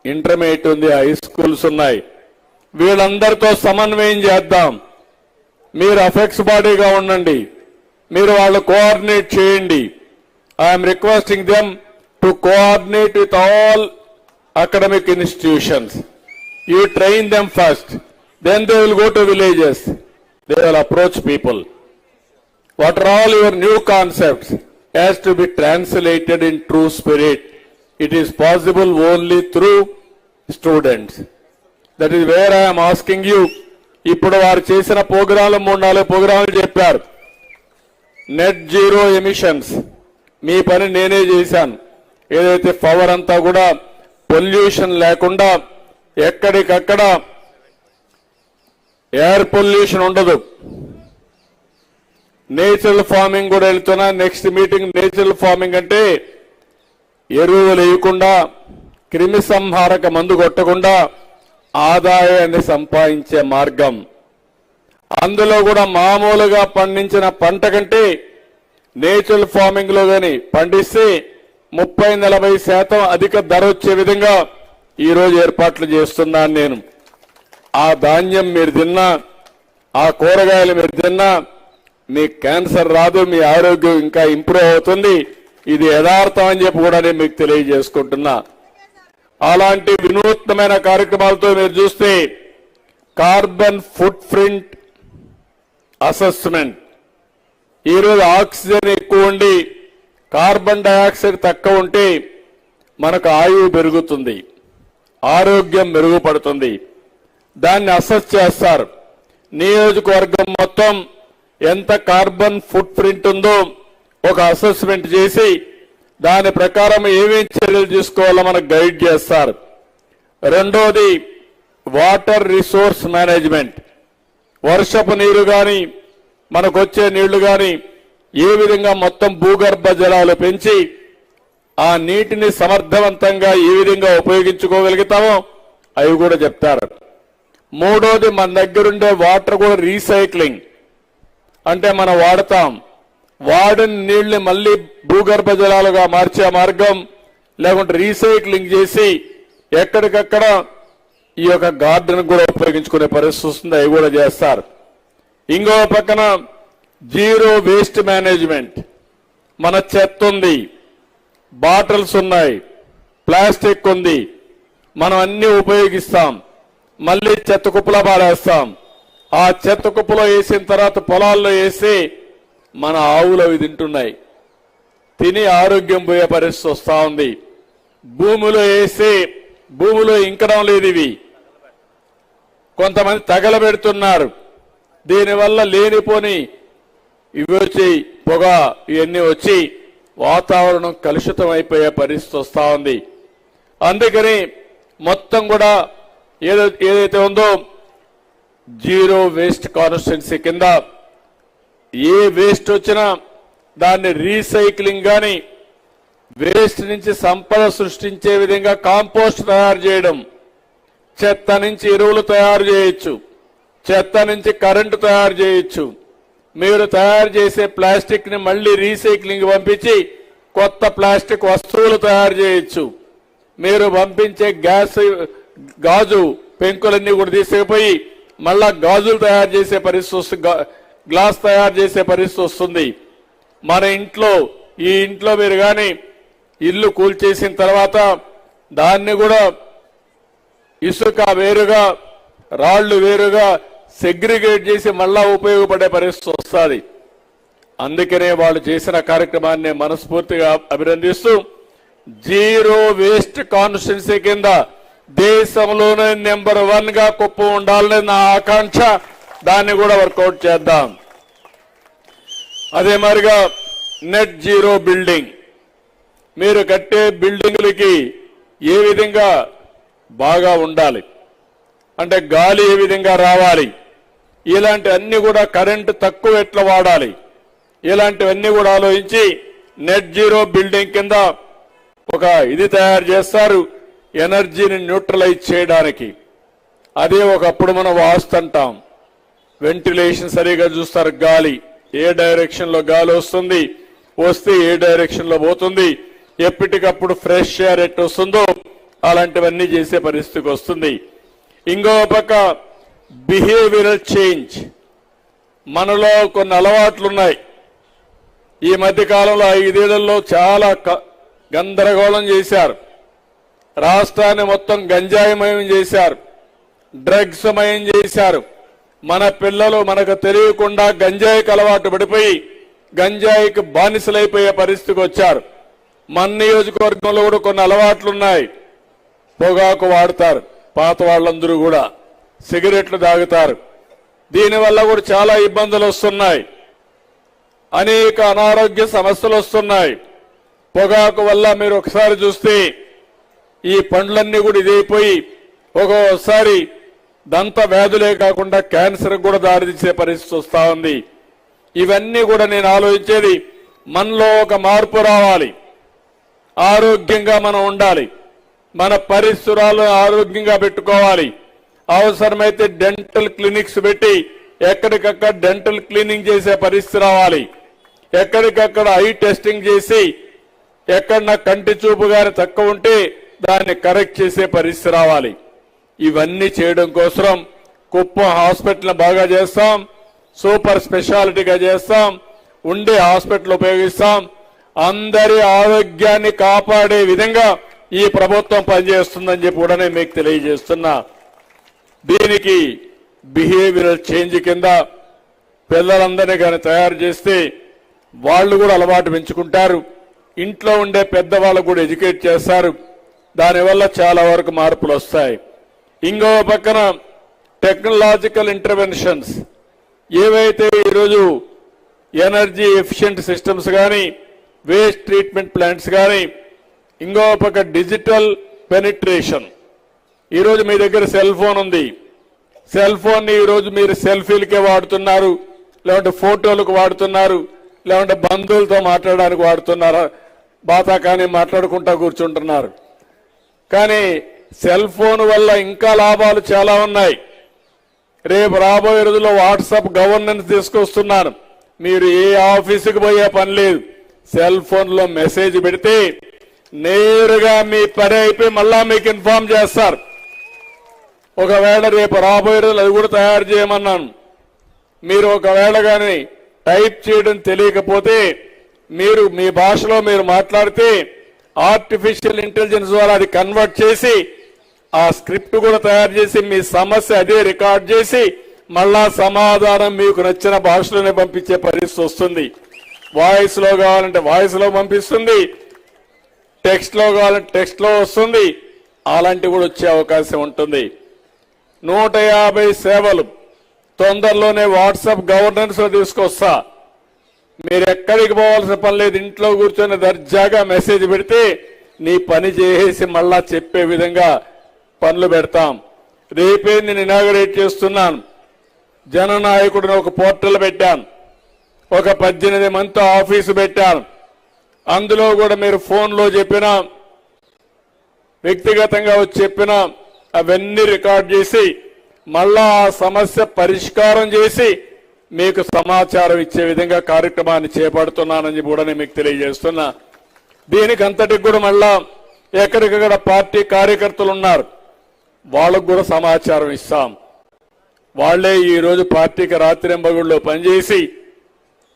ఇంటర్మీడియట్ ఉంది, హై స్కూల్స్ ఉన్నాయి. వీళ్ళందరితో సమన్వయం చేద్దాం. మీరు అఫెక్స్ బాడీగా ఉండండి, మీరు వాళ్ళు కోఆర్డినేట్ చేయండి. I'm requesting them to coordinate with all academic institutions. You train them first, then they will go to villages, they will approach people. What are all your new concepts has to be translated in true spirit. It is possible only through students. That is where I am asking you. ఇప్పుడు వారు చేసిన ప్రోగ్రాంలు 3-4 ప్రోగ్రాంలు చెప్పారు. Net zero emissions మీ పని నేనే చేశాను. ఏదైతే పవర్ అంతా కూడా పొల్యూషన్ లేకుండా ఎక్కడికక్కడ ఎయిర్ పొల్యూషన్ ఉండదు. నేచురల్ ఫార్మింగ్ కూడా వెళ్తున్నా. నెక్స్ట్ మీటింగ్ నేచురల్ ఫార్మింగ్ అంటే ఎరువులు వేయకుండా, క్రిమి సంహారక మందు కొట్టకుండా ఆదాయాన్ని సంపాదించే మార్గం. అందులో కూడా మామూలుగా పండించిన పంట కంటే నేచురల్ ఫార్మింగ్ లో గాని పండిస్తే 30-40% అధిక ధర వచ్చే విధంగా ఈ రోజు ఏర్పాట్లు చేస్తున్నాను నేను. ఆ ధాన్యం మీరు తిన్నా, ఆ కూరగాయలు మీరు తిన్నా మీకు క్యాన్సర్ రాదు, మీ ఆరోగ్యం ఇంకా ఇంప్రూవ్ అవుతుంది. ఇది యథార్థం అని చెప్పి కూడా నేను మీకు తెలియజేసుకుంటున్నా. అలాంటి వినూత్నమైన కార్యక్రమాలతో మీరు చూస్తే కార్బన్ ఫుట్ ప్రింట్ అసెస్మెంట్. ఈరోజు ఆక్సిజన్ ఎక్కువ ఉండి కార్బన్ డయాక్సైడ్ తక్కువ ఉంటే మనకు ఆయువు పెరుగుతుంది, ఆరోగ్యం మెరుగుపడుతుంది. దాన్ని అసెస్ చేస్తారు. నియోజకవర్గం మొత్తం ఎంత కార్బన్ ఫుట్ ప్రింట్ ఉందో ఒక అసెస్మెంట్ చేసి దాని ప్రకారం ఏమేం చర్యలు తీసుకోవాలో మనకు గైడ్ చేస్తారు. రెండోది వాటర్ రిసోర్స్ మేనేజ్మెంట్. వర్షపు నీరు కానీ మనకు వచ్చే నీళ్లు కానీ ఏ విధంగా మొత్తం భూగర్భ జలాలు పెంచి ఆ నీటిని సమర్థవంతంగా ఏ విధంగా ఉపయోగించుకోగలుగుతామో అవి కూడా చెప్తారు. మూడోది మన దగ్గరుండే వాటర్ కూడా రీసైక్లింగ్. అంటే మనం వాడతాం, వాడిన నీళ్లు మళ్ళీ భూగర్భ జలాలుగా మార్చే మార్గం, లేకుంటే రీసైక్లింగ్ చేసి ఎక్కడికక్కడ ఈ యొక్క గార్డెన్ కూడా ఉపయోగించుకునే పరిస్థితి వస్తుంది. అవి కూడా చేస్తారు. ఇంకో పక్కన జీరో వేస్ట్ మేనేజ్మెంట్. మన చెత్త ఉంది, బాటిల్స్ ఉన్నాయి, ప్లాస్టిక్ ఉంది, మనం అన్ని ఉపయోగిస్తాం, మళ్ళీ చెత్త కుప్పలో పారేస్తాం. ఆ చెత్త కుప్పలో వేసిన తర్వాత పొలాల్లో వేసి మన ఆవులు అవి తింటున్నాయి, తిని ఆరోగ్యం పోయే పరిస్థితి వస్తూ ఉంది. భూమిలో వేసి భూమిలో ఇంకడం లేదు. ఇవి కొంతమంది తగలబెడుతున్నారు. దీనివల్ల లేనిపోని ఇవి వచ్చి పొగ ఇవన్నీ వచ్చి వాతావరణం కలుషితం అయిపోయే పరిస్థితి వస్తూ ఉంది. అందుకని మొత్తం కూడా ఏదైతే ఉందో జీరో వేస్ట్ కాన్స్టిట్యున్సీ కింద ఏ వేస్ట్ వచ్చినా దాన్ని రీసైక్లింగ్ కానీ వేస్ట్ నుంచి సంపద సృష్టించే విధంగా కాంపోస్ట్ తయారు చేయడం, చెత్త నుంచి ఎరువులు తయారు చేయొచ్చు, చెత్త నుంచి కరెంటు తయారు చేయొచ్చు. మీరు తయారు చేసే ప్లాస్టిక్ ని మళ్ళీ రీసైక్లింగ్ పంపించి కొత్త ప్లాస్టిక్ వస్తువులు తయారు చేయొచ్చు. మీరు పంపించే గాజు పెంకులన్నీ కూడా తీసుకుపోయి మళ్ళా గాజులు తయారు చేసే పరిస్థితి వస్తుంది, గ్లాస్ తయారు చేసే పరిస్థితి వస్తుంది. మన ఇంట్లో ఈ ఇంట్లో మీరు కానీ ఇల్లు కూల్చేసిన తర్వాత దాన్ని కూడా ఇసుక వేరుగా రాళ్లు వేరుగా సెగ్రిగేట్ చేసి మళ్ళా ఉపయోగపడే పరిస్థితి వస్తుంది. అందుకనే వాళ్ళు చేసిన కార్యక్రమాన్ని మనస్ఫూర్తిగా అభినందిస్తూ జీరో వేస్ట్ కాన్స్టిట్యున్సీ కింద దేశంలోనే నెంబర్ 1 గా కుప్పం ఉండాలని నా ఆకాంక్ష. దాన్ని కూడా వర్కౌట్ చేద్దాం. అదే మరిగా నెట్ జీరో బిల్డింగ్, మీరు కట్టే బిల్డింగులకి ఏ విధంగా బాగా ఉండాలి అంటే గాలి ఏ విధంగా రావాలి, ఇలాంటి అన్ని కూడా కరెంటు తక్కువ ఎట్లా వాడాలి, ఇలాంటివన్నీ కూడా ఆలోచించి నెట్ జీరో బిల్డింగ్ కింద ఒక ఇది తయారు చేస్తారు ఎనర్జీని న్యూట్రలైజ్ చేయడానికి. అదే ఒకప్పుడు మనం వాస్తు అంటాం. వెంటిలేషన్ సరిగా చూస్తారు, గాలి ఏ డైరెక్షన్ లో గాలి వస్తుంది, వస్తే ఏ డైరెక్షన్ లో పోతుంది, ఎప్పటికప్పుడు ఫ్రెష్ ఎయిర్ ఎట్ వస్తుందో అలాంటివన్నీ చేసే పరిస్థితికి వస్తుంది. ఇంకో పక్క బిహేవియరల్ చేంజ్, మనలో కొన్ని అలవాట్లున్నాయి. ఈ మధ్య కాలంలో 5 ఏళ్లలో చాలా గందరగోళం చేశారు. రాష్ట్రాన్ని మొత్తం గంజాయిమయం చేశారు, డ్రగ్స్ మయం చేశారు. మన పిల్లలు మనకు తెలియకుండా గంజాయికి అలవాటు పడిపోయి గంజాయికి బానిసలైపోయే పరిస్థితికి వచ్చారు. మన నియోజకవర్గంలో కూడా కొన్ని అలవాట్లున్నాయి. పొగాకు వాడతారు పాత వాళ్ళందరూ కూడా, సిగరెట్లు తాగుతారు. దీనివల్ల కూడా చాలా ఇబ్బందులు వస్తున్నాయి, అనేక అనారోగ్య సమస్యలు వస్తున్నాయి. పొగాకు వల్ల మీరు ఒకసారి చూస్తే ఈ పండ్లన్నీ కూడా ఇదైపోయి ఒక్కోసారి దంత వ్యాధులే కాకుండా క్యాన్సర్ కూడా దారితీసే పరిస్థితి వస్తా ఉంది. ఇవన్నీ కూడా నేను ఆలోచించేది మనలో ఒక మార్పు రావాలి, ఆరోగ్యంగా మనం ఉండాలి, మన పరిసరాలను ఆరోగ్యంగా పెట్టుకోవాలి. అవసరమైతే డెంటల్ క్లినిక్స్ పెట్టి ఎక్కడికక్కడ డెంటల్ క్లీనింగ్ చేసే పరిస్థితి రావాలి. ఎక్కడికక్కడ ఐ టెస్టింగ్ చేసి ఎక్కడన్నా కంటి చూపు గాని తక్కువ ఉంటే దాన్ని కరెక్ట్ చేసే పరిస్థితి రావాలి. ఇవన్నీ చేయడం కోసం కుప్పం హాస్పిటల్ బాగా చేస్తాం, సూపర్ స్పెషాలిటీగా చేస్తాం, ఉండే హాస్పిటల్ ఉపయోగిస్తాం. అందరి ఆరోగ్యాన్ని కాపాడే విధంగా ఈ ప్రభుత్వం పనిచేస్తుందని చెప్పి కూడా నేను మీకు తెలియజేస్తున్నా. దీనికి బిహేవియరల్ చేంజ్ కింద పిల్లలందరినీ కానీ తయారు చేస్తే వాళ్ళు కూడా అలవాటు పెంచుకుంటారు. ఇంట్లో ఉండే పెద్దవాళ్ళు కూడా ఎడ్యుకేట్ చేస్తారు. దానివల్ల చాలా వరకు మార్పులు వస్తాయి. ఇంకో పక్కన టెక్నాలజికల్ ఇంటర్వెన్షన్స్, ఏవైతే ఈరోజు ఎనర్జీ ఎఫిషియెంట్ సిస్టమ్స్ కానీ, వేస్ట్ ట్రీట్మెంట్ ప్లాంట్స్ కానీ, ఇంకో పక్క డిజిటల్ పెనిట్రేషన్. ఈరోజు మీ దగ్గర సెల్ ఫోన్ ఉంది, సెల్ ఫోన్ ఈరోజు మీరు సెల్ఫీలకే వాడుతున్నారు, లేదంటే ఫోటోలకు వాడుతున్నారు, లేదంటే బంధువులతో మాట్లాడడానికి వాడుతున్నారు, బాతా కానీ మాట్లాడుకుంటా కూర్చుంటున్నారు. కానీ సెల్ ఫోన్ వల్ల ఇంకా లాభాలు చాలా ఉన్నాయి. రేపు రాబోయే రోజుల్లో వాట్సాప్ గవర్నెన్స్ తీసుకొస్తున్నాను. మీరు ఏ ఆఫీసుకు పోయే పని లేదు. సెల్ ఫోన్లో మెసేజ్ పెడితే నేరుగా మీ పని అయిపోయి మళ్ళా మీకు ఇన్ఫార్మ్ చేస్తారు. ఒకవేళ రేపు రాబోయే రోజులు అది కూడా తయారు చేయమన్నాను. మీరు ఒకవేళ కానీ టైప్ చేయడం తెలియకపోతే మీరు మీ భాషలో మీరు మాట్లాడితే ఆర్టిఫిషియల్ ఇంటెలిజెన్స్ ద్వారా అది కన్వర్ట్ చేసి ఆ స్క్రిప్ట్ కూడా తయారు చేసి మీ సమస్య అదే రికార్డ్ చేసి మళ్ళా సమాధానం మీకు నచ్చిన భాషలోనే పంపించే పరిస్థితి వస్తుంది. వాయిస్ లో కావాలంటే వాయిస్ లో పంపిస్తుంది, టెక్స్ట్ లో కావాలంటే టెక్స్ట్ లో వస్తుంది. అలాంటివి కూడా వచ్చే అవకాశం ఉంటుంది. 150 సేవలు తొందరలోనే వాట్సాప్ గవర్నెన్స్ లో తీసుకొస్తా. మీరు ఎక్కడికి పోవాల్సిన పని లేదు. ఇంట్లో కూర్చొని దర్జాగా మెసేజ్ పెడితే నీ పని చేసి మళ్ళా చెప్పే విధంగా పనులు పెడతాం. రేపే నేను ఇనాగరేట్ చేస్తున్నాను. జననాయకుడిని ఒక పోర్టల్ పెట్టాను. ఒక 18 మంది ఆఫీసు పెట్టాను. అందులో కూడా మీరు ఫోన్లో చెప్పినా వ్యక్తిగతంగా వచ్చి చెప్పినా అవన్నీ రికార్డ్ చేసి మళ్ళా ఆ సమస్య పరిష్కారం చేసి మీకు సమాచారం ఇచ్చే విధంగా కార్యక్రమాన్ని చేపడుతున్నానని కూడా నేను మీకు తెలియజేస్తున్నా. దీనికి అంతటికి కూడా మళ్ళా ఎక్కడికక్కడ పార్టీ కార్యకర్తలు ఉన్నారు, వాళ్ళకు కూడా సమాచారం ఇస్తాం. వాళ్లే ఈరోజు పార్టీకి రాత్రింబగుళ్ళలో పనిచేసి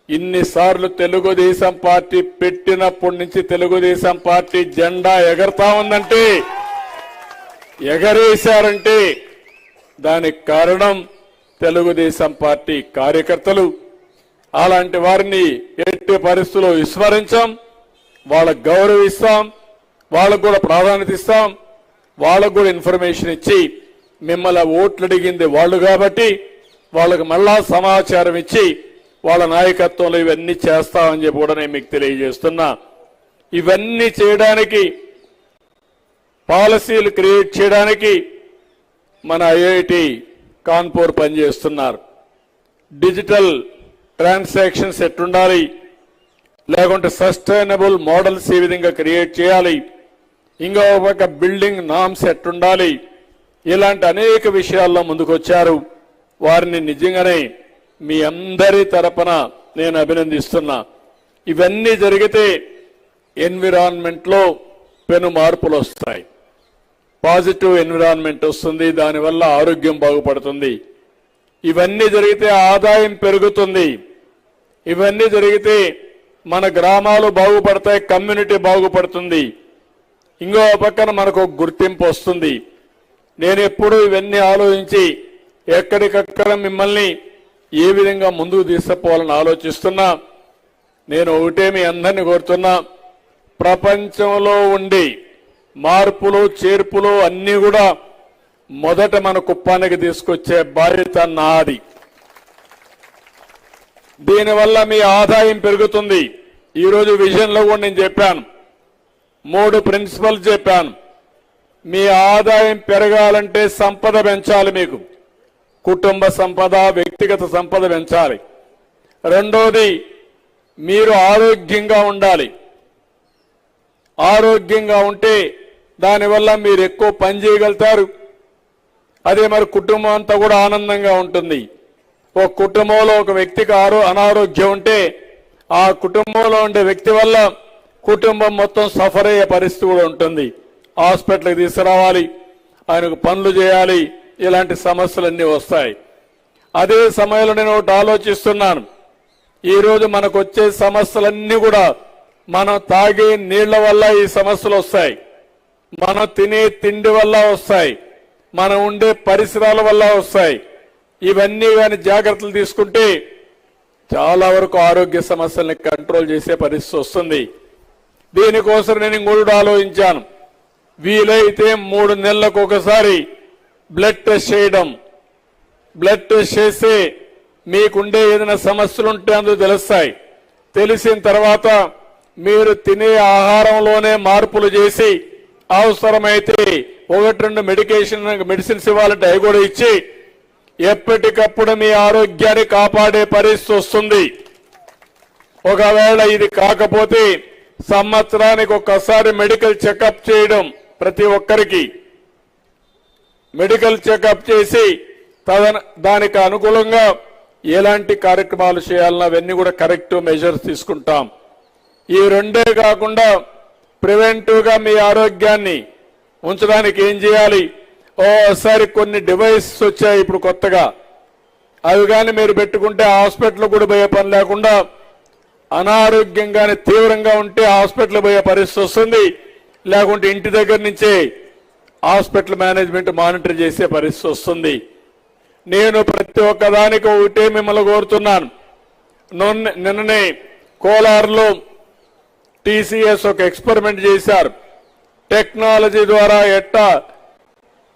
ఇన్నిసార్లు తెలుగుదేశం పార్టీ పెట్టినప్పటి నుంచి తెలుగుదేశం పార్టీ జెండా ఎగరతా ఉందంటే, ఎగరేశారంటే దానికి కారణం తెలుగుదేశం పార్టీ కార్యకర్తలు. అలాంటి వారిని ఎట్టి పరిస్థితుల్లో విస్మరించాం. వాళ్ళకు గౌరవిస్తాం, వాళ్ళకు కూడా ప్రాధాన్యత ఇస్తాం, వాళ్ళకు కూడా ఇన్ఫర్మేషన్ ఇచ్చి మిమ్మల్ని ఓట్లు అడిగింది వాళ్ళు కాబట్టి వాళ్ళకు మళ్ళా సమాచారం ఇచ్చి వాళ్ళ నాయకత్వంలో ఇవన్నీ చేస్తామని చెప్పి కూడా నేను మీకు తెలియజేస్తున్నా. ఇవన్నీ చేయడానికి, పాలసీలు క్రియేట్ చేయడానికి మన ఐఐటి కాన్పూర్ పనిచేస్తున్నారు. డిజిటల్ ట్రాన్సాక్షన్స్ ఎట్టుండాలి, లేకుంటే సస్టైనబుల్ మోడల్స్ ఏ విధంగా క్రియేట్ చేయాలి, ఇంకో ఒక బిల్డింగ్ నామ్స్ ఎట్టుండాలి, ఇలాంటి అనేక విషయాల్లో ముందుకొచ్చారు. వారిని నిజంగానే మీ అందరి తరపున నేను అభినందిస్తున్నా. ఇవన్నీ జరిగితే ఎన్విరాన్మెంట్ లో పెను మార్పులు వస్తాయి. పాజిటివ్ ఎన్విరాన్మెంట్ వస్తుంది, దానివల్ల ఆరోగ్యం బాగుపడుతుంది. ఇవన్నీ జరిగితే ఆదాయం పెరుగుతుంది. ఇవన్నీ జరిగితే మన గ్రామాలు బాగుపడతాయి, కమ్యూనిటీ బాగుపడుతుంది. ఇంకో పక్కన మనకు గుర్తింపు వస్తుంది. నేను ఎప్పుడూ ఇవన్నీ ఆలోచించి ఎక్కడికక్కడ మిమ్మల్ని ఏ విధంగా ముందుకు తీసుకుపోవాలని ఆలోచిస్తున్నా. నేను ఒకటే మీ అందరినీ కోరుతున్నా, ప్రపంచంలో ఉండి మార్పులు చేర్పులు అన్నీ కూడా మొదట మన కుప్పానికి తీసుకొచ్చే బాధ్యత నాది. దీనివల్ల మీ ఆదాయం పెరుగుతుంది. ఈరోజు విజన్లో కూడా నేను చెప్పాను, 3 ప్రిన్సిపల్స్ చెప్పాను. మీ ఆదాయం పెరగాలంటే సంపద పెంచాలి. మీకు కుటుంబ సంపద, వ్యక్తిగత సంపద పెంచాలి. రెండోది, మీరు ఆరోగ్యంగా ఉండాలి. ఆరోగ్యంగా ఉంటే దానివల్ల మీరు ఎక్కువ పని చేయగలుగుతారు. అదే మరి కుటుంబం అంతా కూడా ఆనందంగా ఉంటుంది. ఒక కుటుంబంలో ఒక వ్యక్తికి అనారోగ్యం ఉంటే ఆ కుటుంబంలో ఉండే వ్యక్తి వల్ల కుటుంబం మొత్తం సఫర్ అయ్యే పరిస్థితి కూడా ఉంటుంది. హాస్పిటల్కి తీసుకురావాలి, ఆయనకు పనులు చేయాలి, ఇలాంటి సమస్యలన్నీ వస్తాయి. అదే సమయంలో నేను ఒకటి ఆలోచిస్తున్నాను. ఈరోజు మనకు వచ్చే సమస్యలన్నీ కూడా మనం తాగే నీళ్ల వల్ల ఈ సమస్యలు వస్తాయి, మనం తినే తిండి వల్ల వస్తాయి, మనం ఉండే పరిసరాల వల్ల వస్తాయి. ఇవన్నీ కానీ జాగ్రత్తలు తీసుకుంటే చాలా వరకు ఆరోగ్య సమస్యల్ని కంట్రోల్ చేసే పరిస్థితి వస్తుంది. దీనికోసం నేను ఇంకోటి ఆలోచించాను. వీలైతే 3 నెలలకు ఒకసారి బ్లడ్ టెస్ట్ చేయడం. బ్లడ్ టెస్ట్ చేస్తే మీకుండే ఏదైనా సమస్యలు ఉంటే అందుకు తెలుస్తాయి. తెలిసిన తర్వాత మీరు తినే ఆహారంలోనే మార్పులు చేసి అవసరమైతే 1-2 మెడిసిన్స్ ఇవ్వాలంటే అవి కూడా ఇచ్చి ఎప్పటికప్పుడు మీ ఆరోగ్యాన్ని కాపాడే పరిస్థితి వస్తుంది. ఒకవేళ ఇది కాకపోతే సంవత్సరానికి ఒక్కసారి మెడికల్ చెకప్ చేయడం, ప్రతి ఒక్కరికి మెడికల్ చెకప్ చేసి దానికి అనుకూలంగా ఎలాంటి కార్యక్రమాలు చేయాలన్నా అవన్నీ కూడా కరెక్ట్ మెజర్స్ తీసుకుంటాం. ఈ రెండే కాకుండా ప్రివెంటివ్గా మీ ఆరోగ్యాన్ని ఉంచడానికి ఏం చేయాలి, ఓసారి కొన్ని డివైసెస్ వచ్చాయి ఇప్పుడు కొత్తగా, అవి కానీ మీరు పెట్టుకుంటే హాస్పిటల్ కూడా పోయే పని లేకుండా, అనారోగ్యంగానే తీవ్రంగా ఉంటే హాస్పిటల్ పోయే పరిస్థితి వస్తుంది, లేకుంటే ఇంటి దగ్గర నుంచే హాస్పిటల్ మేనేజ్మెంట్ మానిటర్ చేసే పరిస్థితి వస్తుంది. నేను ప్రతి ఒక్కదానికి ఒకటే మిమ్మల్ని కోరుతున్నాను. నిన్ననే కోలార్లో టీసీఎస్ ఒక ఎక్స్పెరిమెంట్ చేశారు. టెక్నాలజీ ద్వారా ఎట్టా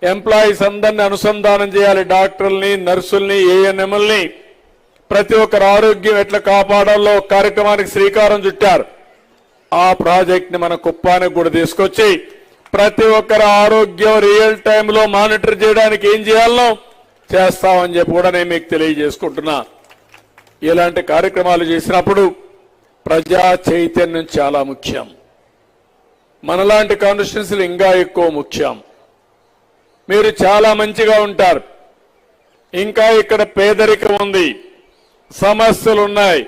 ఎంప్లాయీస్ అందరినీ అనుసంధానం చేయాలి, డాక్టర్లని, నర్సుల్ని, ఏఎన్ఎంఎల్ని, ప్రతి ఒక్కరి ఆరోగ్యం ఎట్లా కాపాడాలో కార్యక్రమానికి శ్రీకారం చుట్టారు. ఆ ప్రాజెక్ట్ ని మన కుప్పానికి కూడా తీసుకొచ్చి ప్రతి ఒక్కరి ఆరోగ్యం రియల్ టైంలో మానిటర్ చేయడానికి ఏం చేయాలనో చేస్తామని చెప్పి కూడా నేను మీకు తెలియజేసుకుంటున్నా. ఇలాంటి కార్యక్రమాలు చేసినప్పుడు ప్రజా చైతన్యం చాలా ముఖ్యం. మనలాంటి కాన్స్టిట్యున్సీలు ఇంకా ఎక్కువ ముఖ్యం. మీరు చాలా మంచిగా ఉంటారు, ఇంకా ఇక్కడ పేదరికం ఉంది, సమస్యలు ఉన్నాయి,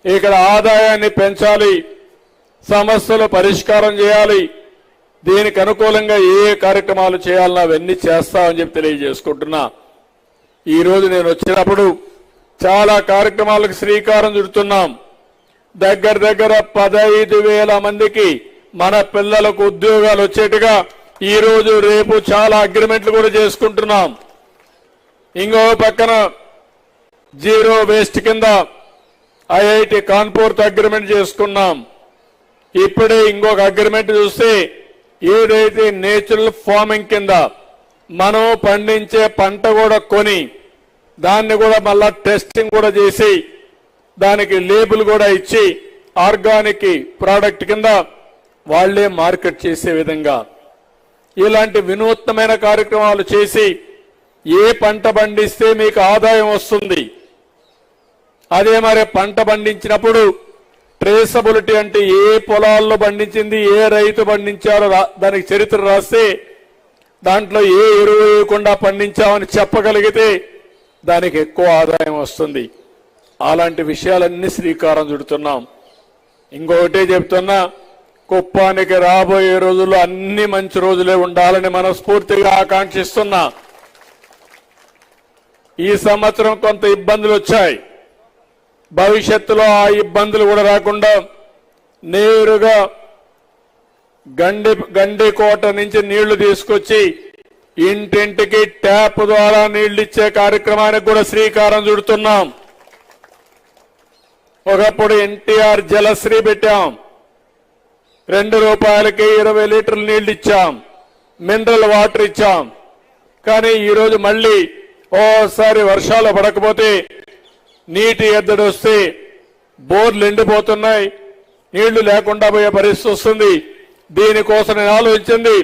ఇక్కడ ఆదాయాన్ని పెంచాలి, సమస్యలు పరిష్కారం చేయాలి, దీనికి అనుకూలంగా ఏ కార్యక్రమాలు చేయాలన్నా అవన్నీ చేస్తామని చెప్పి తెలియజేసుకుంటున్నా. ఈరోజు నేను వచ్చినప్పుడు చాలా కార్యక్రమాలకు శ్రీకారం చుడుతున్నాం. దగ్గర 15,000 మందికి మన పిల్లలకు ఉద్యోగాలు వచ్చేట్టుగా ఈ రోజు రేపు చాలా అగ్రిమెంట్లు కూడా చేసుకుంటున్నాం. ఇంకో పక్కన జీరో వేస్ట్ కింద ఐఐటి కాన్పూర్తో అగ్రిమెంట్ చేసుకున్నాం. ఇప్పుడే ఇంకొక అగ్రిమెంట్ చూస్తే ఏదైతే నేచురల్ ఫార్మింగ్ కింద మనం పండించే పంట కూడా కొని దాన్ని కూడా మళ్ళా టెస్టింగ్ కూడా చేసి దానికి లేబుల్ కూడా ఇచ్చి ఆర్గానిక్ ప్రోడక్ట్ కింద వాళ్లే మార్కెట్ చేసే విధంగా ఇలాంటి వినూత్నమైన కార్యక్రమాలు చేసి ఏ పంట పండిస్తే మీకు ఆదాయం వస్తుంది, అదే మరి పంట పండించినప్పుడు ట్రేసబిలిటీ అంటే ఏ పొలాల్లో పండించింది, ఏ రైతు పండించారో దానికి చరిత్ర రాస్తే దాంట్లో ఏ ఎరువు వేయకుండా పండించామని చెప్పగలిగితే దానికి ఎక్కువ ఆదాయం వస్తుంది. అలాంటి విషయాలన్నీ శ్రీకారం చుడుతున్నాం. ఇంకొకటే చెప్తున్నా, కుప్పానికి రాబోయే రోజుల్లో అన్ని మంచి రోజులే ఉండాలని మనస్ఫూర్తిగా ఆకాంక్షిస్తున్నా. ఈ సంవత్సరం కొంత ఇబ్బందులు వచ్చాయి, భవిష్యత్తులో ఆ ఇబ్బందులు కూడా రాకుండా నేరుగా గండికోట నుంచి నీళ్లు తీసుకొచ్చి ఇంటింటికి ట్యాప్ ద్వారా నీళ్లు ఇచ్చే కార్యక్రమానికి కూడా శ్రీకారం చుడుతున్నాం. ఒకప్పుడు ఎన్టీఆర్ జలశ్రీ పెట్టాం, ₹2కి 20 లీటర్లు నీళ్లు ఇచ్చాం, మినరల్ వాటర్ ఇచ్చాం. కానీ ఈరోజు మళ్ళీ ఓసారి వర్షాలు పడకపోతే నీటి ఎద్దడి వస్తే బోర్లు ఎండిపోతున్నాయి, నీళ్లు లేకుండా పోయే పరిస్థితి వస్తుంది. దీనికోసం నేను ఆలోచించింది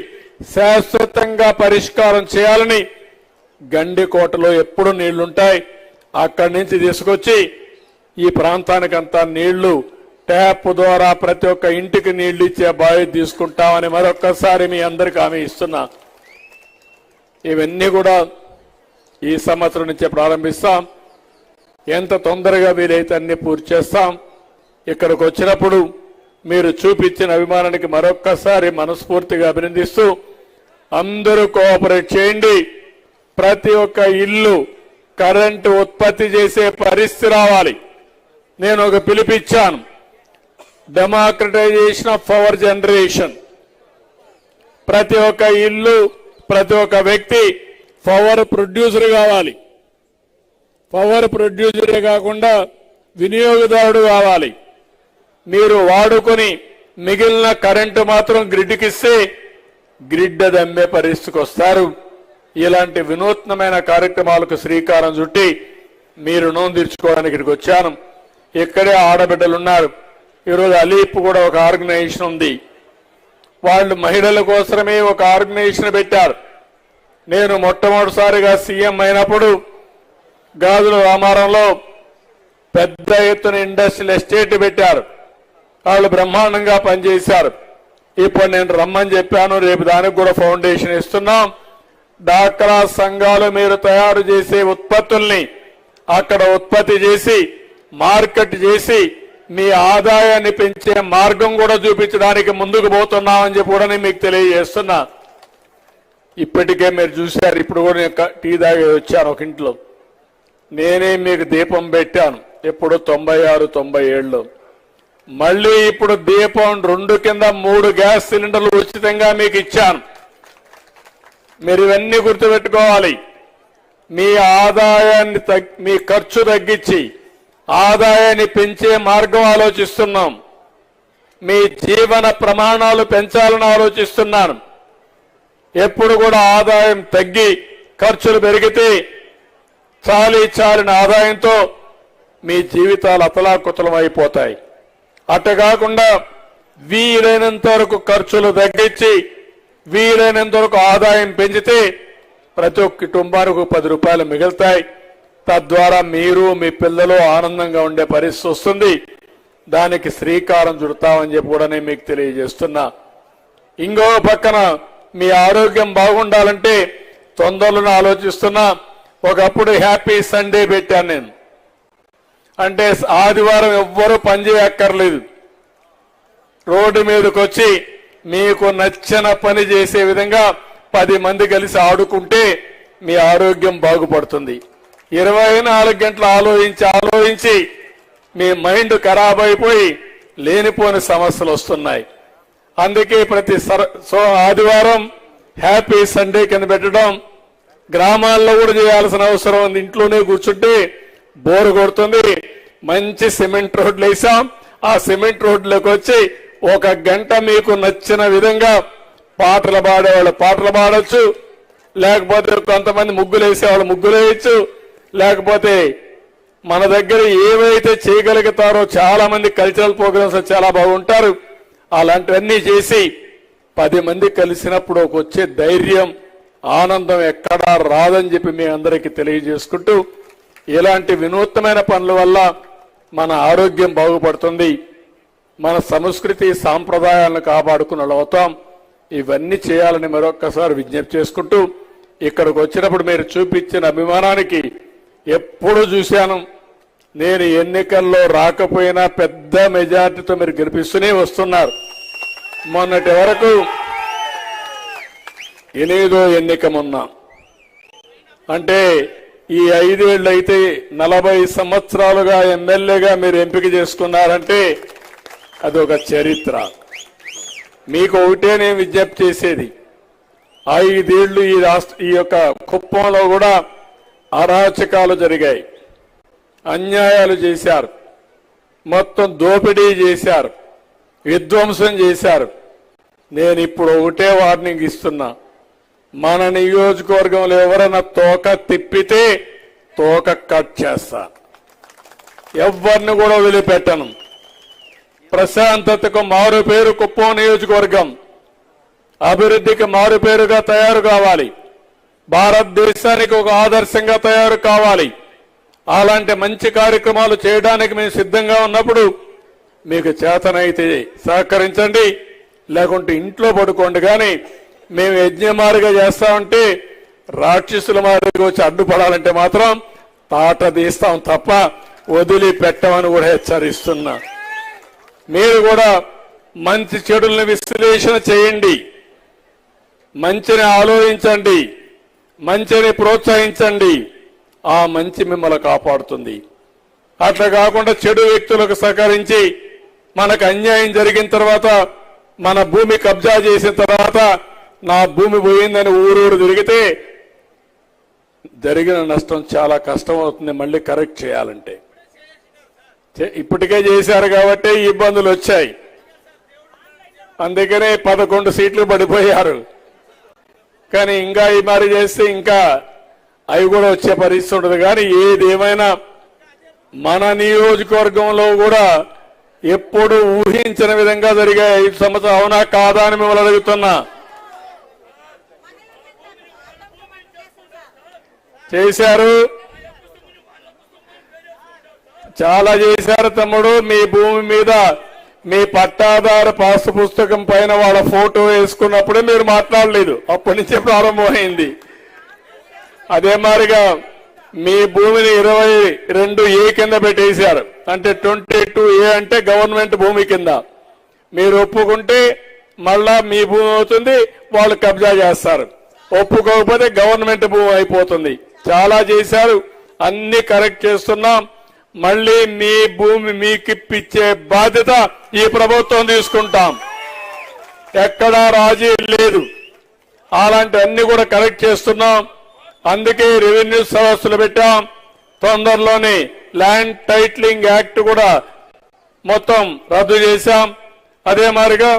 శాశ్వతంగా పరిష్కారం చేయాలని. గండికోటలో ఎప్పుడు నీళ్లుంటాయి, అక్కడి నుంచి తీసుకొచ్చి ఈ ప్రాంతానికంతా నీళ్లు ట్యాప్ ద్వారా ప్రతి ఒక్క ఇంటికి నీళ్లు ఇచ్చే బాధ్యత తీసుకుంటామని మరొక్కసారి మీ అందరికీ హామీ ఇస్తున్నా. ఇవన్నీ కూడా ఈ సంవత్సరం నుంచే ప్రారంభిస్తాం. ఎంత తొందరగా వీలైతే అన్ని పూర్తి చేస్తాం. ఇక్కడికి వచ్చినప్పుడు మీరు చూపించిన అభిమానానికి మరొక్కసారి మనస్ఫూర్తిగా అభినందిస్తూ అందరూ కోఆపరేట్ చేయండి. ప్రతి ఒక్క ఇల్లు కరెంటు ఉత్పత్తి చేసే పరిస్థితి రావాలి. నేను ఒక పిలుపిచ్చాను, డెమోక్రటైజేషన్ ఆఫ్ పవర్ జనరేషన్. ప్రతి ఒక్క ఇల్లు, ప్రతి ఒక్క వ్యక్తి పవర్ ప్రొడ్యూసర్ కావాలి. పవర్ ప్రొడ్యూసరే కాకుండా వినియోగదారుడు కావాలి. మీరు వాడుకొని మిగిలిన కరెంటు మాత్రం గ్రిడ్కి ఇస్తే గ్రిడ్ అది అమ్మే పరిస్థితికి వస్తారు. ఇలాంటి వినూత్నమైన కార్యక్రమాలకు శ్రీకారం చుట్టి మీ రుణం తీర్చుకోవడానికి ఇక్కడికి వచ్చాను. ఇక్కడే ఆడబిడ్డలు ఉన్నారు. ఈరోజు అలీప్ కూడా ఒక ఆర్గనైజేషన్ ఉంది, వాళ్ళు మహిళల కోసమే ఒక ఆర్గనైజేషన్ పెట్టారు. నేను మొట్టమొదటిసారిగా సీఎం అయినప్పుడు గాజుల రామారంలో పెద్ద ఎత్తున ఇండస్ట్రియల్ ఎస్టేట్ పెట్టారు. వాళ్ళు బ్రహ్మాండంగా పనిచేశారు. ఇప్పుడు నేను రమ్మని చెప్పాను, రేపు దానికి కూడా ఫౌండేషన్ ఇస్తున్నాం. డాక్రా సంఘాలు మీరు తయారు చేసే ఉత్పత్తుల్ని అక్కడ ఉత్పత్తి చేసి మార్కెట్ చేసి మీ ఆదాయాన్ని పెంచే మార్గం కూడా చూపించడానికి ముందుకు పోతున్నామని చెప్పి కూడా నేను మీకు తెలియజేస్తున్నా. ఇప్పటికే మీరు చూశారు, ఇప్పుడు కూడా నేను టీ తాగి వచ్చాను ఒక ఇంట్లో. నేనే మీకు దీపం పెట్టాను ఎప్పుడు 96, 97లో. మళ్ళీ ఇప్పుడు దీపం 2 కింద 3 గ్యాస్ సిలిండర్లు ఉచితంగా మీకు ఇచ్చాను. మీరు ఇవన్నీ గుర్తుపెట్టుకోవాలి. మీ ఆదాయాన్ని మీ ఖర్చు తగ్గించి ఆదాయాన్ని పెంచే మార్గం ఆలోచిస్తున్నాం. మీ జీవన ప్రమాణాలు పెంచాలని ఆలోచిస్తున్నాను. ఎప్పుడు కూడా ఆదాయం తగ్గి ఖర్చులు పెరిగితే చాలిన ఆదాయంతో మీ జీవితాలు అతలాకుతలం అయిపోతాయి. అట్ట కాకుండా వీలైనంత వరకు ఖర్చులు తగ్గించి వీలైనంత వరకు ఆదాయం పెంచితే ప్రతి ఒక్క కుటుంబానికి 10 రూపాయలు మిగులుతాయి. తద్వారా మీరు మీ పిల్లలు ఆనందంగా ఉండే పరిస్థితి వస్తుంది. దానికి శ్రీకారం చుడతామని చెప్పి కూడా నేను మీకు తెలియజేస్తున్నా. ఇంకో పక్కన మీ ఆరోగ్యం బాగుండాలంటే తొందరలో ఆలోచిస్తున్నా. ఒకప్పుడు హ్యాపీ సండే పెట్టాను నేను. అంటే ఆదివారం ఎవ్వరూ పనిచేయక్కర్లేదు. రోడ్డు మీదకి వచ్చి మీకు నచ్చిన పని చేసే విధంగా 10 మంది కలిసి ఆడుకుంటే మీ ఆరోగ్యం బాగుపడుతుంది. 24 గంటలు ఆలోచించి మీ మైండ్ ఖరాబ్ అయిపోయి లేనిపోని సమస్యలు వస్తున్నాయి. అందుకే ప్రతి ఆదివారం హ్యాపీ సండే కింద పెట్టడం. గ్రామాల్లో కూడా చేయాల్సిన అవసరం ఉంది. ఇంట్లోనే కూర్చుంటే బోరు కొడుతుంది. మంచి సిమెంట్ రోడ్లు వేసాం. ఆ సిమెంట్ రోడ్లోకి వచ్చి 1 గంట మీకు నచ్చిన విధంగా పాటలు పాడేవాళ్ళు పాటలు పాడొచ్చు, లేకపోతే కొంతమంది ముగ్గులు వేసేవాళ్ళు ముగ్గులు వేయచ్చు, లేకపోతే మన దగ్గర ఏవైతే చేయగలుగుతారో చాలా మంది కల్చరల్ ప్రోగ్రామ్స్ చాలా బాగుంటారు. అలాంటివన్నీ చేసి 10 మంది కలిసినప్పుడు వచ్చే ధైర్యం ఆనందం ఎక్కడా రాదని చెప్పి మీ అందరికీ తెలియజేసుకుంటూ, ఇలాంటి వినూత్నమైన పనుల వల్ల మన ఆరోగ్యం బాగుపడుతుంది, మన సంస్కృతి సాంప్రదాయాలను కాపాడుకున్న అవుతాం. ఇవన్నీ చేయాలని మరొక్కసారి విజ్ఞప్తి చేసుకుంటూ, ఇక్కడికి వచ్చినప్పుడు మీరు చూపించిన అభిమానానికి ఎప్పుడు చూశాను. నేను ఎన్నికల్లో రాకపోయినా పెద్ద మెజార్టీతో మీరు గెలిపిస్తూనే వస్తున్నారు. మొన్నటి వరకు 8వ ఎన్నిక మొన్న అంటే ఈ 5 ఏళ్ళు అయితే 40 సంవత్సరాలుగా ఎమ్మెల్యేగా మీరు ఎంపిక చేసుకున్నారంటే అదొక చరిత్ర. మీకు ఒకటే నేను విజ్ఞప్తి చేసేది, 5 ఏళ్ళు ఈ యొక్క కుప్పంలో కూడా అరాచకాలు జరిగాయి, అన్యాయాలు చేశారు, మొత్తం దోపిడీ చేశారు, విధ్వంసం చేశారు. నేను ఇప్పుడు ఒకటే వార్నింగ్ ఇస్తున్నా, మన నియోజకవర్గంలో ఎవరైనా తోక తిప్పితే తోక కట్ చేస్తా. ఎవరిని కూడా వదిలిపెట్టను. ప్రశాంతతకు మారు పేరు కుప్పం నియోజకవర్గం, అభివృద్ధికి మారు పేరుగా తయారు కావాలి, భారతదేశానికి ఒక ఆదర్శంగా తయారు కావాలి. అలాంటి మంచి కార్యక్రమాలు చేయడానికి మేము సిద్ధంగా ఉన్నప్పుడు మీకు చేతనైతే సహకరించండి, లేకుంటే ఇంట్లో పడుకోండి. కానీ మేము యజ్ఞమారిగా చేస్తామంటే రాక్షసుల మాదిరిగా వచ్చి అడ్డుపడాలంటే మాత్రం తాట తీస్తాం తప్ప వదిలిపెట్టమని కూడా హెచ్చరిస్తున్నా. మీరు కూడా మంచి చెడుల్ని విశ్లేషణ చేయండి, మంచిని ఆలోచించండి, మంచిని ప్రోత్సహించండి. ఆ మంచి మిమ్మల్ని కాపాడుతుంది. అట్లా కాకుండా చెడు వ్యక్తులకు సహకరించి మనకు అన్యాయం జరిగిన తర్వాత, మన భూమి కబ్జా చేసిన తర్వాత నా భూమి పోయిందని ఊరూరు తిరిగితే జరిగిన నష్టం చాలా కష్టం అవుతుంది మళ్ళీ కరెక్ట్ చేయాలంటే. ఇప్పటికే చేశారు కాబట్టి ఇబ్బందులు వచ్చాయి. అందుకనే 11 సీట్లు పడిపోయారు. కానీ ఇంకా ఈ మరి చేస్తే ఇంకా అవి కూడా వచ్చే పరిస్థితి ఉండదు. కానీ ఏదేమైనా మన నియోజకవర్గంలో కూడా ఎప్పుడు ఊహించిన విధంగా జరిగే 5 సంవత్సరాలు అవునా కాదా అని మిమ్మల్ని అడుగుతున్నా. చేశారు, చాలా చేశారు తమ్ముడు. మీ భూమి మీద మీ పట్టాదారు పాసు పుస్తకం పైన వాళ్ళ ఫోటో వేసుకున్నప్పుడే మీరు మాట్లాడలేదు, అప్పటి నుంచే ప్రారంభమైంది. అదే మాదిరిగా మీ భూమిని 22A కింద పెట్టేశారు. అంటే 22A అంటే గవర్నమెంట్ భూమి కింద. మీరు ఒప్పుకుంటే మళ్ళా మీ భూమి అవుతుంది, వాళ్ళు కబ్జా చేస్తారు. ఒప్పుకోకపోతే గవర్నమెంట్ భూమి అయిపోతుంది. చాలా చేశారు, అన్ని కరెక్ట్ చేస్తున్నాం. మళ్ళీ మీ భూమి మీకు ఇప్పించే బాధ్యత ఈ ప్రభుత్వం తీసుకుంటాం. ఎక్కడా రాజీ లేదు. అలాంటి అన్ని కూడా కరెక్ట్ చేస్తున్నాం. అందుకే రెవెన్యూ సదస్సులు పెట్టాం. తొందరలోనే ల్యాండ్ టైటిలింగ్ యాక్ట్ కూడా మొత్తం రద్దు చేశాం. అదే మాదిరిగా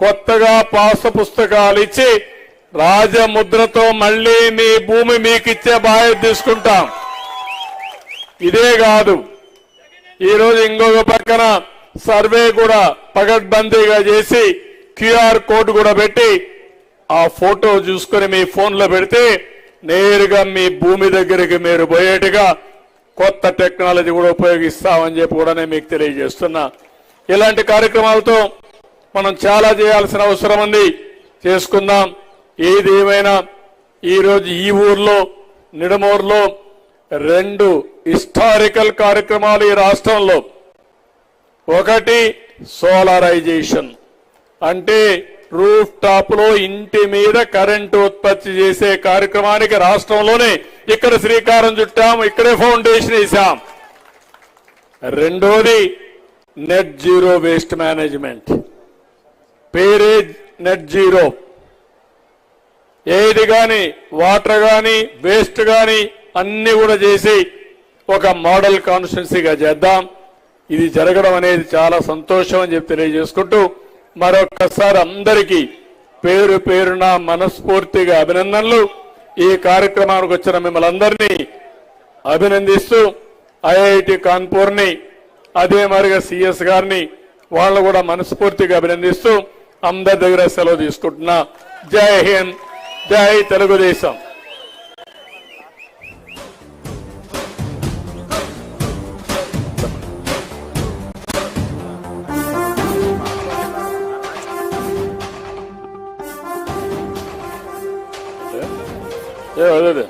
కొత్తగా పాస్ పుస్తకాలు ఇచ్చి రాజముద్రతో మళ్ళీ మీ భూమి మీకు ఇచ్చే బాధ్యత తీసుకుంటాం. ఇదే కాదు, ఈరోజు ఇంకొక పక్కన సర్వే కూడా పకడ్బందీగా చేసి QR కోడ్ కూడా పెట్టి ఆ ఫోటో చూసుకొని మీ ఫోన్లో పెడితే నేరుగా మీ భూమి దగ్గరికి మీరు పోయేట్టుగా కొత్త టెక్నాలజీ కూడా ఉపయోగిస్తామని చెప్పి కూడా నేను మీకు తెలియజేస్తున్నా. ఇలాంటి కార్యక్రమాలతో మనం చాలా చేయాల్సిన అవసరం ఉంది, చేసుకుందాం. ఏది ఏమైనా ఈరోజు ఈ ఊర్లో నిడమూరులో 2 హిస్టారికల్ కార్యక్రమాలు ఈ రాష్ట్రంలో. ఒకటి సోలారైజేషన్, అంటే రూఫ్ టాప్ లో ఇంటి మీద కరెంటు ఉత్పత్తి చేసే కార్యక్రమానికి రాష్ట్రంలోనే ఇక్కడ శ్రీకారం చుట్టాం, ఇక్కడే ఫౌండేషన్ వేశాం. రెండోది నెట్ జీరో వేస్ట్ మేనేజ్మెంట్, పేరే నెట్ జీరో. ఏది కానీ వాటర్ కానీ వేస్ట్ కానీ అన్ని కూడా చేసి ఒక మోడల్ కాన్స్టిట్యున్సీగా చేద్దాం. ఇది జరగడం అనేది చాలా సంతోషం అని చెప్పి తెలియజేసుకుంటూ మరొకసారి అందరికీ పేరు పేరున మనస్ఫూర్తిగా అభినందనలు. ఈ కార్యక్రమానికి వచ్చిన మిమ్మల్ని అందరినీ అభినందిస్తూ IIT కాన్పూర్ని అదే మరిగా CS గారిని వాళ్ళు కూడా మనస్ఫూర్తిగా అభినందిస్తూ అందరి దగ్గర సెలవు తీసుకుంటున్నా. జై హింద్, జై తెలుగుదేశం. అదే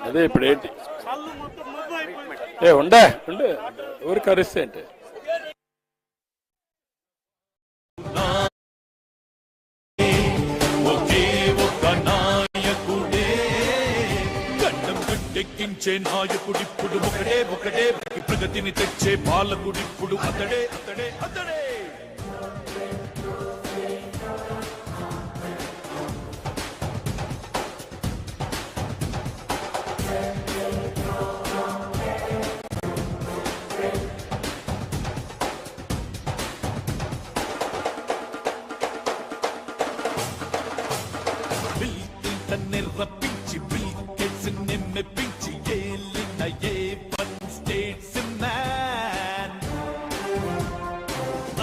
అదే ఇప్పుడు ఏంటి ఉండే ఎవరికి అరిస్తే అంటే నాయకుడిప్పుడు ఒకటే ప్రగతిని తెచ్చే పాలకుడిప్పుడు అతడే. రప్పించి బిల్కెట్స్ మెప్పించి ఏలిన A1 స్టేట్స్ మ్యాన్,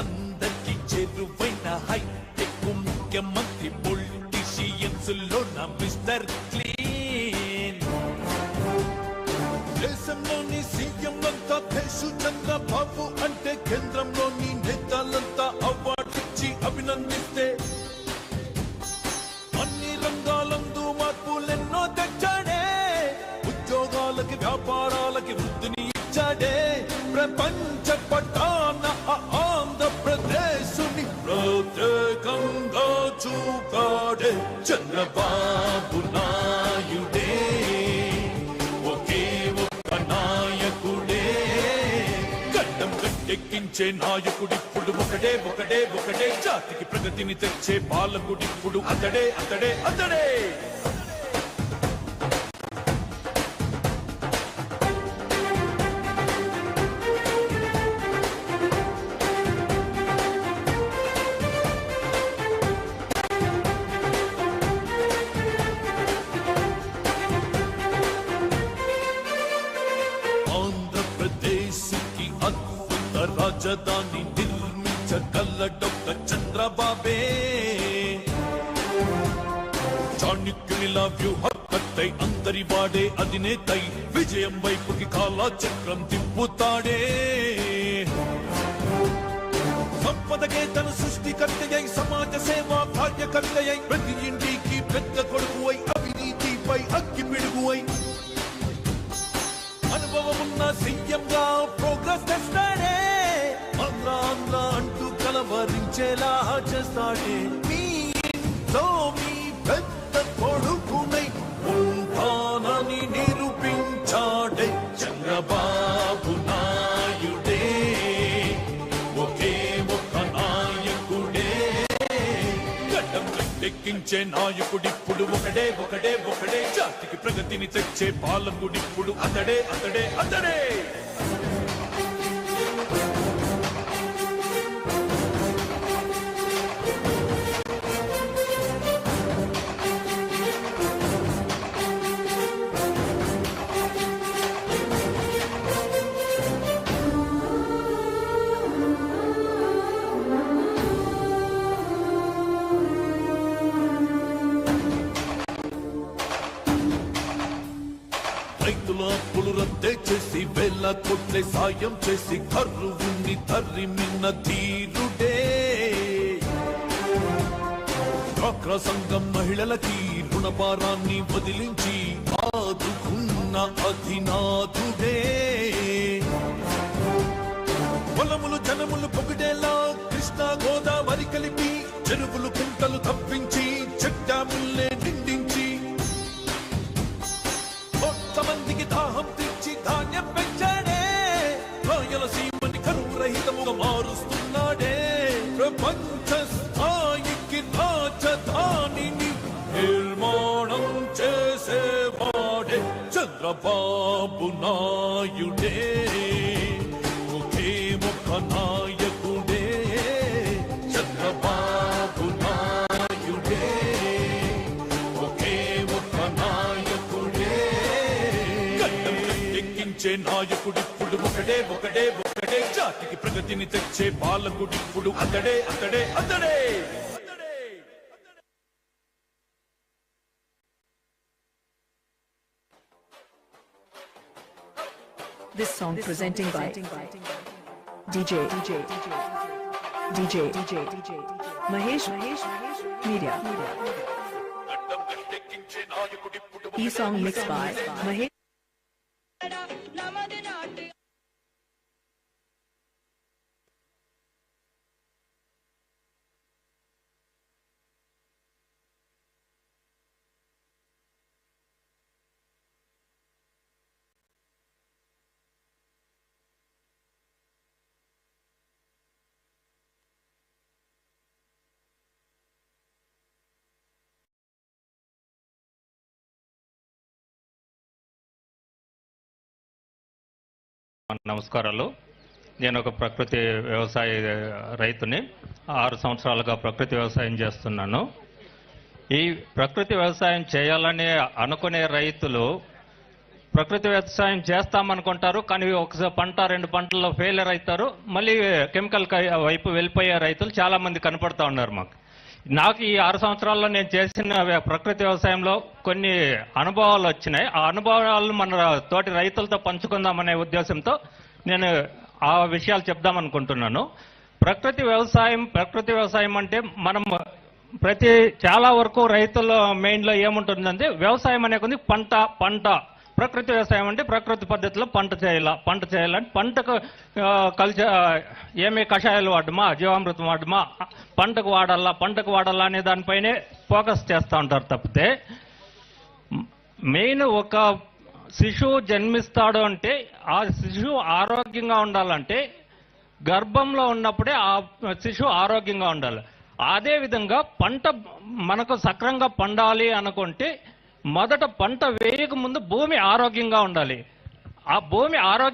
అందరికి చేరువైన హైటెక్ ముఖ్యమంత్రి, పొలిటీషియన్స్ లోన మిస్టర్ క్లీన్. దేశంలోని సీఎం అంతా దేశు చంద్రబాబు అంటే కేంద్రంలోని నేతలంతా అవార్డు ఇచ్చి అభినందిస్తే అన్ని రంగాలందు మార్పులెన్నో తెచ్చాడే. ఉద్యోగాలకి వ్యాపారాలకి వృద్ధిని ఇచ్చాడే. ప్రపంచ పటాన ఆంధ్రప్రదేశుని ప్రత్యేకంగా చూపాడే చంద్రబాబు నాయుడే. ఒకే ఒక్క నాయకుడే, గడ్డం గట్టెక్కించే నాయకుడిప్పుడు ఒకటే జాతికి ప్రగతిని తెచ్చే పాలకుడిప్పుడు అతడే. ఆంధ్రప్రదేశ్కి అద్భుత రాజధాని నిర్మించగల డాక్టర్ చంద్రబాబే. గెరిలా వ్యూహకర్తై అందరి వాడే అధినేతై విజయం వైపుకి కాలా చక్రం తిప్పుతాడే సంపదకే తన సృష్టికర్తయై సమాజ సేవా కార్యకర్తయై ప్రతి ఇంటికి పెద్ద కొడుకువై అవినీతిపై అగ్గి పిడుగువై అనుభవమున్న సీఎంగా ప్రోగ్రెస్ తెస్తాడే ఆంధ్ర ఆంధ్ర అంటూ కలవరించేలా చేస్తాడే మీ ఇంట్లో మీ పెద్ద కొడుకునై ఉంటానని నిరూపించాడే చంద్రబాబు నాయుడే ఒకే ఒక్క నాయకుడే గడ్డం గట్టెక్కించే నాయకుడిప్పుడు ఒకడే ఒకడే ఒకడే జాతికి ప్రగతిని తెచ్చే పాలకుడిప్పుడు అతడే అతడే అతడే రైతుల అప్పులు రద్దే చేసి వేల కోట్లే సాయం చేసి కరువుని తరిమిన తీరుడే డ్వాక్రా సంఘం మహిళలకి రుణభారాన్ని వదిలించి ఆదుకున్న అధినాథుడే పొలములు జనములు పొగిడేలా కృష్ణా గోదావరి కలిపి చెరువులు కుంటలు తప్పించి చెక్ డ్యాముల్నే నిండించి కొంతమందికి దాహం తెచ్చి ధాన్యం పెంచాడే రాయలసీమని కరువు రహితముగా మారుస్తున్నాడే ప్రపంచ స్థాయికి రాజధానిని నిర్మాణం చేసేవాడే చంద్రబాబు నాయుడే ఒకే ఒక్క నాయకుడే చంద్రబాబు నాయుడే ఒకే ఒక్క నాయకుడే ఎక్కించే నాయకుడిప్పుడు ఒకడే ఒకడే ఒకడే జాతికి ప్రగతిని తెచ్చే పాలకుడిప్పుడు అతడే అతడే అతడే This song presenting by DJ Mahesh Media. E song mixed by Mahesh. నమస్కారాలు. నేను ఒక ప్రకృతి వ్యవసాయ రైతుని. 6 సంవత్సరాలుగా ప్రకృతి వ్యవసాయం చేస్తున్నాను. ఈ ప్రకృతి వ్యవసాయం చేయాలని అనుకునే రైతులు ప్రకృతి వ్యవసాయం చేస్తామనుకుంటారు, కానీ ఒక పంట 2 పంటల్లో ఫెయిలియర్ అవుతారు. మళ్ళీ కెమికల్ వైపు వెళ్ళిపోయే రైతులు చాలామంది కనపడుతూ ఉన్నారు మాకు. నాకు ఈ 6 సంవత్సరాల్లో నేను చేసిన ప్రకృతి వ్యవసాయంలో కొన్ని అనుభవాలు వచ్చినాయి. ఆ అనుభవాలను మన తోటి రైతులతో పంచుకుందామనే ఉద్దేశంతో నేను ఆ విషయాలు చెప్దామనుకుంటున్నాను. ప్రకృతి వ్యవసాయం అంటే మనం చాలా వరకు రైతుల మెయిన్లో ఏముంటుందంటే వ్యవసాయం అనే కొద్ది పంట ప్రకృతి వ్యవసాయం అంటే ప్రకృతి పద్ధతిలో పంట చేయాలని పంటకు ఏమి కషాయాలు వాడమా, జీవామృతం వాడమా, పంటకు వాడాలా అనే దానిపైనే ఫోకస్ చేస్తూ ఉంటారు తప్పితే మెయిన్ ఒక శిశువు జన్మిస్తాడు అంటే ఆ శిశువు ఆరోగ్యంగా ఉండాలంటే గర్భంలో ఉన్నప్పుడే ఆ శిశువు ఆరోగ్యంగా ఉండాలి. అదేవిధంగా పంట మనకు సక్రంగా పండాలి అనుకుంటే మొదట పంట వేయక ముందు భూమి ఆరోగ్యంగా ఉండాలి. ఆ భూమి ఆరోగ్యం